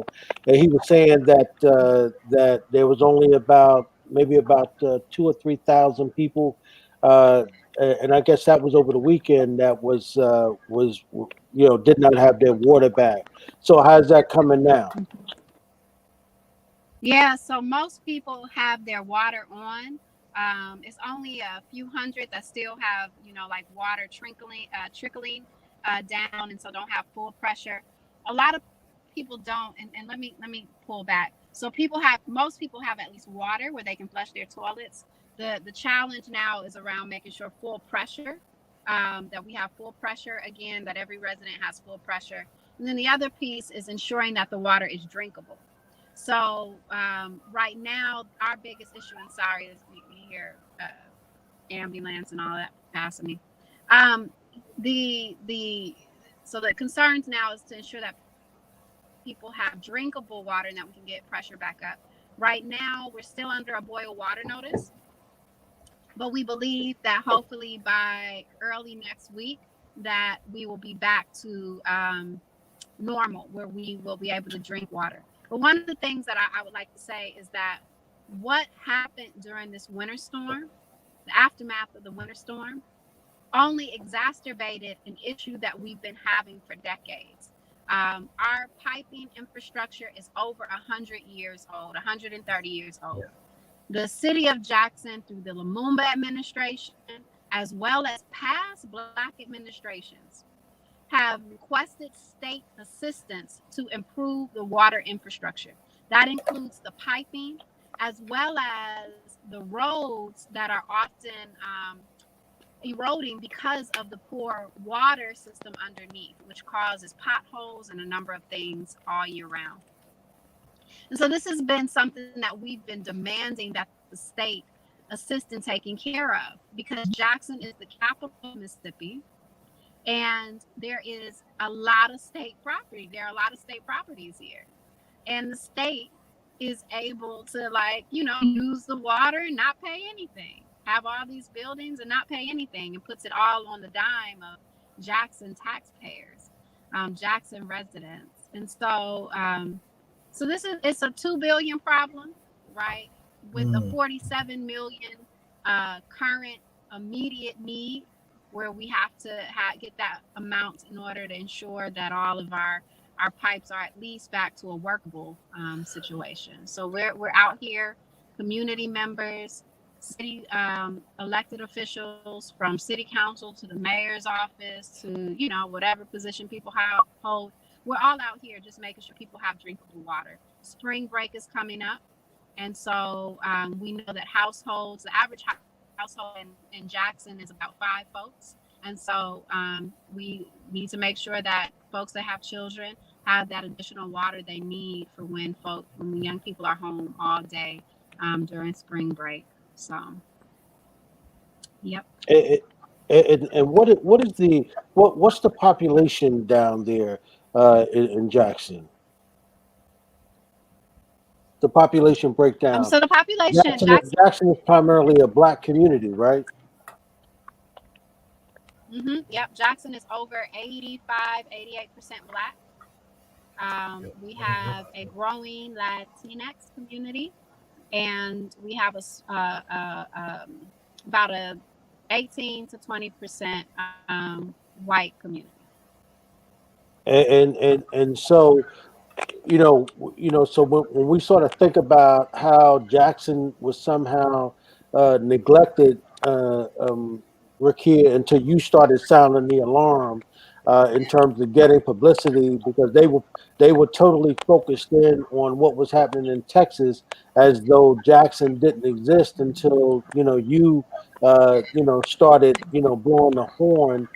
and he was saying that there was only maybe about 2 or 3 thousand people, and I guess that was over the weekend. That was did not have their water back. So how's that coming now? Yeah, so most people have their water on. It's only a few hundred that still have, like water trickling down, and so don't have full pressure. A lot of people don't, and let me pull back. So most people have at least water where they can flush their toilets. The challenge now is around making sure full pressure, that we have full pressure again, that every resident has full pressure. And then the other piece is ensuring that the water is drinkable. So right now, our biggest issue, and sorry, is we hear ambulance and all that passing me. So the concerns now is to ensure that people have drinkable water and that we can get pressure back up. Right now, we're still under a boil water notice, but we believe that hopefully by early next week that we will be back to normal, where we will be able to drink water. But one of the things that I would like to say is that what happened during this winter storm, the aftermath of the winter storm, only exacerbated an issue that we've been having for decades. Our piping infrastructure is over 100 years old, 130 years old. The city of Jackson, through the Lumumba administration, as well as past Black administrations, have requested state assistance to improve the water infrastructure. That includes the piping, as well as the roads that are often eroding because of the poor water system underneath, which causes potholes and a number of things all year round. And so this has been something that we've been demanding that the state assist in taking care of, because Jackson is the capital of Mississippi. And there is a lot of state property. There are a lot of state properties here. And the state is able to, use the water and not pay anything. Have all these buildings and not pay anything, and puts it all on the dime of Jackson taxpayers, Jackson residents. And so it's a $2 billion problem, right? With a 47 million current immediate need, where we have to get that amount in order to ensure that all of our pipes are at least back to a workable situation. So we're out here, community members, city elected officials, from city council to the mayor's office to whatever position people hold. We're all out here just making sure people have drinkable water. Spring break is coming up, and so we know that households, the average household in Jackson is about 5 folks. And so we need to make sure that folks that have children have that additional water they need for when the young people are home all day during spring break. So, yep. And what's the population down there in Jackson? The population breakdown. So the population Jackson is primarily a Black community, right? Yep. Jackson is over 88% Black. We have a growing Latinx community, and we have about a 18 to 20% white community. And so so when we sort of think about how Jackson was somehow neglected, Rakia, until you started sounding the alarm in terms of getting publicity, because they were totally focused in on what was happening in Texas, as though Jackson didn't exist until you started blowing the horn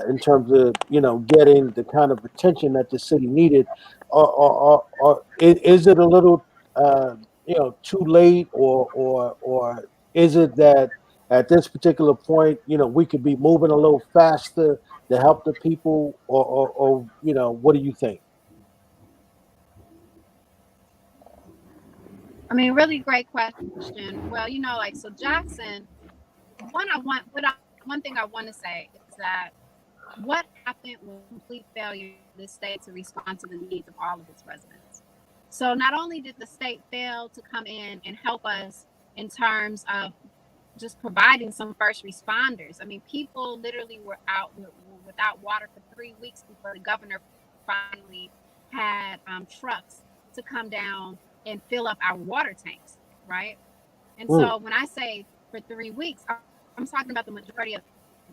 in terms of getting the kind of attention that the city needed. Or is it a little too late, or is it that at this particular point we could be moving a little faster to help the people, or what do you think? I mean, really great question. Well, like, so Jackson, one thing I want to say is that what happened was complete failure of the state to respond to the needs of all of its residents. So not only did the state fail to come in and help us in terms of just providing some first responders. I mean, people literally were out without water for 3 weeks before the governor finally had trucks to come down and fill up our water tanks, right? And so when I say for 3 weeks, I'm talking about the majority of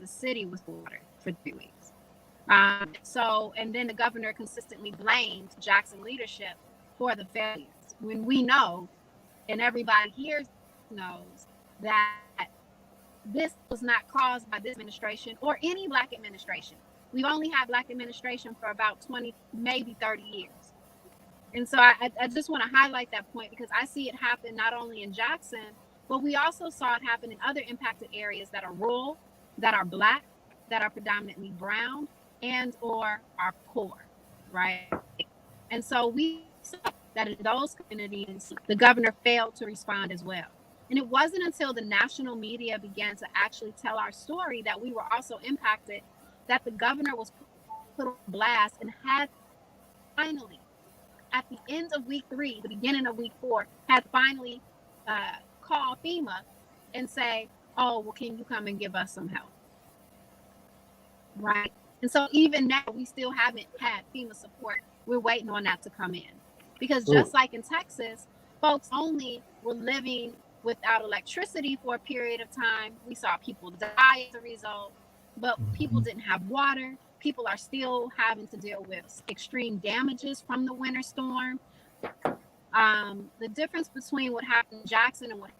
the city was water for 3 weeks. And then the governor consistently blamed Jackson leadership for the failures when we know, and everybody here knows, that this was not caused by this administration or any Black administration. We've only had Black administration for about 20, maybe 30 years. And so I just want to highlight that point because I see it happen not only in Jackson, but we also saw it happen in other impacted areas that are rural, that are Black, that are predominantly brown, and or are poor, right? And so we saw that in those communities, the governor failed to respond as well. And it wasn't until the national media began to actually tell our story that we were also impacted, that the governor was put on blast and had finally, at the end of week 3, the beginning of week 4, had finally call FEMA and say, oh, well, can you come and give us some help? Right. And so even now, we still haven't had FEMA support. We're waiting on that to come in. Because just like in Texas, folks only were living without electricity for a period of time. We saw people die as a result, but people didn't have water. People are still having to deal with extreme damages from the winter storm. The difference between what happened in Jackson and what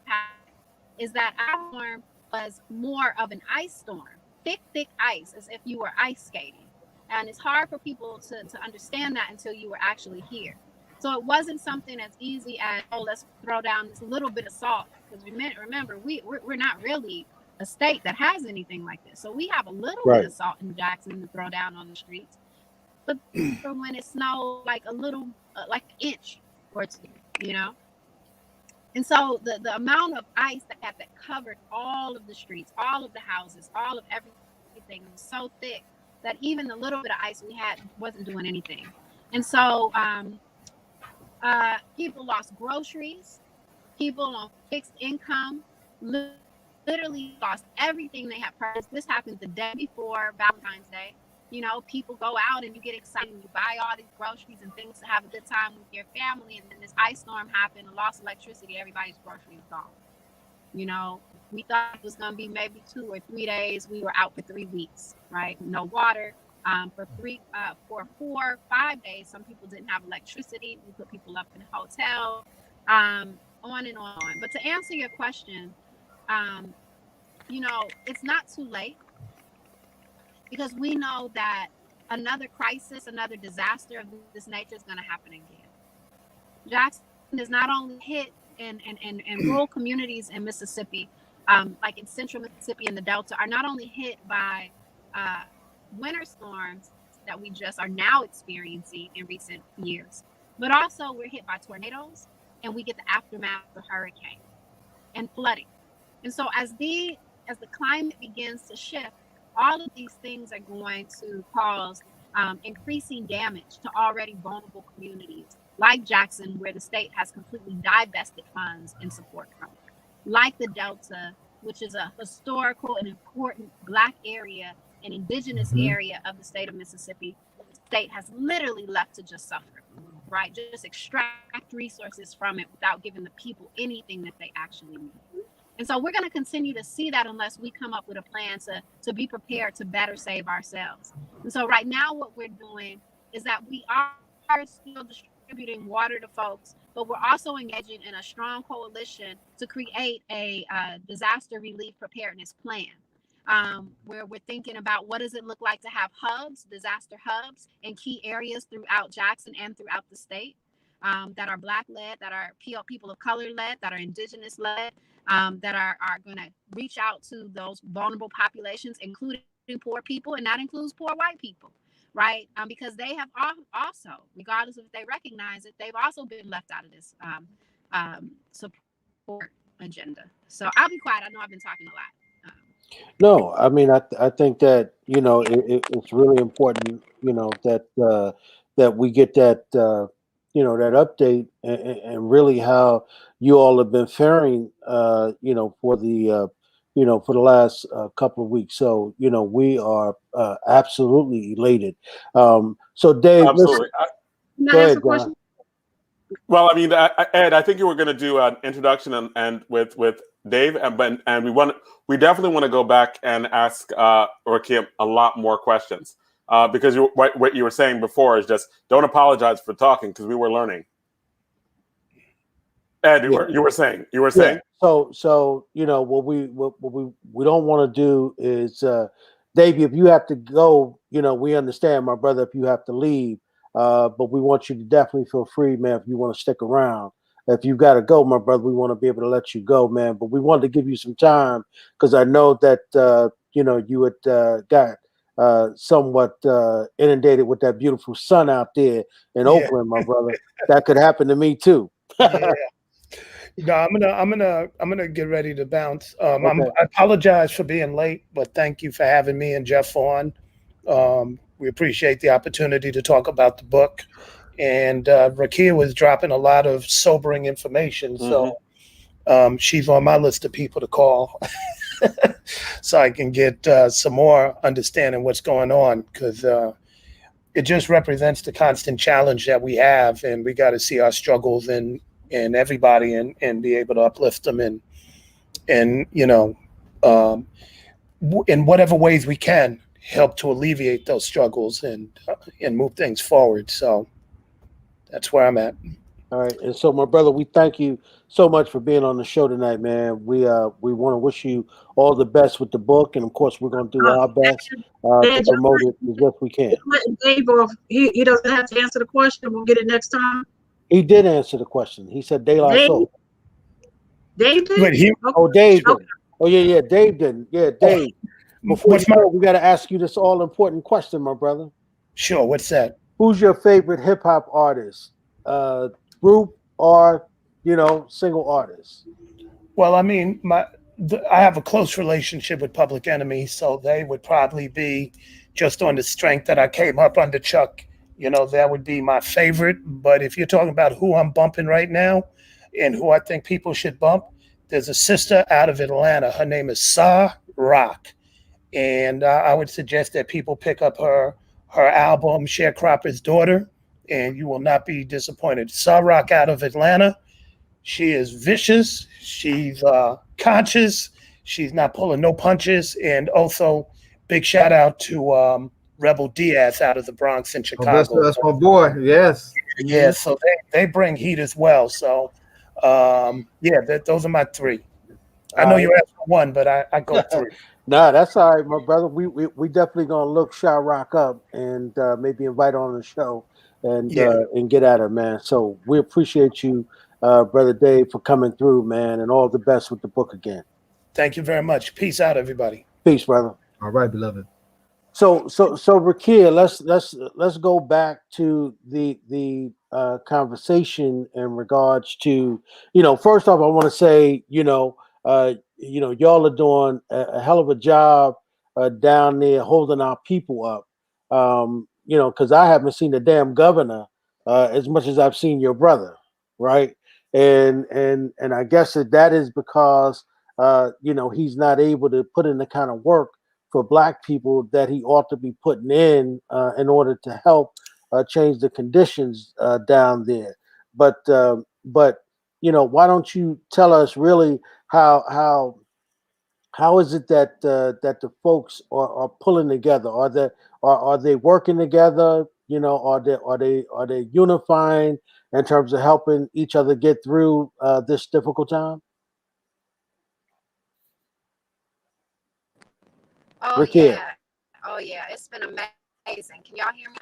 happened is that our storm was more of an ice storm, thick ice, as if you were ice skating. And it's hard for people to understand that until you were actually here. So it wasn't something as easy as, oh, let's throw down this little bit of salt. Because remember, we're not really a state that has anything like this. So we have a little bit of salt in Jackson to throw down on the streets. But when it snowed like a little, like an inch or two, And so the amount of ice that covered all of the streets, all of the houses, all of everything was so thick that even the little bit of ice we had wasn't doing anything. And so people lost groceries, people on fixed income, literally lost everything they had purchased. This happened the day before Valentine's Day. People go out and you get excited and you buy all these groceries and things to have a good time with your family. And then this ice storm happened and lost electricity. Everybody's groceries gone. We thought it was going to be maybe 2 or 3 days. We were out for 3 weeks, right? No water. For 4 or 5 days, some people didn't have electricity. We put people up in a hotel, on and on. But to answer your question, it's not too late because we know that another crisis, another disaster of this nature is going to happen again. Jackson is not only hit in rural communities in Mississippi, like in central Mississippi and the Delta, are not only hit by winter storms that we just are now experiencing in recent years, but also we're hit by tornadoes and we get the aftermath of hurricane and flooding. And so as the climate begins to shift, all of these things are going to cause increasing damage to already vulnerable communities like Jackson, where the state has completely divested funds in support from, like the Delta, which is a historical and important Black area, an indigenous area of the state of Mississippi. The state has literally left to just suffer, right? Just extract resources from it without giving the people anything that they actually need. And so we're going to continue to see that unless we come up with a plan to be prepared to better save ourselves. And so right now what we're doing is that we are still distributing water to folks, but we're also engaging in a strong coalition to create a disaster relief preparedness plan. Where we're thinking about what does it look like to have hubs, disaster hubs in key areas throughout Jackson and throughout the state, that are Black led, that are people of color led, that are indigenous led, that are going to reach out to those vulnerable populations, including poor people, and that includes poor white people, right? Because they have also, regardless of if they recognize it, they've also been left out of this support agenda. So I'll be quiet. I know I've been talking a lot. No, I mean, I think that, it's really important, that we get that, that update, and really how you all have been faring, for the last couple of weeks. So, we are absolutely elated. So Dave, listen, Absolutely. Can go I ask ahead, a John. question? Well, I mean, Ed, I think you were going to do an introduction and with Dave, and we definitely want to go back and ask Rakim a lot more questions, because what you were saying before is just don't apologize for talking, because we were learning. Ed, Yeah. you were saying. Yeah. So what we don't want to do is, Dave, if you have to go, we understand, my brother, if you have to leave. But we want you to definitely feel free, man, if you want to stick around. If you got to go, my brother, we want to be able to let you go, man. But we wanted to give you some time, because I know that you had got somewhat inundated with that beautiful sun out there in Oakland, my brother. That could happen to me too. Yeah. No, I'm gonna get ready to bounce. Okay. I apologize for being late, but thank you for having me and Jeff on. We appreciate the opportunity to talk about the book. And Rakia was dropping a lot of sobering information, so she's on my list of people to call, so I can get some more understanding what's going on, because it just represents the constant challenge that we have, and we got to see our struggles in everybody, and be able to uplift them, and in whatever ways we can help to alleviate those struggles, and move things forward. So that's where I'm at. All right. And so, my brother, we thank you so much for being on the show tonight, man. We want to wish you all the best with the book, and of course, we're going to do our best to promote it as best we can. Dave, he doesn't have to answer the question. We'll get it next time. He did answer the question. He said De La Soul. Dave did? Wait, Dave did. Oh, yeah, Dave didn't. Yeah, Dave. Before you go, we got to ask you this all-important question, my brother. Sure, what's that? Who's your favorite hip-hop artist? Group or, single artist? Well, I mean, I have a close relationship with Public Enemy, so they would probably be, just on the strength that I came up under Chuck, that would be my favorite. But if you're talking about who I'm bumping right now and who I think people should bump, there's a sister out of Atlanta. Her name is Sa Rock. And I would suggest that people pick up her album, Sharecropper's Daughter, and you will not be disappointed. Sa Rock out of Atlanta. She is vicious. She's conscious. She's not pulling no punches. And also, big shout out to Rebel Diaz out of the Bronx in Chicago. Oh, that's my boy. Yes. Yeah. So they bring heat as well. So those are my three. I know you asked for one, but I go three. Nah, that's all right, my brother. We definitely gonna look Shy Rock up and maybe invite her on the show and get at her, man. So we appreciate you, brother Dave, for coming through, man, and all the best with the book again. Thank you very much. Peace out, everybody. Peace, brother. All right, beloved. So Rakia, let's go back to the conversation in regards to, first off, I want to say, y'all are doing a hell of a job down there holding our people up. Because I haven't seen the damn governor as much as I've seen your brother, right? And I guess that is because he's not able to put in the kind of work for Black people that he ought to be putting in order to help change the conditions down there. But why don't you tell us really how is it that the folks are pulling together? Are they working together? Are they unifying in terms of helping each other get through this difficult time? Oh yeah, it's been amazing. Can y'all hear me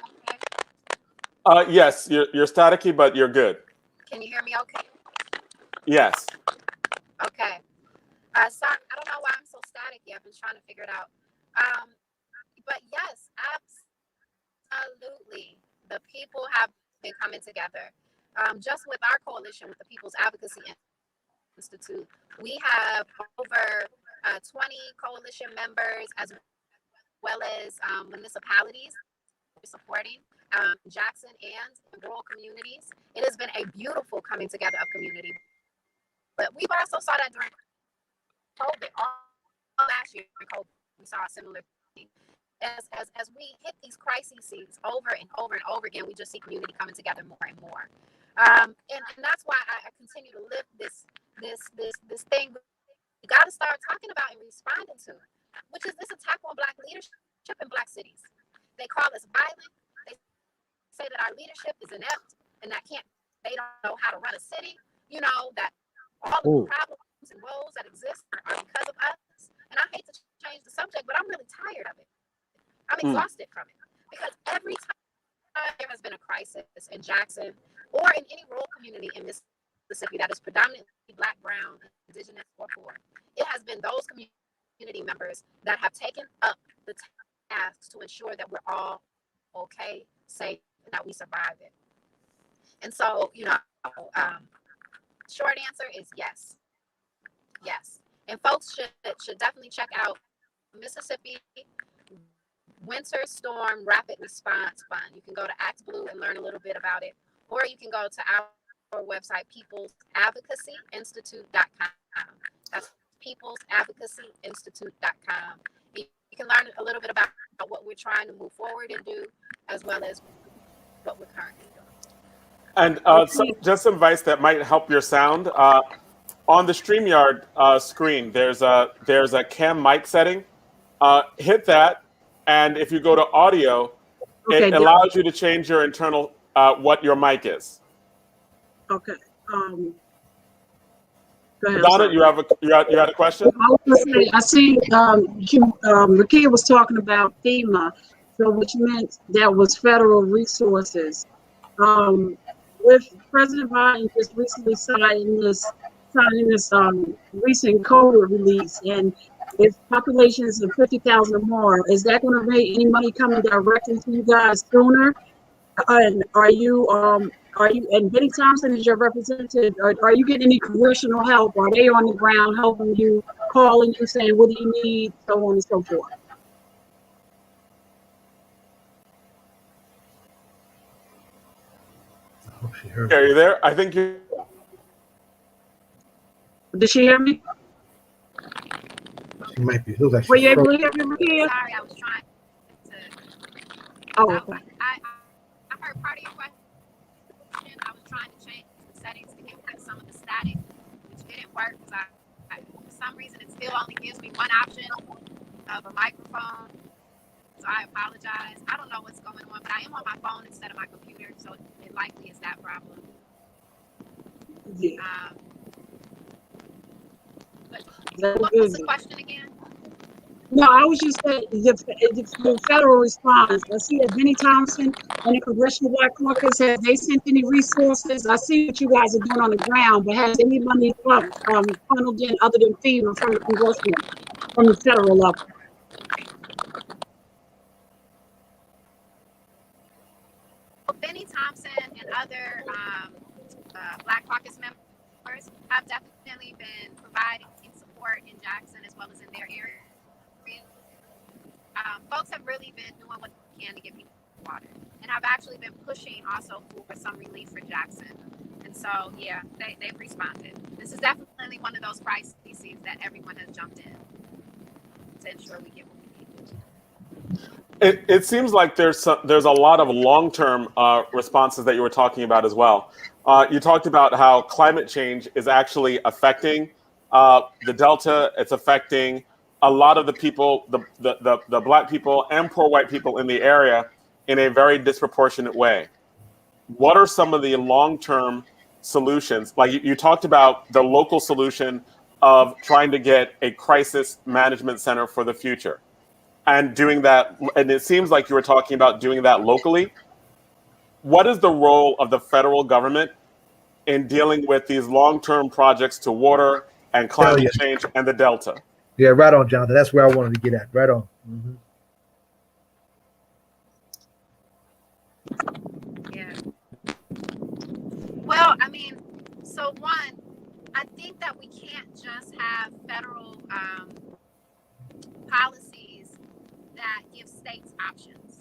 okay? Yes, you're staticky, but you're good. Can you hear me okay? Yes. Okay. Sorry, I don't know why I'm so staticky. I've been trying to figure it out. But yes, absolutely. The people have been coming together. Just with our coalition, with the People's Advocacy Institute, we have over 20 coalition members as well as municipalities supporting Jackson and rural communities. It has been a beautiful coming together of community. But we've also saw that during COVID, all last year in COVID, we saw a similar thing. As we hit these crises over and over and over again, we just see community coming together more and more. And that's why I continue to live this thing we got to start talking about and responding to, which is this attack on Black leadership in Black cities. They call us violent. They say that our leadership is inept and that they don't know how to run a city. You know, that all of the problems and woes that exist are because of us. And I hate to change the subject, but I'm really tired of it. I'm exhausted from it, because every time there has been a crisis in Jackson or in any rural community in Mississippi that is predominantly Black, brown, indigenous, or poor, it has been those community members that have taken up the tasks to ensure that we're all okay, safe, and that we survive it. And so, you know, short answer is yes. Yes. And folks should definitely check out Mississippi Winter Storm Rapid Response Fund. You can go to Act Blue and learn a little bit about it, or you can go to our website, peoplesadvocacyinstitute.com. That's peoplesadvocacyinstitute.com. You can learn a little bit about what we're trying to move forward and do, as well as what we're currently doing. And just some advice that might help your sound. On the StreamYard screen, there's a cam mic setting. Hit that, and if you go to audio, it allows you to change your internal what your mic is. Okay. Go ahead, Donna, you had a question? I was going to say, I see Rakia was talking about FEMA, so which meant that was federal resources. With President Biden just recently signing this recent COVID release, and if populations of 50,000 or more, is that going to make any money coming directly to you guys sooner? And are you and Benny Thompson is your representative? Are you getting any congressional help? Are they on the ground helping you, calling you, saying what do you need, so on and so forth? Are you there? I think you. Did she hear me? She might be. Were you able to hear me, Rakia? Sorry, I was trying to. Oh, okay. I heard part of your question. I was trying to change the settings to get rid of some of the static, which didn't work. For some reason, it still only gives me one option of a microphone. So I apologize. I don't know what's going on, but I am on my phone instead of my computer, so it likely is that problem. Yeah. What was the question again? No, I was just saying the federal response. I see that Benny Thompson and the Congressional Black Caucus, have they sent any resources? I see what you guys are doing on the ground, but has any money funneled in other than FEMA from the congressional, from the federal level? Benny Thompson and other Black Caucus members have definitely been providing support in Jackson as well as in their area. Folks have really been doing what they can to get people water, and I've actually been pushing also for some relief for Jackson. And so, yeah, they've responded. This is definitely one of those crises that everyone has jumped in to ensure we get what we need. It seems like there's a lot of long-term responses that you were talking about as well. You talked about how climate change is actually affecting the Delta. It's affecting a lot of the people, the Black people and poor white people in the area in a very disproportionate way. What are some of the long-term solutions? Like you talked about the local solution of trying to get a crisis management center for the future. And doing that, and it seems like you were talking about doing that locally. What is the role of the federal government in dealing with these long-term projects to water and climate change and the Delta? Yeah, right on, Jonathan. That's where I wanted to get at. Right on. Mm-hmm. Yeah. Well, I mean, so one, I think that we can't just have federal policies that give states options.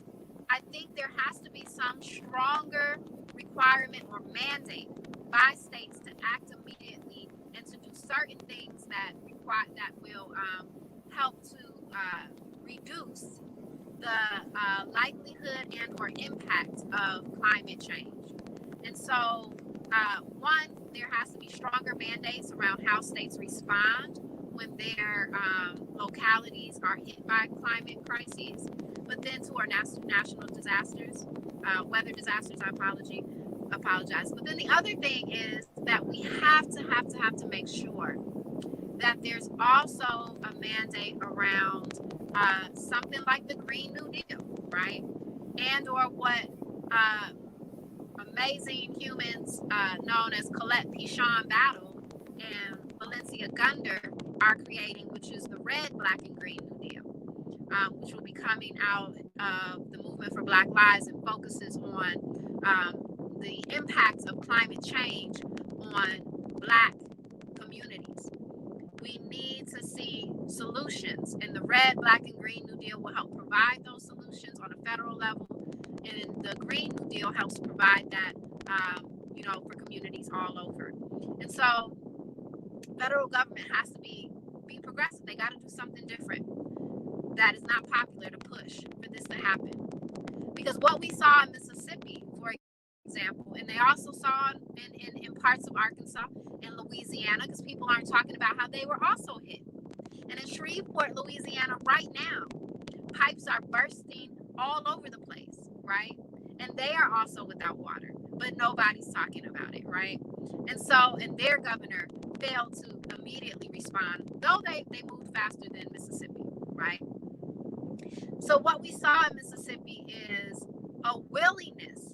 I think there has to be some stronger requirement or mandate by states to act immediately and to do certain things that will help to reduce the likelihood and or impact of climate change. And so, one, there has to be stronger mandates around how states respond when their localities are hit by climate crises. But then to our national disasters, weather disasters, I apologize. But then the other thing is that we have to make sure that there's also a mandate around something like the Green New Deal, right? And or what amazing humans known as Colette Pichon Battle and Valencia Gunder are creating, which is the Red, Black, and Green New Deal, which will be coming out of the Movement for Black Lives and focuses on the impacts of climate change on Black communities. We need to see solutions, and the Red, Black, and Green New Deal will help provide those solutions on a federal level, and the Green New Deal helps provide that, for communities all over. And so, federal government has to be progressive. They got to do something different that is not popular to push for this to happen. Because what we saw in Mississippi, for example, and they also saw in parts of Arkansas and Louisiana, because people aren't talking about how they were also hit. And in Shreveport, Louisiana, right now, pipes are bursting all over the place, right? And they are also without water, but nobody's talking about it, right? And their governor failed to immediately respond, though they moved faster than Mississippi, right? So what we saw in Mississippi is a willingness,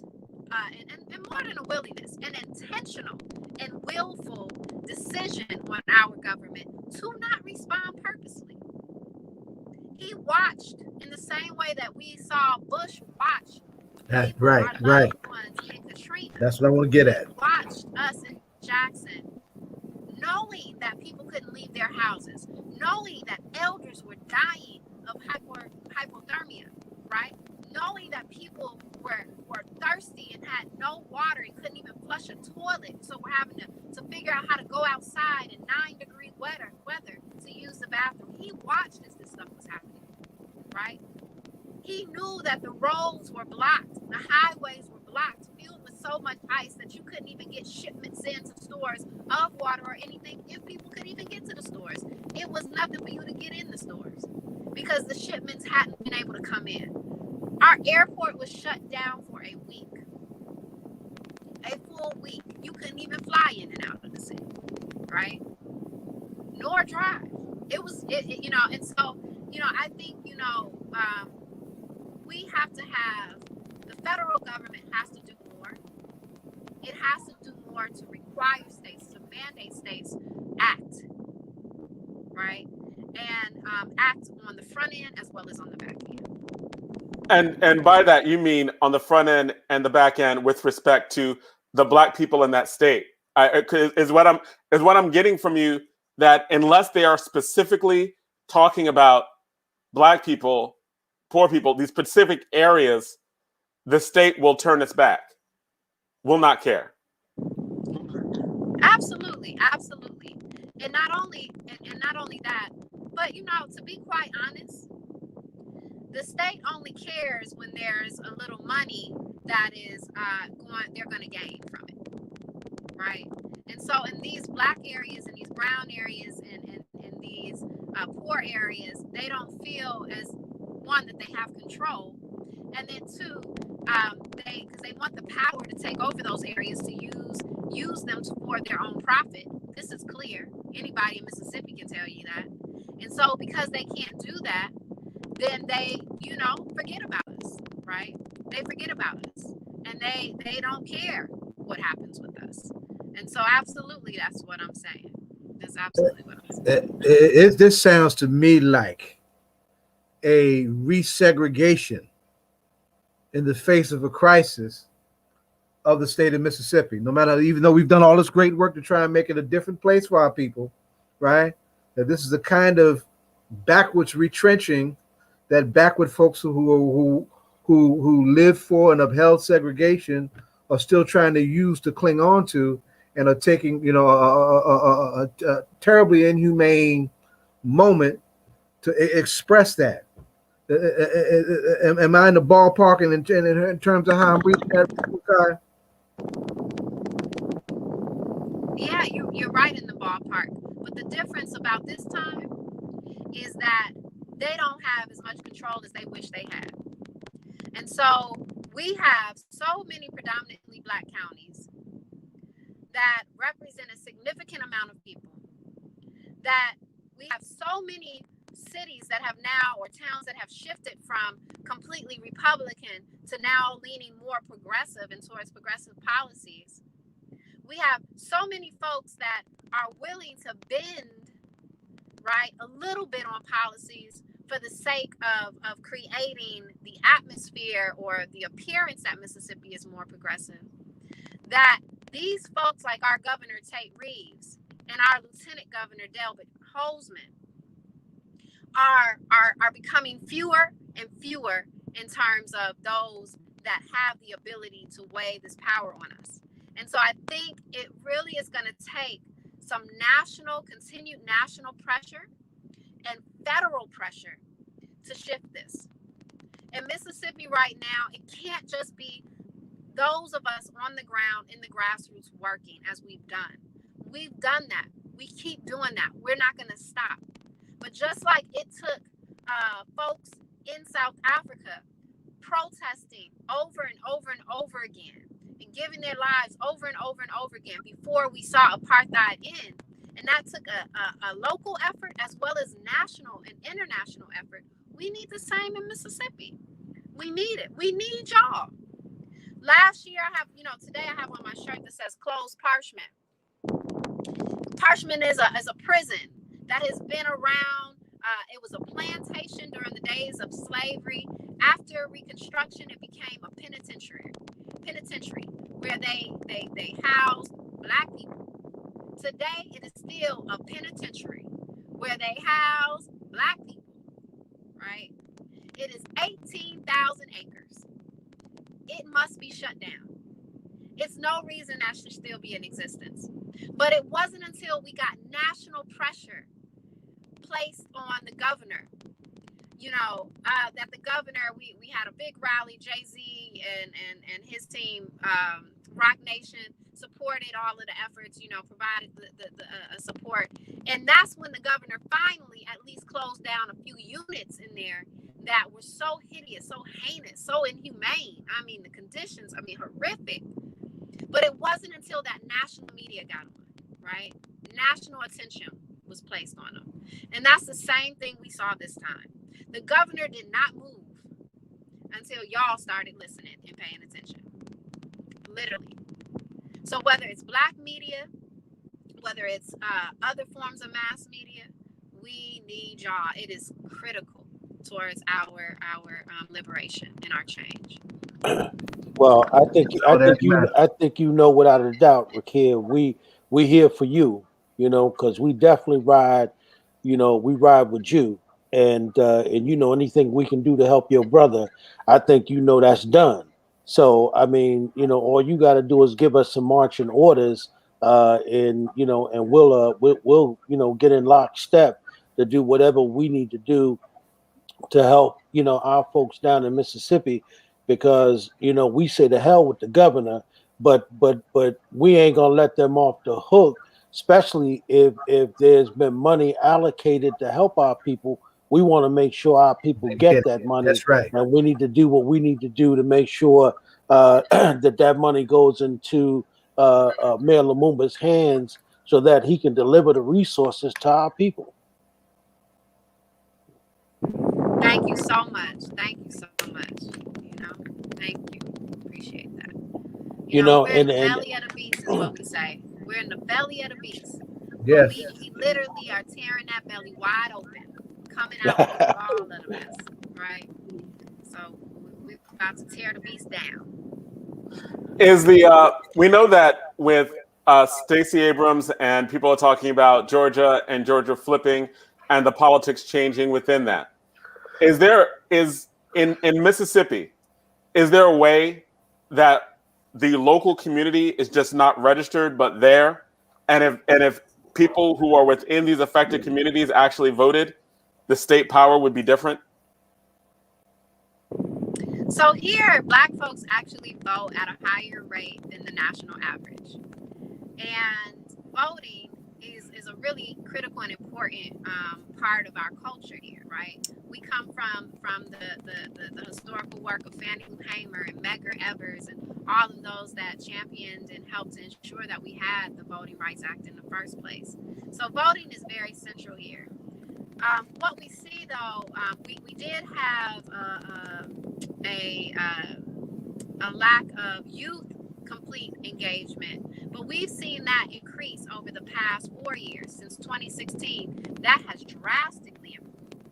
and more than a willingness, an intentional and willful decision on our government to not respond purposely. He watched in the same way that we saw Bush watch. Right. That's what I want to get at. Watched us in Jackson, knowing that people couldn't leave their houses, knowing that elders were dying of hypothermia, right? Knowing that people were thirsty and had no water and couldn't even flush a toilet, so we're having to figure out how to go outside in 9-degree weather to use the bathroom. He watched as this stuff was happening, right? He knew that the roads were blocked, the highways were blocked, filled with so much ice that you couldn't even get shipments into stores of water or anything, if people could even get to the stores. It was nothing for you to get in the stores because the shipments hadn't been able to come in. Our airport was shut down for a week. A full week. You couldn't even fly in and out of the city, right? Nor drive. And so, I think, we have to have, the federal government has to do more. It has to do more to require states, to mandate states act, right? And act on the front end as well as on the back end. And by that, you mean on the front end and the back end with respect to the Black people in that state. Is what I'm getting from you, that unless they are specifically talking about Black people, poor people, these specific areas, the state will turn its back, will not care. Absolutely. And not only that, but to be quite honest, the state only cares when there's a little money that is they're going to gain from it, right? And so in these Black areas and these brown areas and these poor areas, they don't feel as, one, that they have control, and then two, because they want the power to take over those areas to use them for their own profit. This is clear. Anybody in Mississippi can tell you that. And so because they can't do that, then they, forget about us, right? They forget about us, and they don't care what happens with us. And so absolutely, that's what I'm saying. That's absolutely what I'm saying. This sounds to me like a resegregation in the face of a crisis of the state of Mississippi. No matter, even though we've done all this great work to try and make it a different place for our people, right? That this is the kind of backwards retrenching that backward folks who live for and upheld segregation are still trying to use to cling on to, and are taking, you know, a terribly inhumane moment to express that. Am I in the ballpark in terms of how I'm reading that? Yeah, you're right in the ballpark. But the difference about this time is that they don't have as much control as they wish they had. And so we have so many predominantly Black counties that represent a significant amount of people, that we have so many cities that have now, or towns that have shifted from completely Republican to now leaning more progressive and towards progressive policies. We have so many folks that are willing to bend, right, a little bit on policies for the sake of creating the atmosphere or the appearance that Mississippi is more progressive. That these folks like our Governor Tate Reeves and our Lieutenant Governor Delbert Holzman are becoming fewer and fewer in terms of those that have the ability to weigh this power on us. And so I think it really is going to take some continued national pressure and federal pressure to shift this. In Mississippi right now, it can't just be those of us on the ground in the grassroots working as we've done. We've done that. We keep doing that. We're not going to stop. But just like it took folks in South Africa protesting over and over and over again and giving their lives over and over and over again before we saw apartheid end, and that took a local effort as well as national and international effort, we need the same in Mississippi. We need it. We need y'all. Last year, today I have on my shirt that says closed Parchment. Parchment is a prison that has been around. It was a plantation during the days of slavery. After Reconstruction, it became a penitentiary where they housed Black people. Today, it is still a penitentiary where they house Black people, right? It is 18,000 acres. It must be shut down. It's no reason that should still be in existence. But it wasn't until we got national pressure placed on the governor, that the governor, we had a big rally, Jay-Z and his team, Rock Nation, supported all of the efforts, provided the support. And that's when the governor finally at least closed down a few units in there that were so hideous, so heinous, so inhumane. I mean, the conditions, horrific. But it wasn't until that national media got on, right? National attention was placed on them. And that's the same thing we saw this time. The governor did not move until y'all started listening and paying attention. Literally. So whether it's Black media, whether it's other forms of mass media, we need y'all. It is critical towards our liberation and our change. Well, I think you know without a doubt, Rakia, we here for you, because we definitely ride, we ride with you, and anything we can do to help your brother, I think that's done. So all you got to do is give us some marching orders, and we'll get in lockstep to do whatever we need to do to help our folks down in Mississippi, because we say to hell with the governor, but we ain't gonna let them off the hook, especially if there's been money allocated to help our people. We want to make sure our people get that money. That's right. And we need to do what we need to do to make sure that money goes into Mayor Lumumba's hands so that he can deliver the resources to our people. Thank you so much. Thank you so much. Thank you. Appreciate that. We're in the belly of the beast is what we say. We're in the belly of the beast. Yes. We literally are tearing that belly wide open, coming out with all of the mess, right? So we're about to tear the beast down. Is we know that with Stacey Abrams and people are talking about Georgia and Georgia flipping and the politics changing within that. Is in Mississippi, is there a way that the local community is just not registered but there? And if people who are within these affected communities actually voted, the state power would be different? So here, Black folks actually vote at a higher rate than the national average. And voting is a really critical and important part of our culture here, right? We come from the historical work of Fannie Lou Hamer and Medgar Evers and all of those that championed and helped to ensure that we had the Voting Rights Act in the first place. So voting is very central here. What we see, though, we did have a lack of youth complete engagement, but we've seen that increase over the past 4 years. Since 2016, that has drastically improved,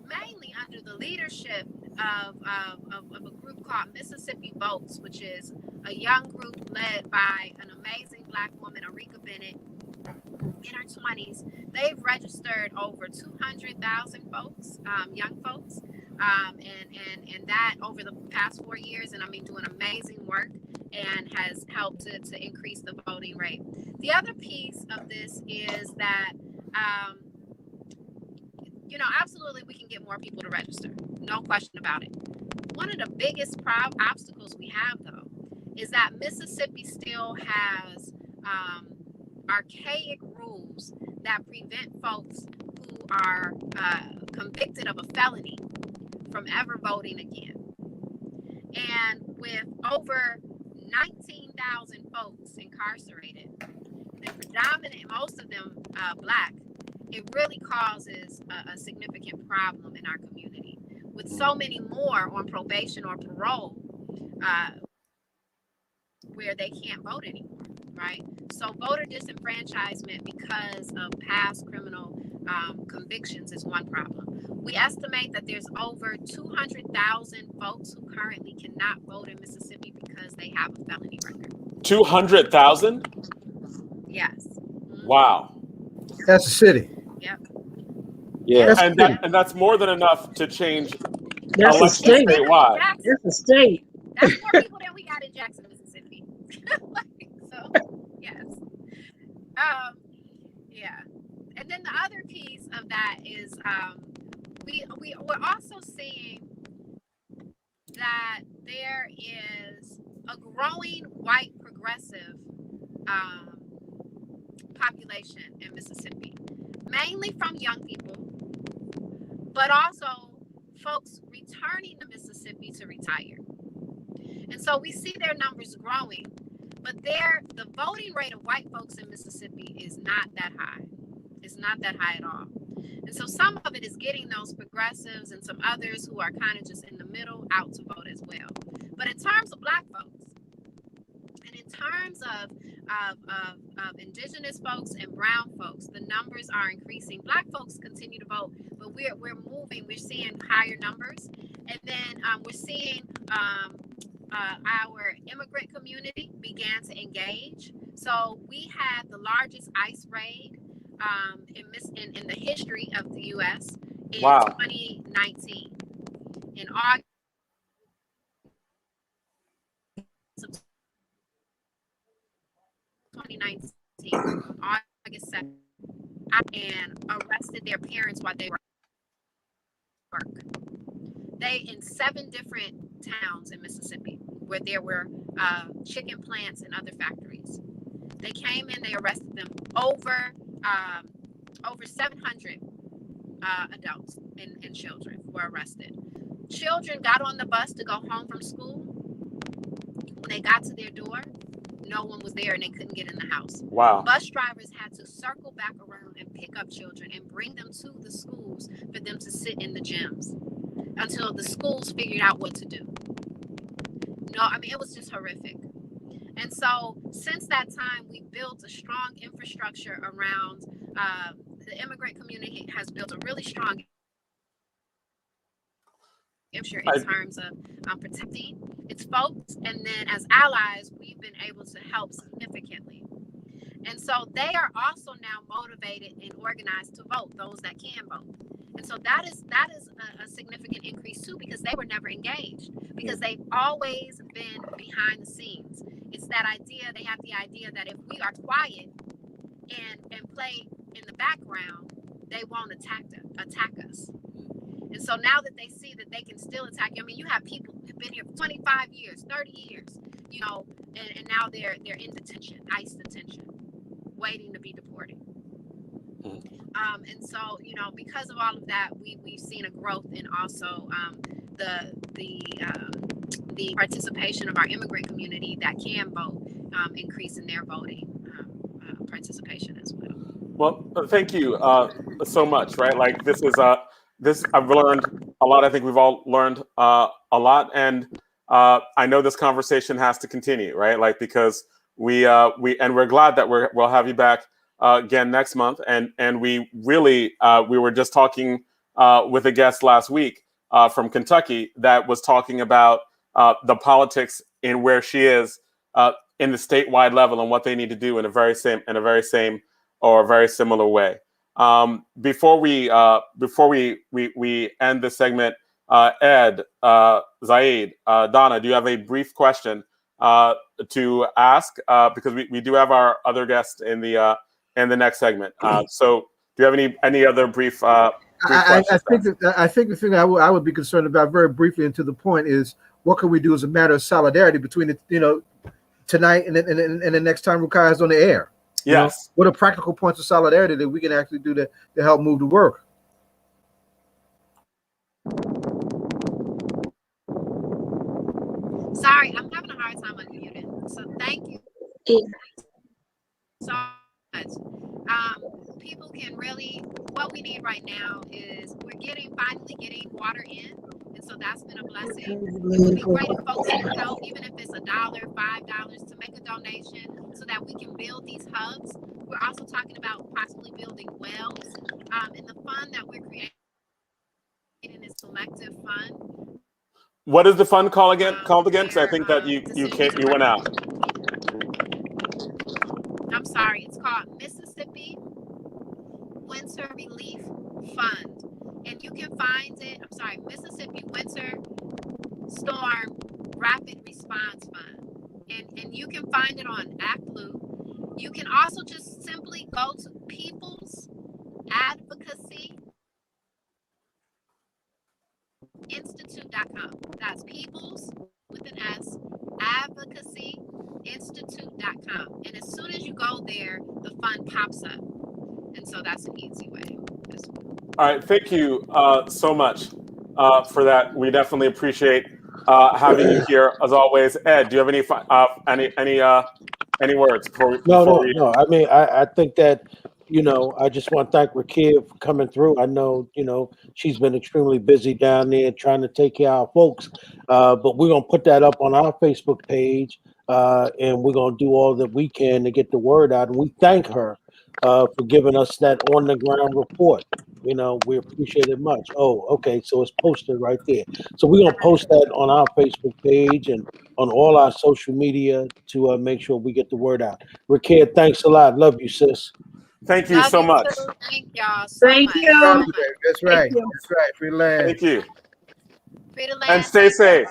mainly under the leadership of a group called Mississippi Votes, which is a young group led by an amazing Black woman, Arika Bennett, in her 20s. They've registered over 200,000 folks, young folks, and that over the past 4 years, and I mean doing amazing work and has helped to increase the voting rate. The other piece of this is that, absolutely we can get more people to register, no question about it. One of the biggest obstacles we have, though, is that Mississippi still has archaic rules that prevent folks who are convicted of a felony from ever voting again. And with over 19,000 folks incarcerated, and predominant, most of them Black, it really causes a significant problem in our community. With so many more on probation or parole, where they can't vote anymore, right? So voter disenfranchisement because of past criminal convictions is one problem. We estimate that there's over 200,000 folks who currently cannot vote in Mississippi because they have a felony record. 200,000? Yes. Wow. That's a city. Yep. Yeah, and that's more than enough to change That's a state. Statewide. That's a state. That's more people than we got in Jackson, Mississippi. So, yes. Yeah. And then the other piece of that is we're also seeing that there is a growing white progressive population in Mississippi, mainly from young people, but also folks returning to Mississippi to retire. And so we see their numbers growing, but the voting rate of white folks in Mississippi is not that high. It's not that high at all. And so some of it is getting those progressives and some others who are kind of just in the middle out to vote as well. But in terms of Black folks, and in terms of indigenous folks and brown folks, the numbers are increasing. Black folks continue to vote, but we're moving. We're seeing higher numbers, and then we're seeing our immigrant community began to engage. So we had the largest ICE raid in the history of the U.S. in 2019. In August of 2019, August 2nd, and arrested their parents while they were at work. They in 7 different towns in Mississippi where there were chicken plants and other factories. They came in, they arrested them. Over 700 adults and children were arrested. Children got on the bus to go home from school. When they got to their door, no one was there and they couldn't get in the house. Wow. Bus drivers had to circle back around and pick up children and bring them to the schools for them to sit in the gyms until the schools figured out what to do. It was just horrific. And so since that time, we built a strong infrastructure around the immigrant community has built a really strong in terms of protecting its folks. And then as allies, we've been able to help significantly. And so they are also now motivated and organized to vote, those that can vote. And so that is a significant increase too, because they were never engaged, because they've always been behind the scenes. It's that idea, they have the idea that if we are quiet and play in the background, they won't attack us. And so now that they see that they can still attack you, I mean, you have people who've been here for 25 years, 30 years, you know, and now they're in detention, ICE detention, waiting to be deported. And so, you know, because of all of that, we've seen a growth in also the participation of our immigrant community that can vote, increase in their voting participation as well. Well, thank you so much. Right, like this I've learned a lot. I think we've all learned a lot, and I know this conversation has to continue. Right, like because we're glad that we'll have you back again next month, and we really we were just talking with a guest last week from Kentucky that was talking about the politics in where she is in the statewide level and what they need to do in a very same or a very similar way. Before we end this segment, Ed, Zaid, Donna, do you have a brief question to ask? Because we do have our other guest in the next segment. So do you have any other brief questions? I think the thing I would be concerned about very briefly and to the point is what can we do as a matter of solidarity between the, you know, tonight and the next time Rukai is on the air. Yes. You know, what are practical points of solidarity that we can actually do to help move the work? Sorry, I'm having a hard time unmuting. So thank you so much. People can really, what we need right now is we're finally getting water in. And so that's been a blessing. It would be great if folks can help, even if it's $1, $5, to make a donation so that we can build these hubs. We're also talking about possibly building wells. And the fund that we're creating is Collective Fund. What is the fund called again? Because I think that you went out. I'm sorry. It's called Mississippi Winter Relief Fund. And you can find it, Mississippi Winter Storm Rapid Response Fund. And you can find it on ActBlue. You can also just simply go to People's Advocacy Institute.com. That's People's with an S, Advocacy Institute.com. And as soon as you go there, the fund pops up. And so that's an easy way. All right, thank you so much for that. We definitely appreciate having you here as always. Ed, do you have any words before we? No. I mean, I think that, you know, I just want to thank Rakia for coming through. I know, you know, she's been extremely busy down there trying to take care of our folks, but we're gonna put that up on our Facebook page, and we're gonna do all that we can to get the word out. And we thank her for giving us that on the ground report. You know, we appreciate it much. Oh, okay, so it's posted right there. So we're gonna post that on our Facebook page and on all our social media to make sure we get the word out. Rakia, thanks a lot. Love you, sis. Thank you so much. Thank y'all so much. Thank you. That's right. That's right. Free land. Thank you. Free to land. And stay safe.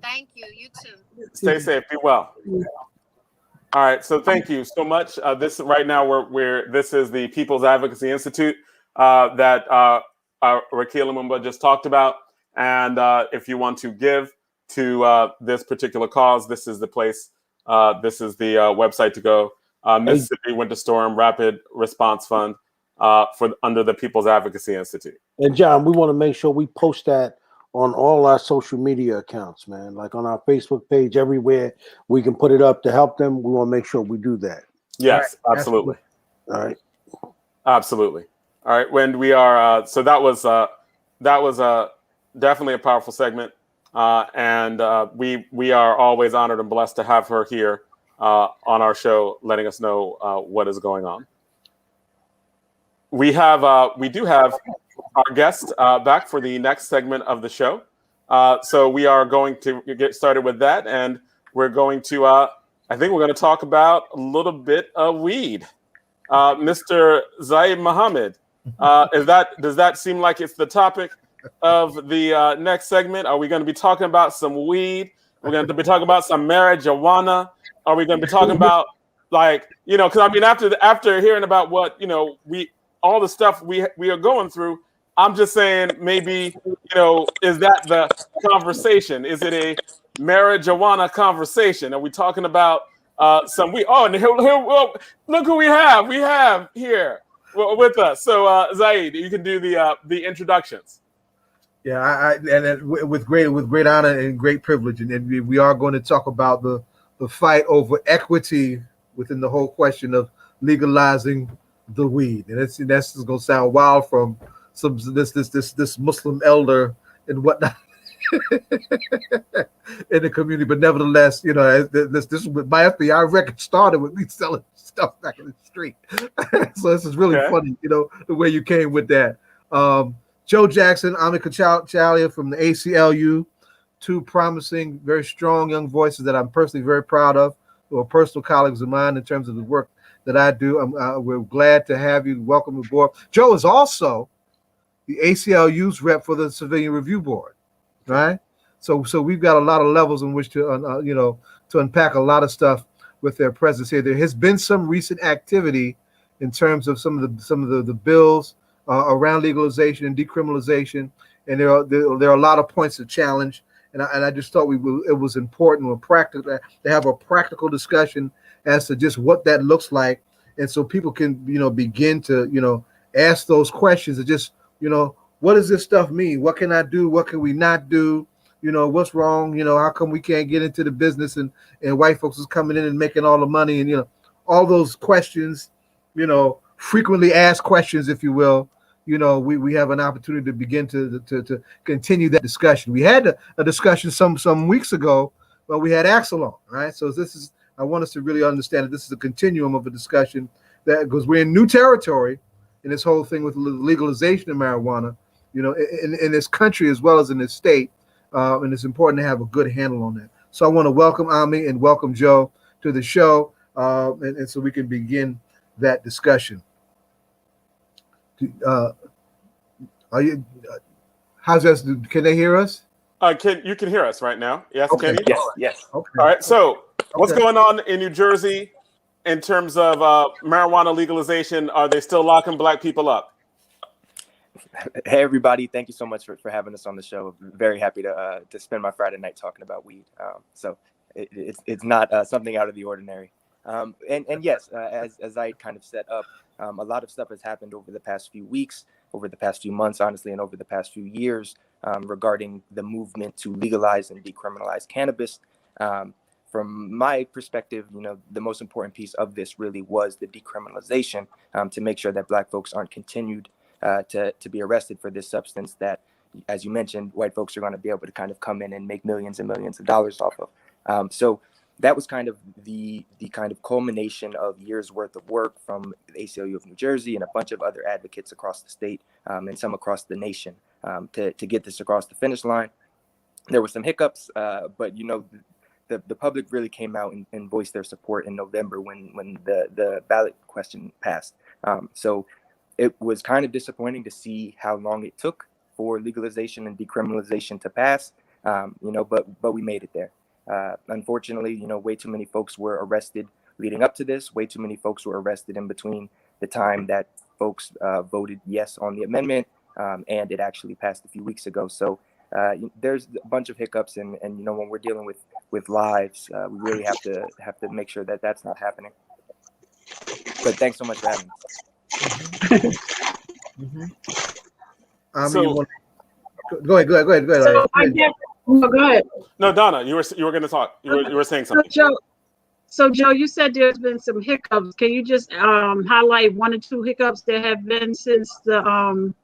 Thank you. You too. Stay safe. Be well. All right. So thank you so much. This right now this is the People's Advocacy Institute that Rakia Lumumba just talked about. And if you want to give to this particular cause, this is the place. This is the website to go. Mississippi Winter Storm Rapid Response Fund under the People's Advocacy Institute. And John, we want to make sure we post that on all our social media accounts, man. Like on our Facebook page, everywhere we can put it up to help them. We want to make sure we do that. Yes, right. Absolutely. All right. Absolutely. All right. When we are, so that was definitely a powerful segment, and we are always honored and blessed to have her here on our show, letting us know what is going on. We do have our guest back for the next segment of the show. So we are going to get started with that, and we're going to, I think we're going to talk about a little bit of weed. Mr. Zaid Mohammed, does that seem like it's the topic of the next segment? Are we going to be talking about some weed? We're going to be talking about some marijuana? Are we going to be talking about, like, you know, because I mean, after hearing about what, you know, all the stuff we are going through, I'm just saying, maybe, you know, is that the conversation? Is it a marijuana conversation? Are we talking about some weed? Oh, and look who we have. We have here with us. So Zaid, you can do the introductions. Yeah, with great honor and great privilege, and we are going to talk about the fight over equity within the whole question of legalizing the weed, and that's going to sound wild from some this Muslim elder and whatnot in the community, but nevertheless, you know, this my FBI record started with me selling stuff back in the street, so this is really funny, you know, the way you came with that. Joe Jackson, Amika Chalia from the ACLU, two promising, very strong young voices that I'm personally very proud of, who are personal colleagues of mine in terms of the work that I do. We're glad to have you. Welcome aboard. Joe is also the ACLU's rep for the Civilian Review Board, right? So we've got a lot of levels in which to you know, to unpack a lot of stuff with their presence here. There has been some recent activity in terms of some of the bills around legalization and decriminalization, and there are a lot of points of challenge, and I just thought it was important or practical to have a practical discussion as to just what that looks like, and so people can, you know, begin to, you know, ask those questions and just, you know, what does this stuff mean? What can I do? What can we not do? You know, what's wrong? You know, how come we can't get into the business and white folks is coming in and making all the money, and, you know, all those questions, you know, frequently asked questions, if you will. You know, we have an opportunity to begin to continue that discussion. We had a discussion some weeks ago, but we had Axel on, right? So I want us to really understand that this is a continuum of a discussion, that because we're in new territory in this whole thing with legalization of marijuana, you know, in this country as well as in this state, and it's important to have a good handle on that. So I want to welcome Ami and welcome Joe to the show, and so we can begin that discussion. Are you? How's that? Can they hear us? You can hear us right now? Yes, okay. Can you? Yes. Okay. All right. So, what's going on in New Jersey in terms of marijuana legalization? Are they still locking Black people up? Hey, everybody! Thank you so much for having us on the show. Very happy to spend my Friday night talking about weed. So it's not something out of the ordinary. And yes, as I kind of set up, a lot of stuff has happened over the past few weeks, over the past few months, honestly, and over the past few years regarding the movement to legalize and decriminalize cannabis. From my perspective, you know, the most important piece of this really was the decriminalization to make sure that Black folks aren't continued to be arrested for this substance that, as you mentioned, white folks are going to be able to kind of come in and make millions and millions of dollars off of. So that was kind of the kind of culmination of years worth of work from the ACLU of New Jersey and a bunch of other advocates across the state and some across the nation to get this across the finish line. There were some hiccups, but, you know, the public really came out and voiced their support in November when the ballot question passed. So it was kind of disappointing to see how long it took for legalization and decriminalization to pass, you know, but we made it there. Unfortunately, you know, way too many folks were arrested leading up to this. Way too many folks were arrested in between the time that folks voted yes on the amendment and it actually passed a few weeks ago. So there's a bunch of hiccups, and you know, when we're dealing with lives, we really have to make sure that that's not happening. But thanks so much for having us. So, go ahead. So I guess, go ahead. No, Donna, you were going to talk. You were saying something. So Joe, you said there's been some hiccups. Can you just highlight one or two hiccups that have been since the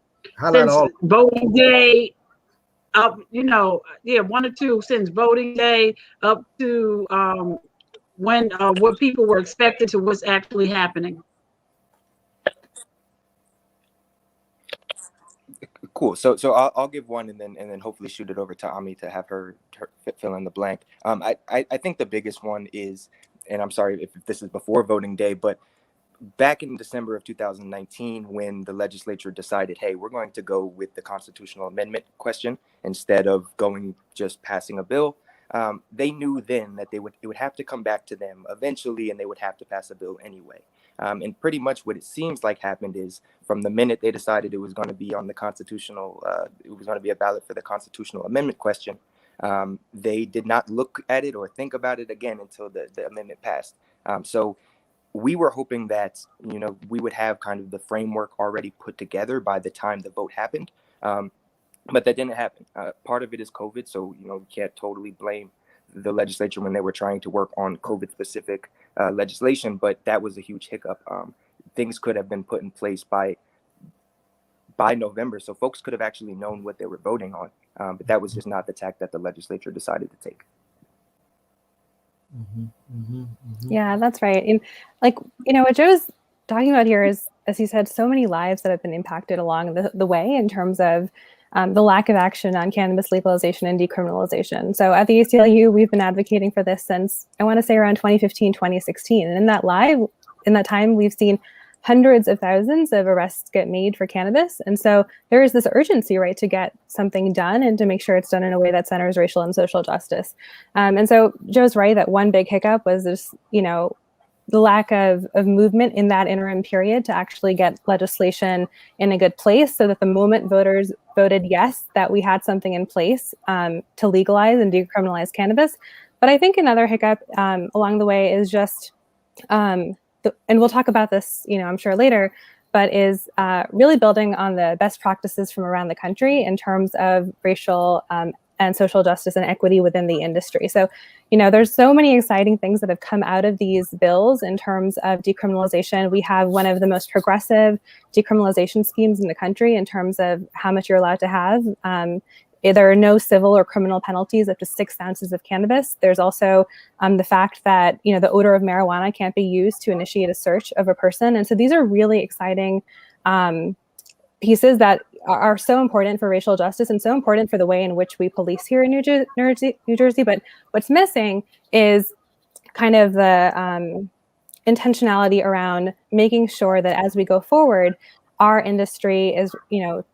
voting day? You know, one or two since voting day up to when what people were expected to what's actually happening. Cool. So I'll give one and then hopefully shoot it over to Ami to have her fill in the blank. I think the biggest one is, and I'm sorry if this is before voting day, but back in December of 2019, when the legislature decided, hey, we're going to go with the constitutional amendment question instead of going just passing a bill, they knew then that it would have to come back to them eventually, and they would have to pass a bill anyway. And pretty much what it seems like happened is from the minute they decided it was going to be on the constitutional, it was going to be a ballot for the constitutional amendment question, they did not look at it or think about it again until the amendment passed. So we were hoping that, we would have kind of the framework already put together by the time the vote happened. But that didn't happen. Part of it is COVID. So, we can't totally blame the legislature when they were trying to work on COVID specific legislation, but that was a huge hiccup. Things could have been put in place by November. So folks could have actually known what they were voting on. But that was just not the tack that the legislature decided to take. Yeah, that's right. And what Joe's talking about here is, as he said, so many lives that have been impacted along the way in terms of the lack of action on cannabis legalization and decriminalization. So at the ACLU, we've been advocating for this since, I want to say, around 2015, 2016. And in that time, we've seen hundreds of thousands of arrests get made for cannabis. And so there is this urgency, right, to get something done and to make sure it's done in a way that centers racial and social justice. And so Joe's right that one big hiccup was this, the lack of movement in that interim period to actually get legislation in a good place so that the moment voters voted yes, that we had something in place to legalize and decriminalize cannabis. But I think another hiccup along the way is just, and we'll talk about this, I'm sure later, but is really building on the best practices from around the country in terms of racial and social justice and equity within the industry. So, there's so many exciting things that have come out of these bills in terms of decriminalization. We have one of the most progressive decriminalization schemes in the country in terms of how much you're allowed to have. There are no civil or criminal penalties up to 6 ounces of cannabis. There's also the fact that, the odor of marijuana can't be used to initiate a search of a person. And so these are really exciting pieces that are so important for racial justice and so important for the way in which we police here in New Jersey. But what's missing is kind of the intentionality around making sure that as we go forward, our industry is,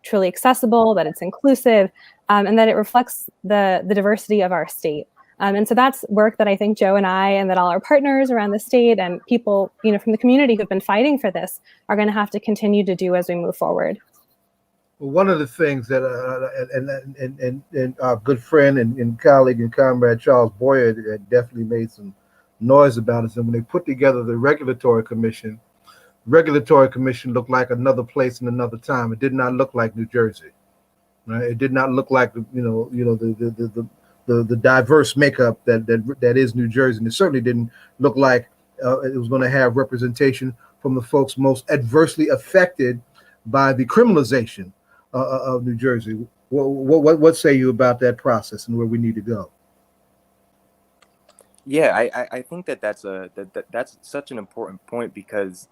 truly accessible, that it's inclusive, and that it reflects the diversity of our state. And so that's work that I think Joe and I and that all our partners around the state and people, from the community who've been fighting for this are going to have to continue to do as we move forward. Well, one of the things that and our good friend and colleague and comrade Charles Boyer had definitely made some noise about is that when they put together the regulatory commission looked like another place in another time. It did not look like New Jersey, right? It did not look like the diverse makeup that is New Jersey, and it certainly didn't look like it was going to have representation from the folks most adversely affected by the criminalization of New Jersey. What say you about that process and where we need to go? Yeah, I think that's such an important point, because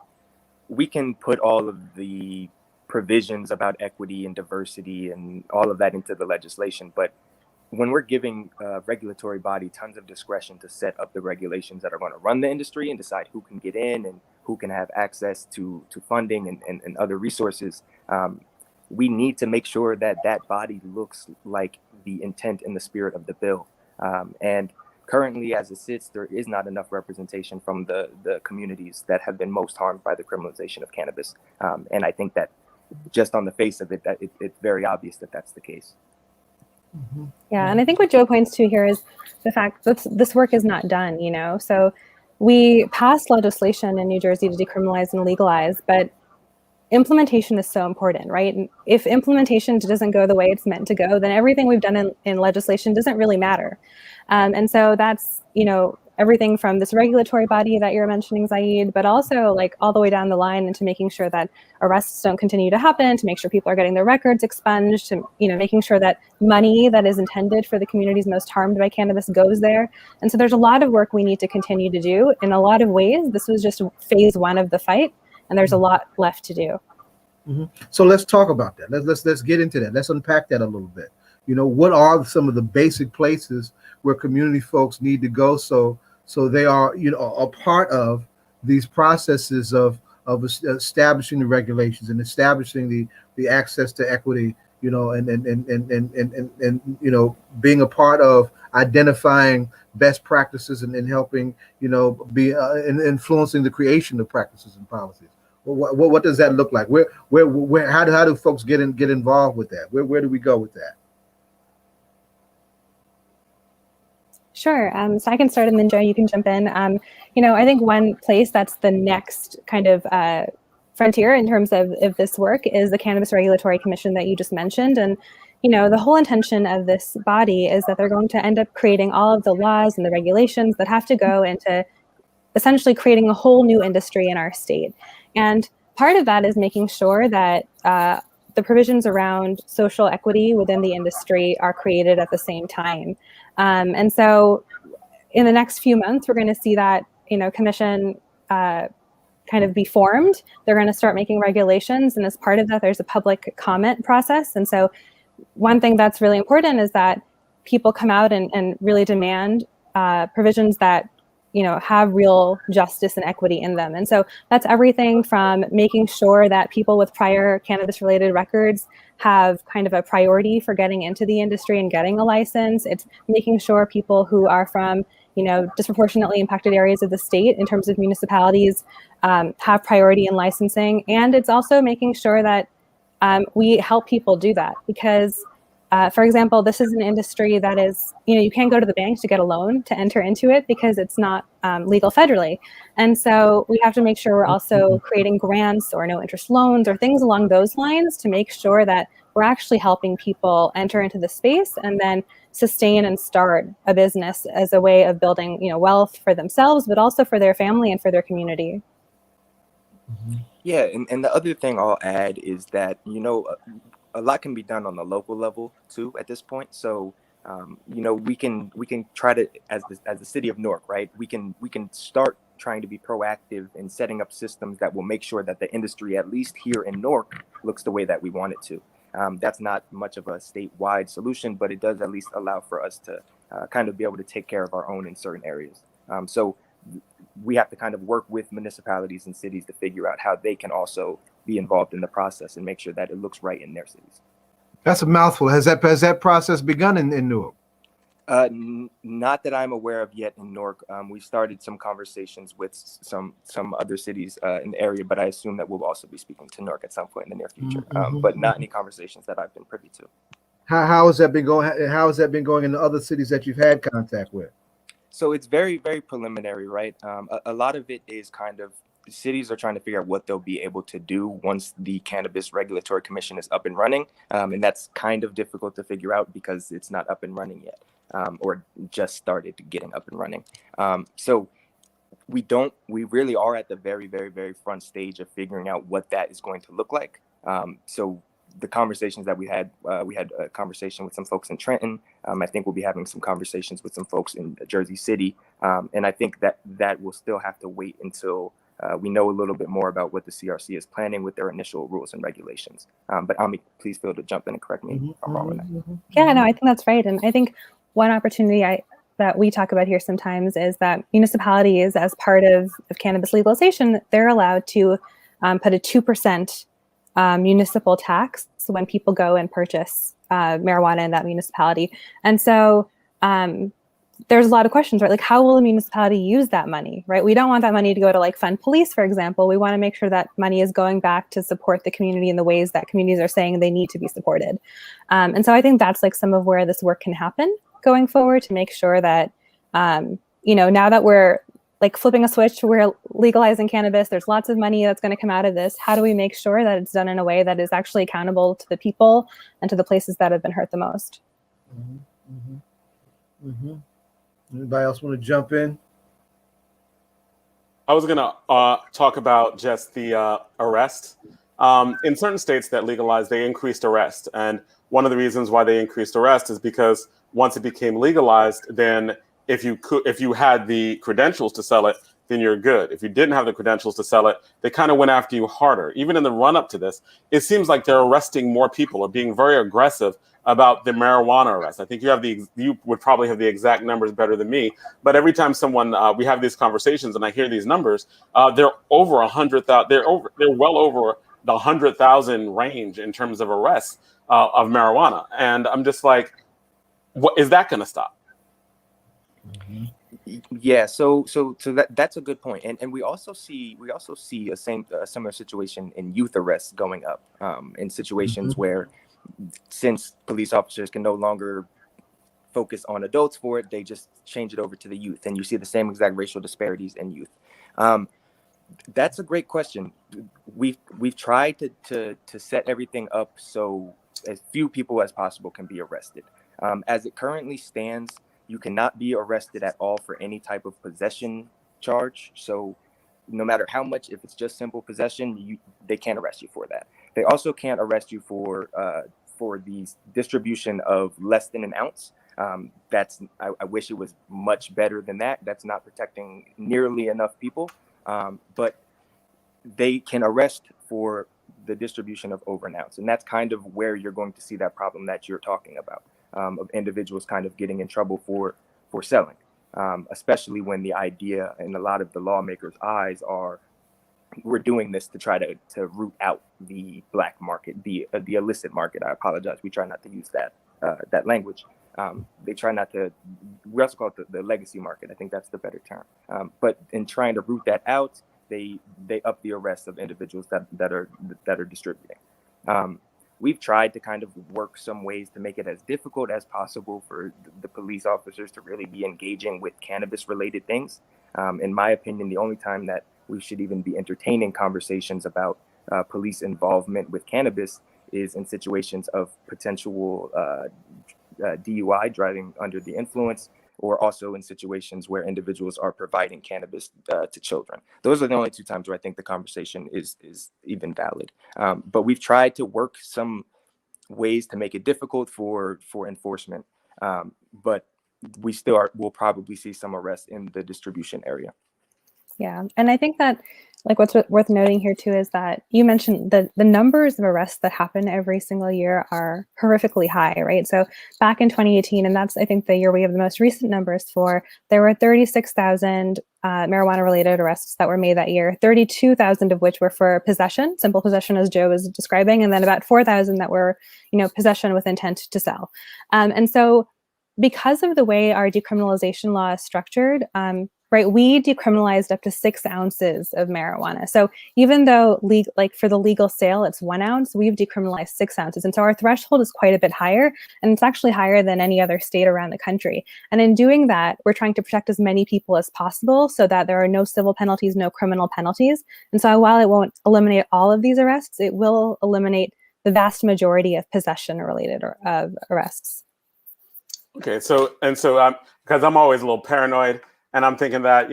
we can put all of the provisions about equity and diversity and all of that into the legislation, but when we're giving a regulatory body tons of discretion to set up the regulations that are going to run the industry and decide who can get in and who can have access to funding and other resources, we need to make sure that that body looks like the intent and the spirit of the bill. And currently, as it sits, there is not enough representation from the communities that have been most harmed by the criminalization of cannabis. And I think that just on the face of it, that it's very obvious that that's the case. Yeah, and I think what Joe points to here is the fact that this work is not done, So we passed legislation in New Jersey to decriminalize and legalize, but implementation is so important, right? And if implementation doesn't go the way it's meant to go, then everything we've done in legislation doesn't really matter. And so that's, everything from this regulatory body that you're mentioning, Zaid, but also like all the way down the line into making sure that arrests don't continue to happen, to make sure people are getting their records expunged, to, making sure that money that is intended for the communities most harmed by cannabis goes there. And so there's a lot of work we need to continue to do. In a lot of ways, this was just phase one of the fight, and there's a lot left to do. So let's talk about that. Let's get into that. Let's unpack that a little bit. What are some of the basic places where community folks need to go so they are a part of these processes of establishing the regulations and establishing the access to equity, and being a part of identifying best practices and helping be influencing the creation of practices and policies. What does that look like? How do folks get involved with that? Where do we go with that? Sure. So I can start, and then Joe, you can jump in. I think one place that's the next kind of frontier in terms of this work is the Cannabis Regulatory Commission that you just mentioned. And, the whole intention of this body is that they're going to end up creating all of the laws and the regulations that have to go into essentially creating a whole new industry in our state. And part of that is making sure that the provisions around social equity within the industry are created at the same time. And so in the next few months, we're going to see that, commission kind of be formed. They're going to start making regulations. And as part of that, there's a public comment process. And so one thing that's really important is that people come out and really demand provisions that have real justice and equity in them. And so that's everything from making sure that people with prior cannabis-related records have kind of a priority for getting into the industry and getting a license. It's making sure people who are from, disproportionately impacted areas of the state in terms of municipalities have priority in licensing. And it's also making sure that we help people do that because for example, this is an industry that is, you can't go to the bank to get a loan to enter into it because it's not legal federally. And so we have to make sure we're also creating grants or no interest loans or things along those lines to make sure that we're actually helping people enter into the space and then sustain and start a business as a way of building, wealth for themselves, but also for their family and for their community. Yeah, and the other thing I'll add is that, a lot can be done on the local level too at this point. So, we can try to, as the city of Newark, right? We can start trying to be proactive in setting up systems that will make sure that the industry, at least here in Newark, looks the way that we want it to. That's not much of a statewide solution, but it does at least allow for us to kind of be able to take care of our own in certain areas. So we have to kind of work with municipalities and cities to figure out how they can also be involved in the process and make sure that it looks right in their cities. That's a mouthful. Has that process begun in Newark? Not that I'm aware of yet in Newark. We started some conversations with some other cities in the area, but I assume that we'll also be speaking to Newark at some point in the near future. But not any conversations that I've been privy to. How has that been going? How has that been going in the other cities that you've had contact with? So it's very, very preliminary, right? A lot of it is kind of cities are trying to figure out what they'll be able to do once the Cannabis Regulatory Commission is up and running. And that's kind of difficult to figure out because it's not up and running yet, or just started getting up and running. So we really are at the very, very, very front stage of figuring out what that is going to look like. So the conversations that we had a conversation with some folks in Trenton. I think we'll be having some conversations with some folks in Jersey City. And I think that will still have to wait until we know a little bit more about what the CRC is planning with their initial rules and regulations. But Ami, please feel to jump in and correct me if I'm wrong on that. Yeah, no, I think that's right. And I think one opportunity that we talk about here sometimes is that municipalities, as part of cannabis legalization, they're allowed to put a 2% municipal tax when people go and purchase marijuana in that municipality. And so there's a lot of questions, right? Like, how will a municipality use that money, right? We don't want that money to go to like fund police, for example. We want to make sure that money is going back to support the community in the ways that communities are saying they need to be supported. And so I think that's like some of where this work can happen going forward to make sure that, now that we're like flipping a switch, we're legalizing cannabis, there's lots of money that's going to come out of this. How do we make sure that it's done in a way that is actually accountable to the people and to the places that have been hurt the most? Anybody else want to jump in? I was going to talk about just the arrest. In certain states that legalized, they increased arrest. And one of the reasons why they increased arrest is because once it became legalized, then if you had the credentials to sell it, then you're good. If you didn't have the credentials to sell it, they kind of went after you harder. Even in the run up to this, it seems like they're arresting more people or being very aggressive about the marijuana arrest. I think you would probably have the exact numbers better than me. But every time we have these conversations and I hear these numbers, they're over 100,000. They're well over the 100,000 range in terms of arrests of marijuana. And I'm just like, what is that going to stop? Yeah, so that's a good point, and we also see a similar situation in youth arrests going up, in situations where, since police officers can no longer focus on adults for it, they just change it over to the youth, and you see the same exact racial disparities in youth. That's a great question. We've tried to set everything up so as few people as possible can be arrested. As it currently stands, you cannot be arrested at all for any type of possession charge. So no matter how much, if it's just simple possession, they can't arrest you for that. They also can't arrest you for the distribution of less than an ounce. I wish it was much better than that. That's not protecting nearly enough people. But they can arrest for the distribution of over an ounce. And that's kind of where you're going to see that problem that you're talking about. Of individuals kind of getting in trouble for selling, especially when the idea in a lot of the lawmakers' eyes are, we're doing this to try to root out the black market, the illicit market. I apologize. We try not to use that language. They try not to. We also call it the legacy market. I think that's the better term. But in trying to root that out, they up the arrests of individuals that are distributing. We've tried to kind of work some ways to make it as difficult as possible for the police officers to really be engaging with cannabis-related things. In my opinion, the only time that we should even be entertaining conversations about police involvement with cannabis is in situations of potential DUI, driving under the influence, or also in situations where individuals are providing cannabis to children. Those are the only two times where I think the conversation is even valid. But we've tried to work some ways to make it difficult for enforcement. But we still will probably see some arrests in the distribution area. Yeah, and I think that, like, what's worth noting here too is that you mentioned the numbers of arrests that happen every single year are horrifically high, right? So back in 2018, and that's I think the year we have the most recent numbers for, there were 36,000 marijuana-related arrests that were made that year, 32,000 of which were for possession, simple possession as Joe was describing, and then about 4,000 that were, possession with intent to sell. And so because of the way our decriminalization law is structured, right, we decriminalized up to 6 ounces of marijuana. So even though for the legal sale, it's 1 ounce, we've decriminalized 6 ounces. And so our threshold is quite a bit higher, and it's actually higher than any other state around the country. And in doing that, we're trying to protect as many people as possible so that there are no civil penalties, no criminal penalties. And so while it won't eliminate all of these arrests, it will eliminate the vast majority of possession-related arrests. Okay, so because I'm always a little paranoid, and I'm thinking that,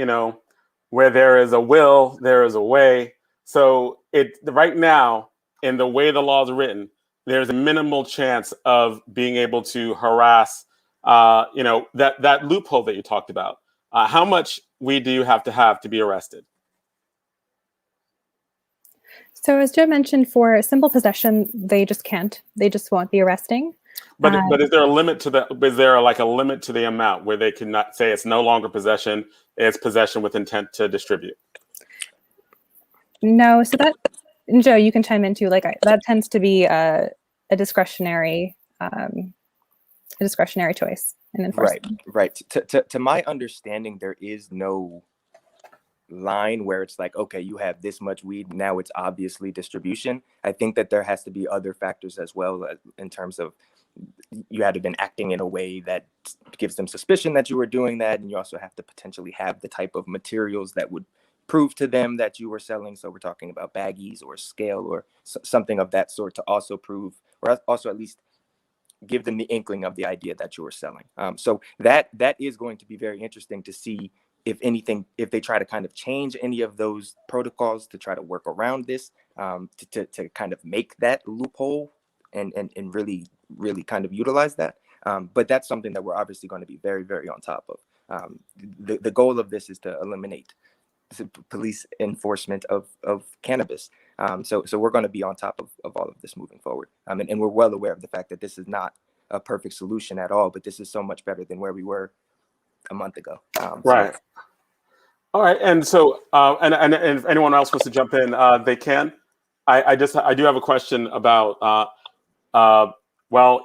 where there is a will, there is a way. So right now, in the way the law is written, there's a minimal chance of being able to harass, that loophole that you talked about. How much weed do you have to be arrested? So as Joe mentioned, for simple possession, they just can't. They just won't be arresting. But is there a limit to the? Is there a limit to the amount where they cannot say it's no longer possession? It's possession with intent to distribute. No. So that, Joe, you can chime in too. That tends to be a discretionary choice in enforcement. Right. To my understanding, there is no line where it's like, okay, you have this much weed, now it's obviously distribution. I think that there has to be other factors as well, in terms of you had to have been acting in a way that gives them suspicion that you were doing that, and you also have to potentially have the type of materials that would prove to them that you were selling. So we're talking about baggies or scale or something of that sort to also prove, or also at least give them the inkling of the idea that you were selling. So that is going to be very interesting to see if they try to kind of change any of those protocols to try to work around this, to kind of make that loophole and really, really kind of utilize that. But that's something that we're obviously going to be very, very on top of. The goal of this is to eliminate police enforcement of cannabis. So we're going to be on top of all of this moving forward. And we're well aware of the fact that this is not a perfect solution at all, but this is so much better than where we were a month ago. Right. All right. And so, and if anyone else wants to jump in, they can. I do have a question about, well,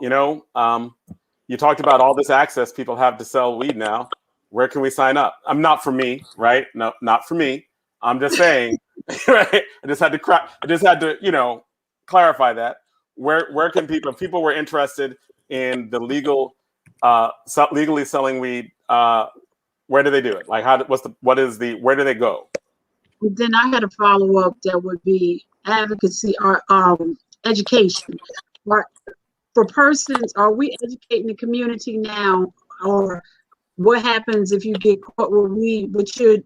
you talked about all this access people have to sell weed now. Where can we sign up? Not for me, right? No, not for me. I'm just saying, right? I just had to, clarify that. Where can people, if people were interested in the legally selling weed, where do they do it? Like, where do they go? Then I had a follow-up that would be advocacy or education. For persons, are we educating the community now, or what happens if you get caught with weed? But do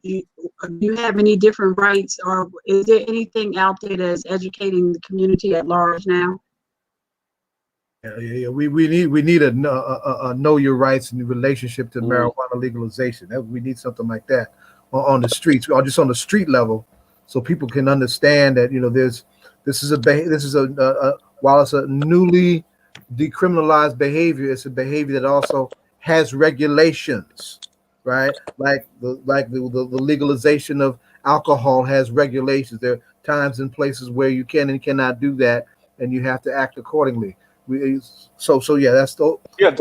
you have any different rights, or is there anything out there that's educating the community at large now? Yeah. We need a know your rights in relationship to marijuana legalization. We need something like that on the streets, or just on the street level, so people can understand that this is while it's a newly decriminalized behavior, it's a behavior that also has regulations, right? Like the legalization of alcohol has regulations. There are times and places where you can and cannot do that, and you have to act accordingly. So yeah, that's the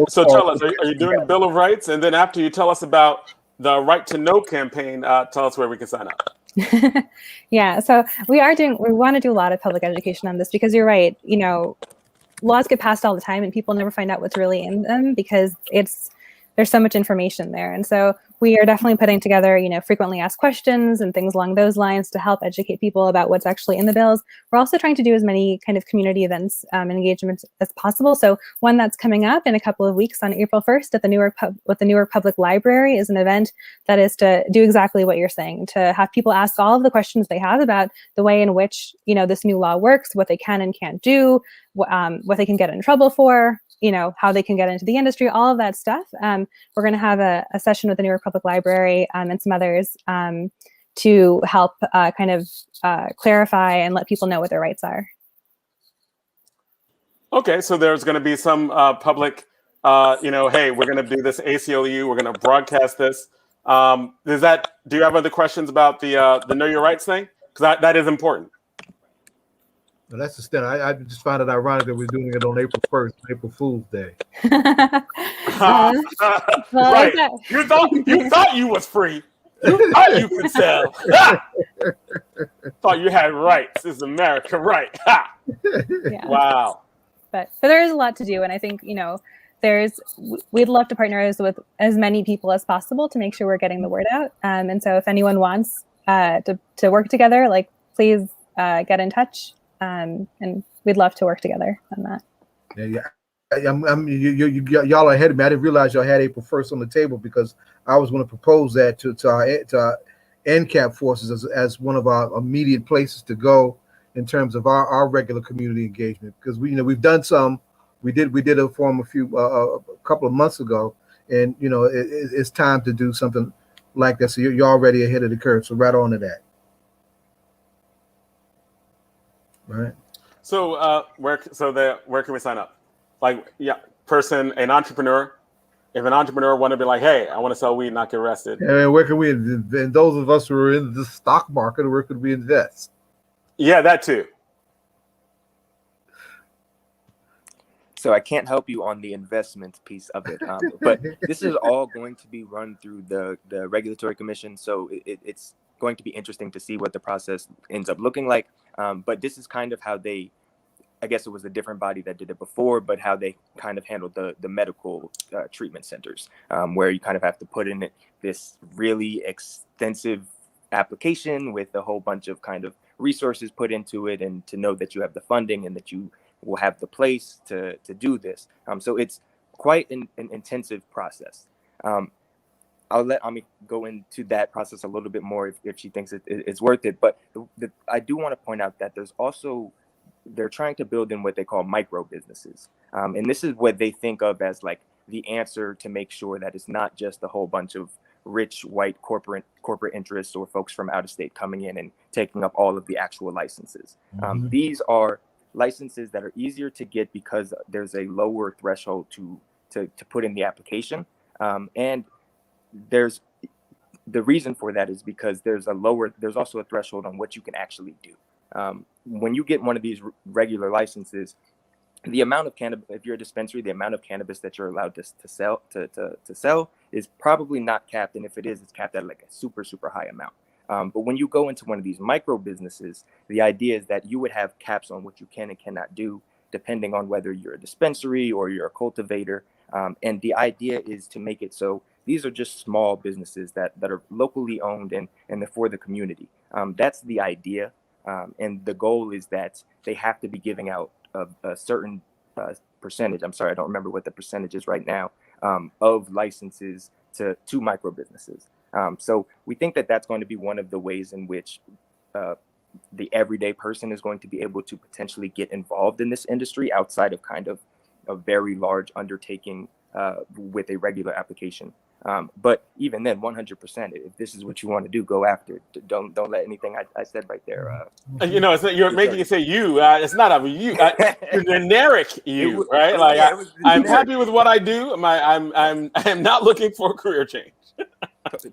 So tell us, are you doing the Bill of Rights? And then after you tell us about the Right to Know campaign, tell us where we can sign up. Yeah, so we want to do a lot of public education on this, because you're right, laws get passed all the time and people never find out what's really in them because there's so much information there. And so we are definitely putting together, frequently asked questions and things along those lines to help educate people about what's actually in the bills. We're also trying to do as many kind of community events and engagements as possible. So one that's coming up in a couple of weeks on April 1st at the Newark Public Library is an event that is to do exactly what you're saying, to have people ask all of the questions they have about the way in which, this new law works, what they can and can't do, what they can get in trouble for, how they can get into the industry, all of that stuff. We're going to have a session with the Newark Public Library and some others to help clarify and let people know what their rights are. Okay, so there's going to be some public, hey, we're going to do this ACLU, we're going to broadcast this. Do you have other questions about the Know Your Rights thing? Because that is important. Well, that's the step. I just found it ironic that we're doing it on April 1st, April Fool's Day. Right. You thought you was free. You thought you could sell. Thought you had rights. This is America, right? Yeah. Wow. But there is a lot to do, and I think we'd love to partner with as many people as possible to make sure we're getting the word out. And so if anyone wants to work together, please get in touch. And we'd love to work together on that. Yeah. Y'all are ahead of me. I didn't realize y'all had April 1st on the table, because I was going to propose that to our NCAP forces as one of our immediate places to go in terms of our regular community engagement, because we've done some. We did a forum a couple of months ago, and it's time to do something like that. So you're already ahead of the curve. So right on to that. Right. So where can we sign up? An entrepreneur. If an entrepreneur want to be like, hey, I want to sell weed and not get arrested. And where can we? And those of us who are in the stock market, where could we invest? Yeah, that too. So I can't help you on the investment piece of it, but this is all going to be run through the regulatory commission. So it's going to be interesting to see what the process ends up looking like. But this is kind of how I guess it was a different body that did it before, but how they kind of handled the medical treatment centers, where you kind of have to put in this really extensive application with a whole bunch of kind of resources put into it, and to know that you have the funding and that you will have the place to do this. So it's quite an intensive process. I'll let Ami go into that process a little bit more if she thinks it's worth it. But I do want to point out that they're trying to build in what they call micro businesses. And this is what they think of as the answer to make sure that it's not just a whole bunch of rich white corporate interests or folks from out of state coming in and taking up all of the actual licenses. These are licenses that are easier to get because there's a lower threshold to put in the application, and there's the reason for that is because there's also a threshold on what you can actually do. When you get one of these regular licenses, the amount of cannabis, if you're a dispensary, the amount of cannabis that you're allowed to sell is probably not capped, and if it is, it's capped at like a super high amount. But when you go into one of these micro businesses, the idea is that you would have caps on what you can and cannot do, depending on whether you're a dispensary or you're a cultivator. And the idea is to make it so these are just small businesses that are locally owned and they're for the community. That's the idea. And the goal is that they have to be giving out a certain percentage. I'm sorry, I don't remember what the percentage is right now, of licenses to micro businesses. So we think that that's going to be one of the ways in which the everyday person is going to be able to potentially get involved in this industry outside of kind of a very large undertaking with a regular application. But even then, 100%, if this is what you want to do, go after it. Don't let anything I said right there. You're making it say you. It's not a you. Generic you, right? Like I'm happy with what I do. I'm not looking for a career change.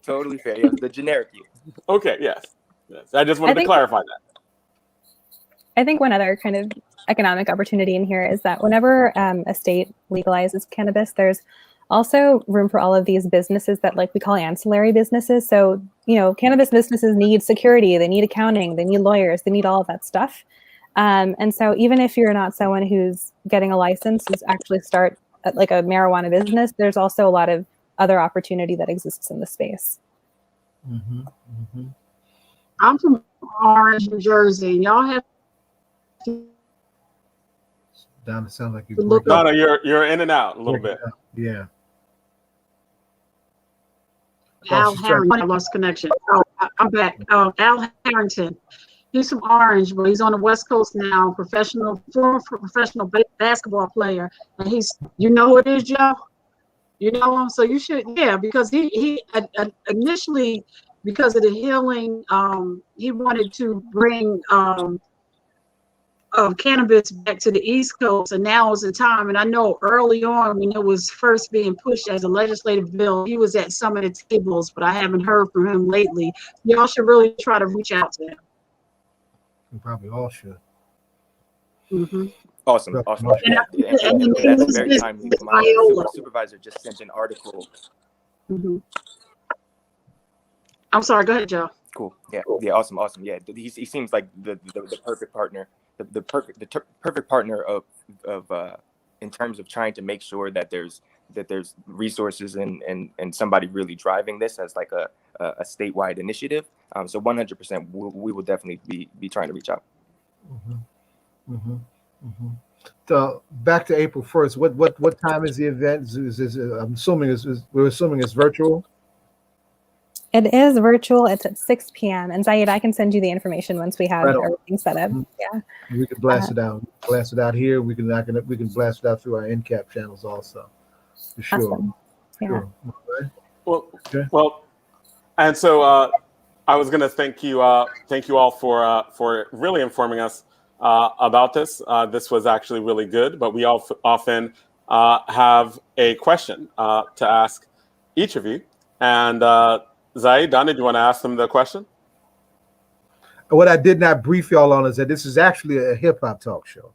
Totally fair. Yeah, the generic you. Okay. Yes. I just wanted to clarify that. I think one other kind of economic opportunity in here is that whenever a state legalizes cannabis, there's also room for all of these businesses that like we call ancillary businesses. So, cannabis businesses need security, they need accounting, they need lawyers, they need all of that stuff. And so even if you're not someone who's getting a license to actually start like a marijuana business, there's also a lot of other opportunity that exists in the space. I'm from Orange, New Jersey. Y'all have Down, it sounds like you. No, you're in and out a little bit. Yeah. Al Harrington. I lost connection. Oh, I'm back. Al Harrington. He's from Orange, but he's on the West Coast now. Former professional basketball player, and you know who it is, Joe? You know him, so you should, because he initially, because of the healing, he wanted to bring cannabis back to the East Coast, and now is the time. And I know early on when it was first being pushed as a legislative bill, he was at some of the tables, but I haven't heard from him lately. Y'all should really try to reach out to him. We probably all should. Awesome. That's very timely. My supervisor just sent an article. I'm sorry. Go ahead, Joe. Cool. Yeah. Awesome. Yeah, he seems like the perfect partner. The perfect partner of in terms of trying to make sure that there's resources and somebody really driving this as like a statewide initiative. So 100%, we will definitely be trying to reach out. So back to April 1st. What time is the event? I'm assuming we're assuming it's virtual. It is virtual. It's at 6 p.m. And Zaid, I can send you the information once we have everything set up. Yeah. We can blast it out. Blast it out here. We can blast it out through our NCAP channels also. For sure. Awesome. Yeah. Sure. Well, and so I was going to thank you all for really informing us about this. This was actually really good, but we often have a question to ask each of you. And Zaid, Donna, do you want to ask them the question? What I did not brief y'all on is that this is actually a hip hop talk show.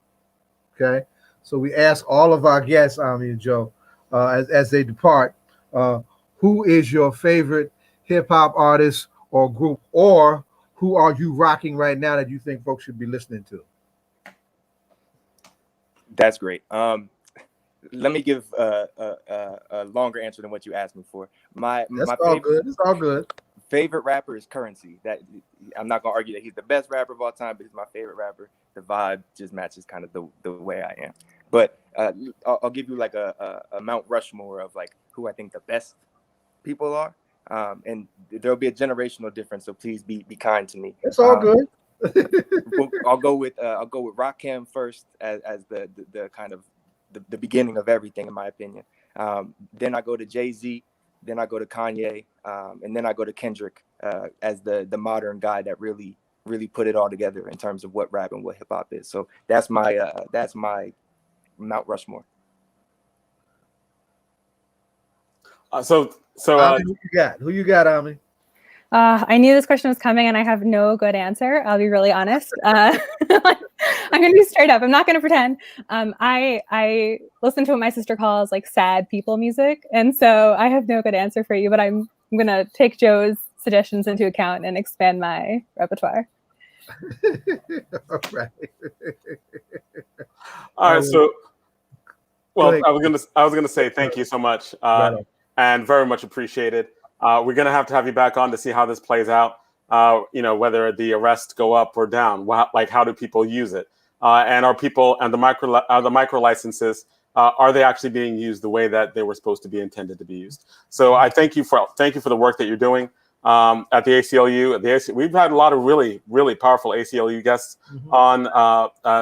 Okay, so we ask all of our guests, Ami and Joe, as they depart, who is your favorite hip hop artist or group, or who are you rocking right now that you think folks should be listening to? That's great. Let me give a longer answer than what you asked me for. It's all good. Favorite rapper is Currency. That I'm not gonna argue that he's the best rapper of all time, but he's my favorite rapper. The vibe just matches kind of the way I am. But I'll give you like a Mount Rushmore of like who I think the best people are, and there'll be a generational difference. So please be kind to me. It's all good. I'll go with Rakim first as the kind of the beginning of everything, in my opinion. Then I go to Jay-Z, then I go to Kanye, and then I go to Kendrick as the modern guy that really put it all together in terms of what rap and what hip hop is. So that's my Mount Rushmore. So Ami, who you got, Ami? I knew this question was coming, and I have no good answer. I'll be really honest. I'm going to be straight up. I'm not going to pretend. I listen to what my sister calls like sad people music, and so I have no good answer for you. But I'm going to take Joe's suggestions into account and expand my repertoire. All right. All right. So, well, I was gonna say thank you so much, and very much appreciated. We're gonna have to have you back on to see how this plays out. Whether the arrests go up or down. Like, how do people use it? And are people and the micro licenses, are they actually being used the way that they were supposed to be intended to be used? So I thank you for the work that you're doing at the ACLU. We've had a lot of really, really powerful ACLU guests on.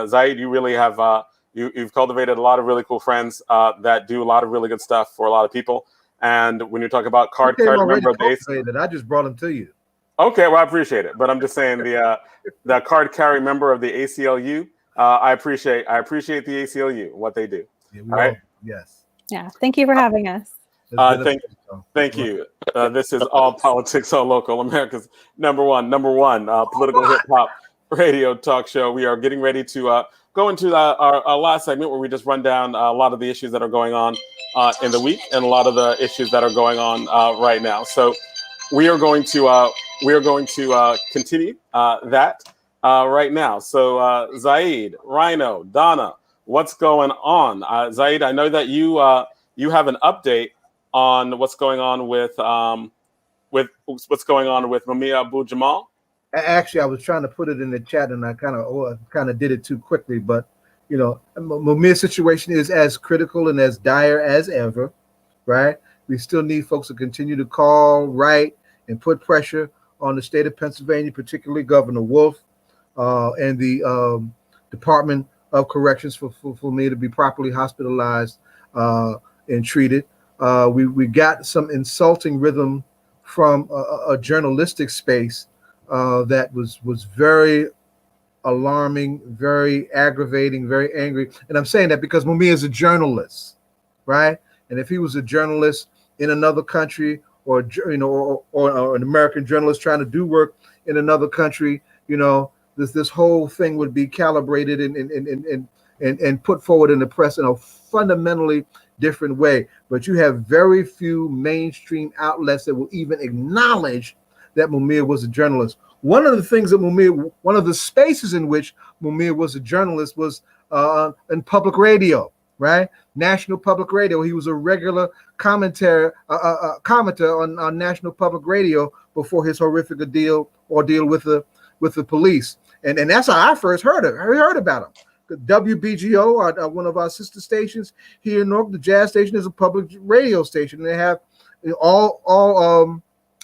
Zaid, you really have you've cultivated a lot of really cool friends that do a lot of really good stuff for a lot of people. And when you talk about card carry member of the ACLU, I just brought them to you. Okay, well, I appreciate it, but I'm just saying the card carry member of the ACLU. I appreciate the ACLU, what they do. Yeah, all right. Yes. Yeah. Thank you for having us. Thank you. This is All Politics, All Local, America's number one political hip hop radio talk show. We are getting ready to go into our last segment where we just run down a lot of the issues that are going on in the week and a lot of the issues that are going on right now. So we are going to continue that right now. So Zaid, Rhino, Donna, what's going on? Zaid, I know that you have an update on what's going on with Mumia Abu-Jamal. Actually, I was trying to put it in the chat, and I kind of did it too quickly. But Mumia's situation is as critical and as dire as ever, right? We still need folks to continue to call, write, and put pressure on the state of Pennsylvania, particularly Governor Wolf and the Department of Corrections for Mumia to be properly hospitalized and treated. We got some insulting rhythm from a journalistic space that was very alarming, very aggravating, very angry. And I'm saying that because Mumia is a journalist, right? And if he was a journalist in another country, or an American journalist trying to do work in another country, this whole thing would be calibrated and put forward in the press in a fundamentally different way. But you have very few mainstream outlets that will even acknowledge that Mumia was a journalist. One of the spaces in which Mumia was a journalist was in public radio, right? National Public Radio. He was a regular commentator on National Public Radio before his horrific ordeal with the police. And that's how I first heard about him. The WBGO, one of our sister stations here in Norfolk, the Jazz station, is a public radio station. They have all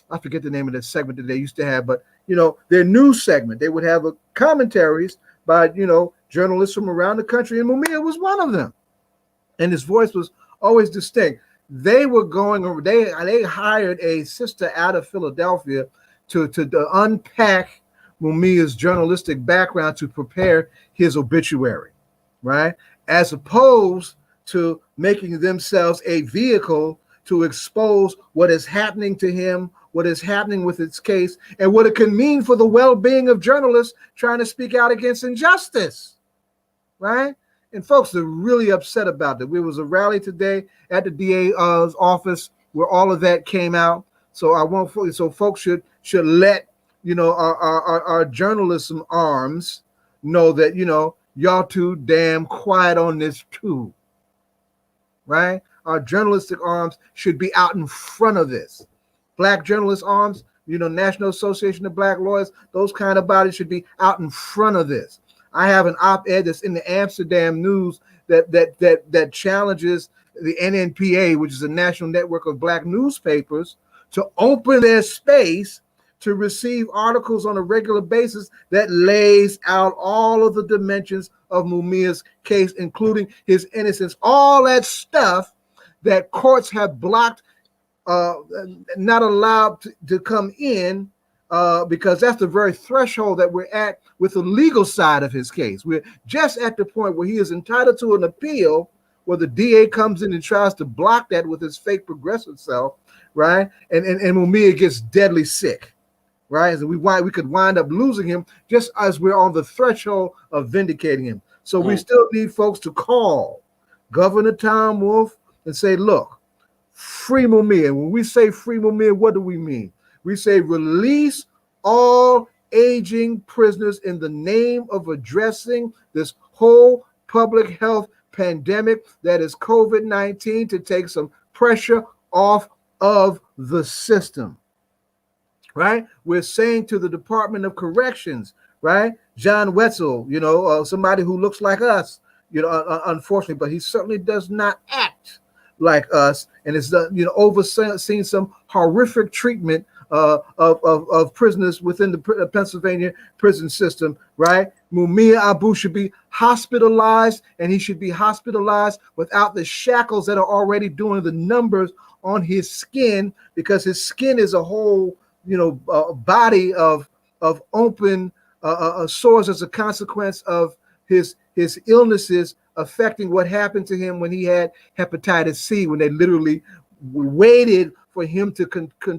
I forget the name of the segment that they used to have, but their news segment, they would have commentaries by journalists from around the country, and Mumia was one of them. And his voice was always distinct. They were going over. They hired a sister out of Philadelphia to unpack Mumia's journalistic background to prepare his obituary, right? As opposed to making themselves a vehicle to expose what is happening to him, what is happening with its case, and what it can mean for the well-being of journalists trying to speak out against injustice, right? And folks are really upset about that. There was a rally today at the DA's office where all of that came out. So folks should let our journalism arms know that y'all too damn quiet on this too, right? Our journalistic arms should be out in front of this. Black journalist arms, National Association of Black Lawyers, those kind of bodies should be out in front of this. I have an op-ed that's in the Amsterdam News that challenges the NNPA, which is a national network of Black newspapers, to open their space to receive articles on a regular basis that lays out all of the dimensions of Mumia's case, including his innocence, all that stuff that courts have blocked not allowed to come in because that's the very threshold that we're at with the legal side of his case. We're just at the point where he is entitled to an appeal, where the DA comes in and tries to block that with his fake progressive self, right? And Mumia gets deadly sick, right? So we could wind up losing him just as we're on the threshold of vindicating him. So we still need folks to call Governor Tom Wolf and say, look, free Mumia. When we say free Mumia, what do we mean? We say release all aging prisoners in the name of addressing this whole public health pandemic that is COVID-19, to take some pressure off of the system, right? We're saying to the Department of Corrections, right? John Wetzel, somebody who looks like us, unfortunately, but he certainly does not act like us, and has overseen some horrific treatment of prisoners within the Pennsylvania prison system, right? Mumia Abu should be hospitalized, and he should be hospitalized without the shackles that are already doing the numbers on his skin, because his skin is a whole, body of open sores as a consequence of his illnesses affecting what happened to him when he had hepatitis C, when they literally waited for him to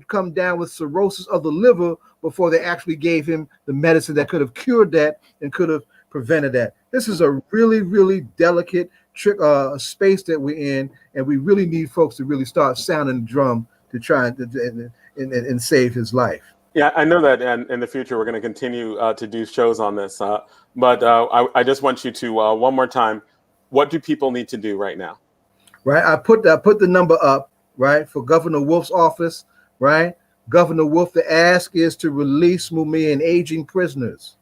come down with cirrhosis of the liver before they actually gave him the medicine that could have cured that and could have prevented that. This is a really, really delicate space that we're in, and we really need folks to really start sounding the drum to try and save his life. Yeah, I know that in the future we're going to continue to do shows on this, but I just want you to one more time. What do people need to do right now? Right, I put the number up, right, for Governor Wolf's office, right? Governor Wolf, the ask is to release Mumia and aging prisoners.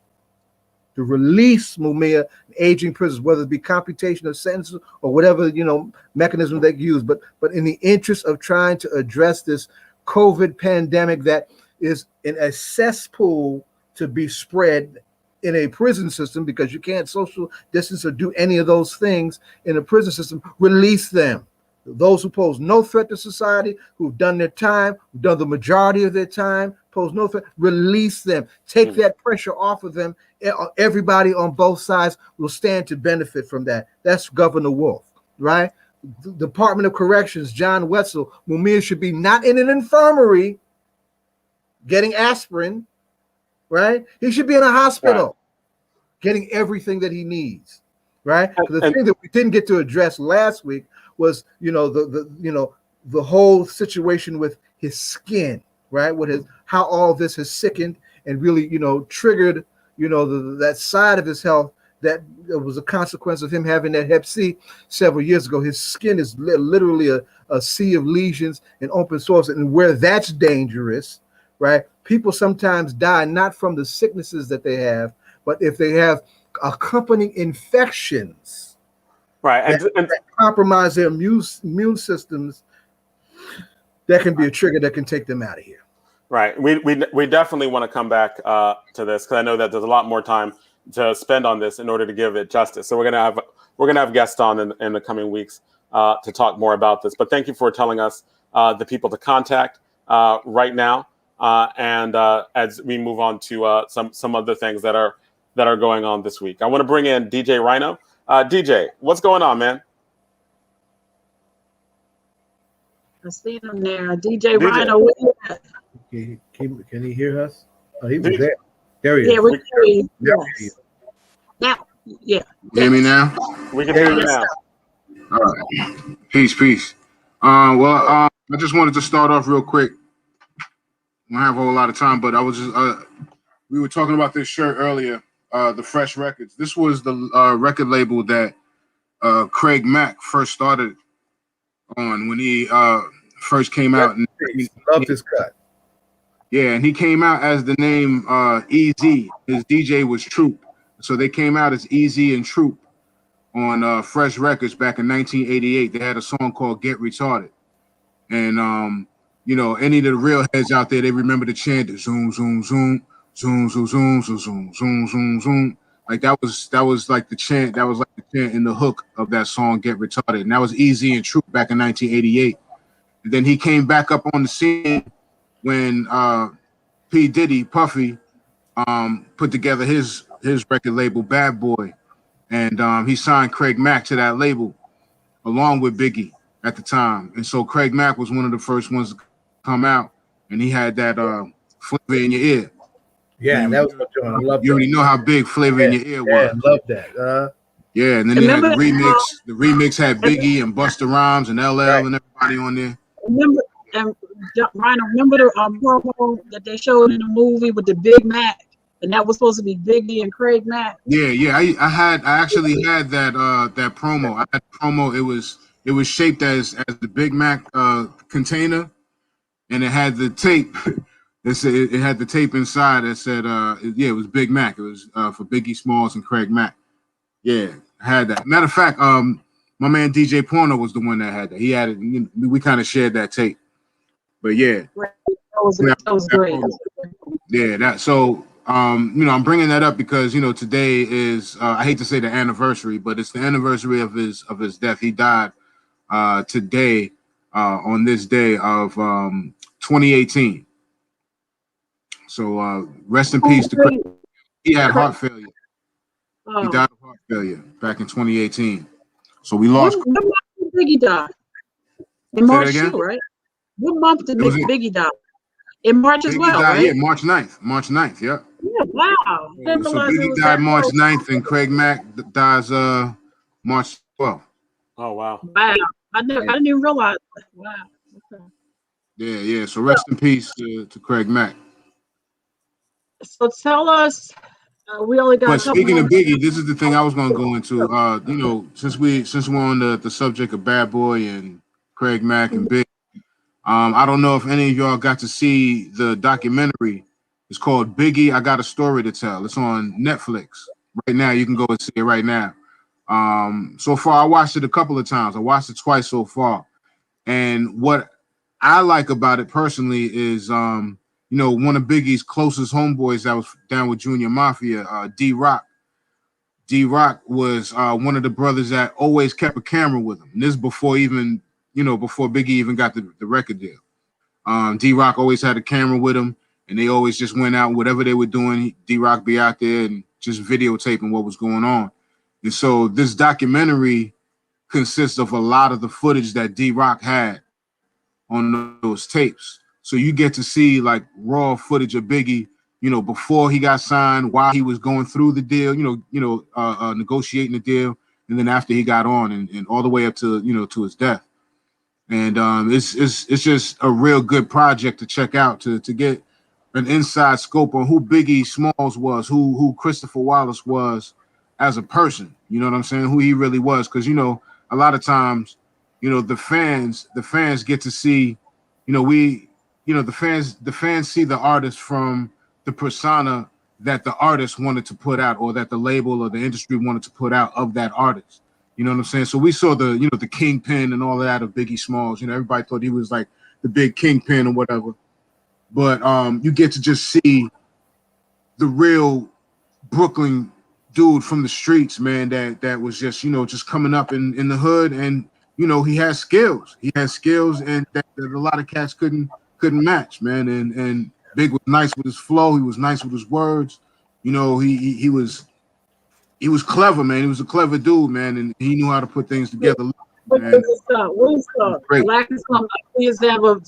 To release Mumia and aging prisoners, whether it be computation of sentences or whatever mechanism they use, but in the interest of trying to address this COVID pandemic that is in a cesspool to be spread in a prison system, because you can't social distance or do any of those things in a prison system. Release them. Those who pose no threat to society, who've done their time, who've done the majority of their time, pose no threat, release them. Take that pressure off of them. Everybody on both sides will stand to benefit from that. That's Governor Wolf, right? The Department of Corrections, John Wetzel, Mumia should be not in an infirmary getting aspirin, right? He should be in a hospital getting everything that he needs, right? The thing that we didn't get to address last week was, the whole situation with his skin, right? How all this has sickened and really, triggered, that side of his health that was a consequence of him having that Hep C several years ago. His skin is literally a sea of lesions and open sores, and where that's dangerous, right? People sometimes die not from the sicknesses that they have, but if they have accompanying infections, right, and that compromise their immune systems, that can be a trigger that can take them out of here. Right. We definitely want to come back to this, because I know that there's a lot more time to spend on this in order to give it justice. So we're gonna have guests on in the coming weeks to talk more about this. But thank you for telling us the people to contact right now, and as we move on to some other things that are going on this week. I want to bring in DJ Rhino. DJ, what's going on, man? I see him there. DJ Rhino, where you at? Can he hear us? Oh, he was there. There he is. Yeah, we can hear you. Yes. Now, yeah. Hear me now? We can hear you now. All right. Peace. I just wanted to start off real quick. I don't have a whole lot of time, but I was just we were talking about this shirt earlier, the Fresh Records. This was the record label that Craig Mack first started on when he first came out. And loved his cut. Yeah, and he came out as the name Easy. His DJ was Troop. So they came out as Easy and Troop on Fresh Records back in 1988. They had a song called Get Retarded. And, any of the real heads out there, they remember the chant, the zoom, zoom, zoom, zoom, zoom, zoom, zoom, zoom, zoom, zoom, zoom. Like that was like the chant. That was like the chant in the hook of that song, Get Retarded. And that was Easy and Troop back in 1988. And then he came back up on the scene when P. Diddy, Puffy, put together his record label, Bad Boy. And he signed Craig Mack to that label along with Biggie at the time. And so Craig Mack was one of the first ones to come out, and he had that Flavor in Your Ear. Yeah, that was my joint. I love that. You already know how big Flavor in Your Ear was. Yeah, I love that. Yeah, and then they had the remix. The remix had Biggie and Busta Rhymes and LL and everybody on there. Remember, and Ryan, remember the promo that they showed in the movie with the Big Mac, and that was supposed to be Biggie and Craig Mack. Yeah. I actually had that promo. I had the promo. It was shaped as the Big Mac container, and it had the tape. It had the tape inside that said, it was Big Mac. It was for Biggie Smalls and Craig Mack. Yeah, I had that. Matter of fact, my man DJ Porno was the one that had that. He had it. We kind of shared that tape. But yeah, that was great. Yeah, that. So I'm bringing that up because today is I hate to say the anniversary, but it's the anniversary of his death. He died today on this day of 2018. So rest in peace to Craig. He had heart failure. He died of heart failure back in 2018. So we lost. What month did Biggie die? In March too, right? What month did Biggie die? In March as well, right? Yeah, March 9th. March 9th, yeah. Yeah, wow. So Biggie died March 9th and Craig Mack dies March 12th. Oh, wow. Wow. I didn't even realize that. Wow. Okay. Yeah. So rest in peace to Craig Mack. So tell us, we only got. But speaking of Biggie, this is the thing I was going to go into. Since we're on the subject of Bad Boy and Craig Mack and Big, I don't know if any of y'all got to see the documentary. It's called Biggie, I Got a Story to Tell. It's on Netflix right now. You can go and see it right now. So far, I watched it a couple of times. I watched it twice so far, and what I like about it personally is one of Biggie's closest homeboys that was down with Junior Mafia, D-Rock. D-Rock was one of the brothers that always kept a camera with him. And this is before Biggie even got the record deal. D-Rock always had a camera with him, and they always just went out, whatever they were doing, D-Rock be out there and just videotaping what was going on. And so this documentary consists of a lot of the footage that D-Rock had on those tapes. So you get to see like raw footage of Biggie, before he got signed, while he was going through the deal, negotiating the deal, and then after he got on, and all the way up to to his death. And it's just a real good project to check out to get an inside scope on who Biggie Smalls was, who Christopher Wallace was as a person. You know what I'm saying? Who he really was, because a lot of times, the fans get to see, the fans see the artist from the persona that the artist wanted to put out, or that the label or the industry wanted to put out of that artist. You know what I'm saying? So we saw the kingpin and all of that of Biggie Smalls. Everybody thought he was like the big kingpin or whatever. But you get to just see the real Brooklyn dude from the streets, man, that was just, just coming up in the hood, and he has skills. He has skills, and that a lot of cats couldn't match, man. And Big was nice with his flow. He was nice with his words. He was clever, man. He was a clever dude, man, and he knew how to put things together. What is up? Black is coming. Please have a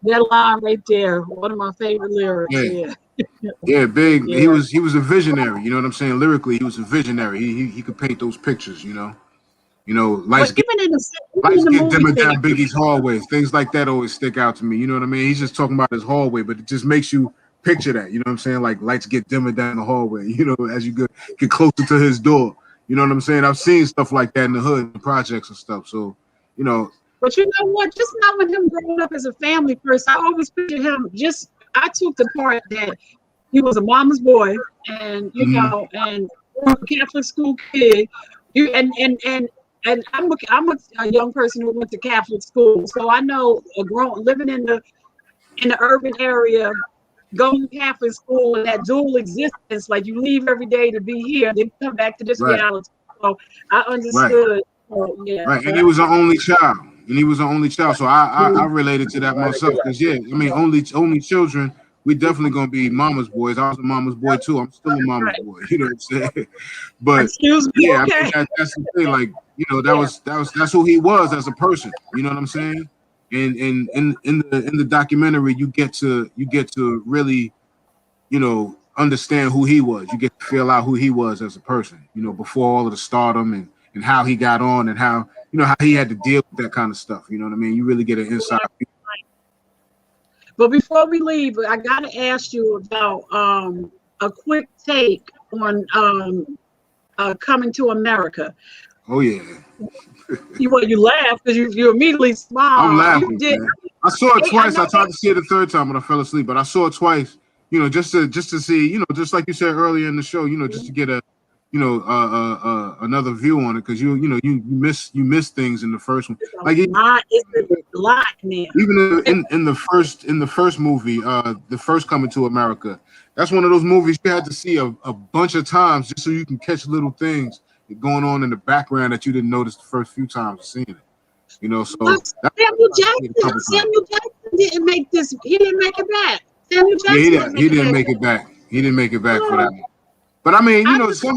that line right there. One of my favorite lyrics. Yeah, Big. Yeah. He was a visionary. You know what I'm saying? Lyrically, he was a visionary. He could paint those pictures. Lights get dimmer down Biggie's hallways. Things like that always stick out to me. You know what I mean? He's just talking about his hallway, but it just makes you picture that. You know what I'm saying? Like lights get dimmer down the hallway. As you get closer to his door. You know what I'm saying? I've seen stuff like that in the hood, the projects and stuff. So, But you know what? Just not with him growing up as a family person. I always picture him. I took the part that he was a mama's boy, and and a Catholic school kid. And I'm a young person who went to Catholic school, so I know living in the urban area, going to Catholic school, and that dual existence, like you leave every day to be here, then come back to this reality. So I understood. Right. And he was an only child. and he was an only child. So I related to that myself because I mean, only children. We definitely gonna be mama's boys. I was a mama's boy too. I'm still a mama's boy. You know what I'm saying? But excuse me, I okay. mean, that's the thing. Like, that's who he was as a person. You know what I'm saying? And in the documentary, you get to really, understand who he was. You get to feel out who he was as a person. Before all of the stardom and how he got on and how how he had to deal with that kind of stuff. You know what I mean? You really get an insight. But before we leave, I got to ask you about a quick take on Coming to America. Oh yeah. You laugh because you immediately smile. I'm laughing. You did. I saw it twice. I tried to see it the third time, but I fell asleep. But I saw it twice. Just to see. Just like you said earlier in the show. Just to get a another view on it because you miss things in the first one. Like it's a lot, man. Even in the first movie, the first Coming to America, that's one of those movies you had to see a bunch of times just so you can catch little things going on in the background that you didn't notice the first few times of seeing it. So Samuel Jackson didn't make this. He didn't make it back. Samuel Jackson he didn't make it back. He didn't make it back for that one. But I mean,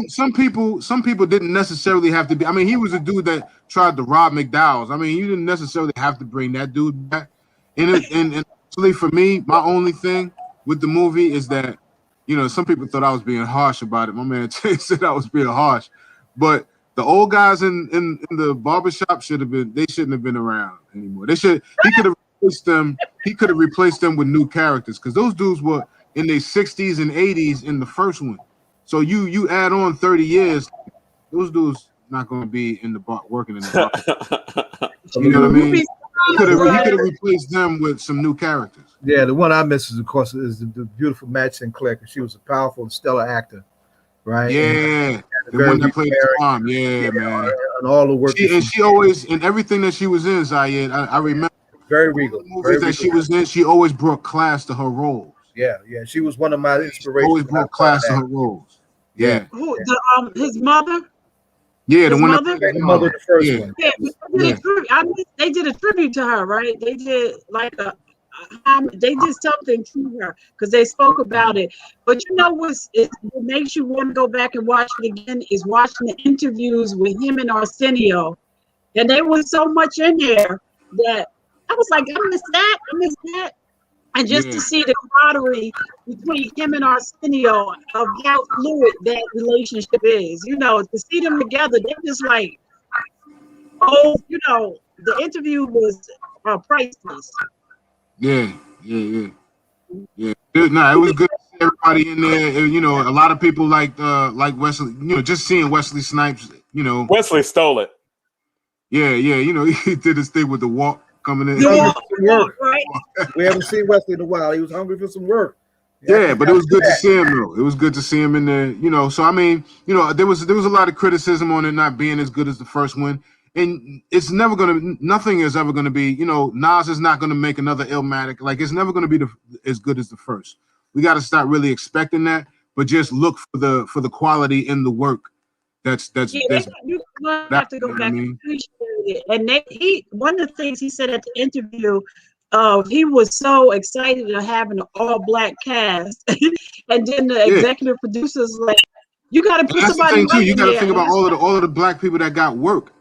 some people didn't necessarily have to be. I mean, he was a dude that tried to rob McDowell's. I mean, you didn't necessarily have to bring that dude back. And actually, for me, my only thing with the movie is that, some people thought I was being harsh about it. My man said I was being harsh, but the old guys in the barbershop shouldn't have been around anymore. He could have replaced them. He could have replaced them with new characters because those dudes were in their 60s and 80s in the first one. So you add on 30 years, those dudes not going to be in the bar working in the bar. You know what I mean? He could have replaced them with some new characters. Yeah, the one I miss is, of course, is the beautiful Madge Sinclair because she was a powerful and stellar actor, right? Yeah, the one that played his mom. Yeah, man. And all the work. She always, in everything that she was in, Zayed, I remember. Very regal. Movies that she was in, she always brought class to her roles. Yeah. She was one of my inspirations. Always brought class to her roles. Yeah. Who? His mother. Yeah, the one that played the mother, the first one. Yeah, they did a tribute to her, right? They did like they did something to her because they spoke about it. But what makes you want to go back and watch it again is watching the interviews with him and Arsenio, and there was so much in there that I was like, I miss that. And just to see the camaraderie between him and Arsenio of how fluid that relationship is, to see them together, they're just like, the interview was priceless. Yeah. It was good to see everybody in there. A lot of people like Wesley. Just seeing Wesley Snipes. Wesley stole it. Yeah. He did his thing with the walk. Coming in. Right? We haven't seen Wesley in a while. He was hungry for some work. Yeah, but it was good to see him though. It was good to see him in there. So I mean, there was a lot of criticism on it not being as good as the first one. And it's never nothing is ever gonna be, Nas is not gonna make another Illmatic. Like it's never gonna be as good as the first. We gotta start really expecting that, but just look for the quality in the work. You have to go back and appreciate it. And one of the things he said at the interview, he was so excited to have an all-black cast, and then the executive producers like, you got to put somebody right. You got to think about all of the black people that got work,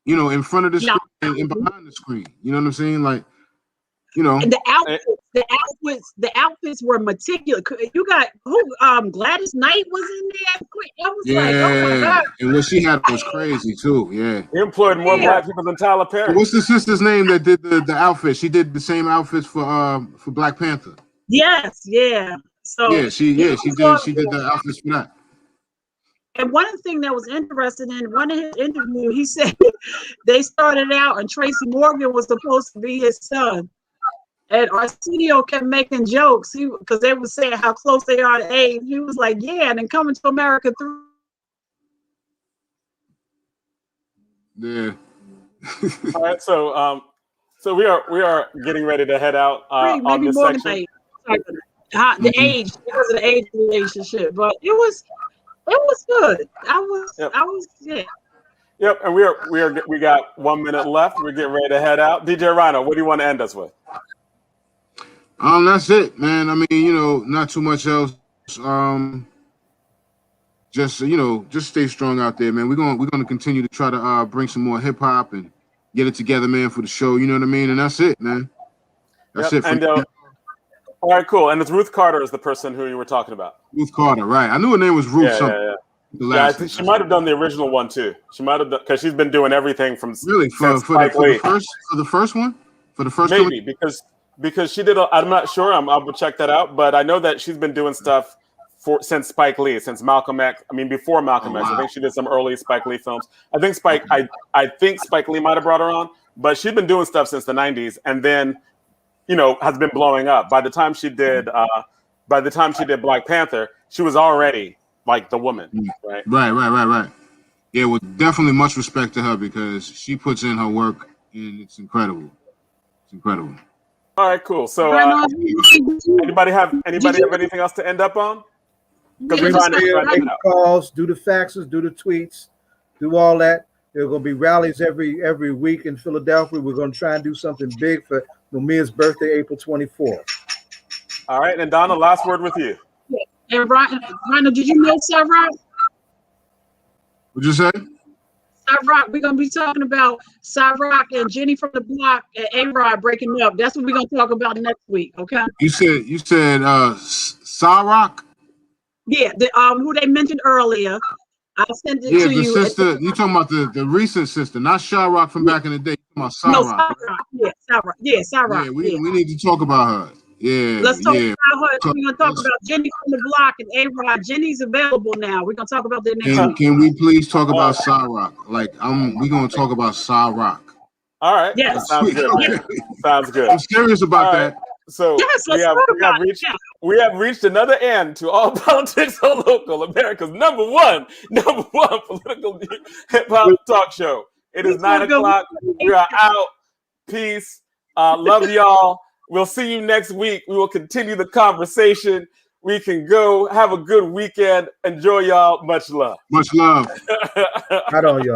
in front of the screen and behind the screen. You know what I'm saying? Like, And the outfits were meticulous. You got Gladys Knight was in there. I was like, oh my God. And what she had was crazy too. Yeah. He employed more black people than Tyler Perry. What's the sister's name that did the outfit? She did the same outfits for Black Panther. Yes, yeah. So she did the outfits for that. And one thing that was interesting in one of his interviews, he said they started out and Tracy Morgan was supposed to be his son. And Arsenio kept making jokes because they were saying how close they are to age. He was like, yeah, and then Coming to America through. Yeah. All right, so we are getting ready to head out on this section. The age, it was an age relationship, but it was good. Yep, and we got 1 minute left. We're getting ready to head out. DJ Rhino, what do you want to end us with? That's it, man. I mean, not too much else. Just stay strong out there, man. We're gonna continue to try to bring some more hip hop and get it together, man, for the show. You know what I mean? And that's it, man. That's it. All right, cool. And it's Ruth Carter is the person who you were talking about. Ruth Carter, right? I knew her name was Ruth. Yeah, I think she might have done the original one too. She might have done, because she's been doing everything from really for the first one. Maybe because she did. I'm not sure. I'll check that out. But I know that she's been doing stuff since Spike Lee, since Malcolm X. I mean, before Malcolm X. I think she did some early Spike Lee films. I think Spike Lee might have brought her on, but she's been doing stuff since the '90s, and then has been blowing up. By the time she did Black Panther, she was already like the woman, right? Right. Yeah, well, definitely much respect to her because she puts in her work, and it's incredible. It's incredible. All right, cool. So, anybody have anything else to end up on? Because we're trying to make calls, do the faxes, do the tweets, do all that. There are going to be rallies every week in Philadelphia. We're going to try and do something big for Nomia's birthday, April 24th. All right, and Donna, last word with you. And Rhino, did you know Cyrock? What'd you say? Cyrock, we're going to be talking about Cyrock and Jenny from the Block and A-Rod breaking up. That's what we're going to talk about next week, okay? You said Cyrock? Yeah, who they mentioned earlier. I'll send it to you. Yeah, the sister. You talking about the recent sister, not Cyrock from back in the day. You talking about Cyrock. No, Cyrock. Yeah, Cyrock. Yeah, we need to talk about her. Yeah, let's talk about her. We're gonna talk about Jenny from the Block and A-Rod. Jenny's available now. We're gonna talk about that next week. Can we please talk about Cyrock? We're gonna talk about Cyrock. All right. Yes. Sounds good. Sounds good. I'm serious about that. So we have reached another end to All Politics Are Local, America's number one political hip hop talk show. It is 9 o'clock. We are out. Peace. Love y'all. We'll see you next week. We will continue the conversation. We can go have a good weekend. Enjoy y'all. Much love. Much love. Right on, y'all.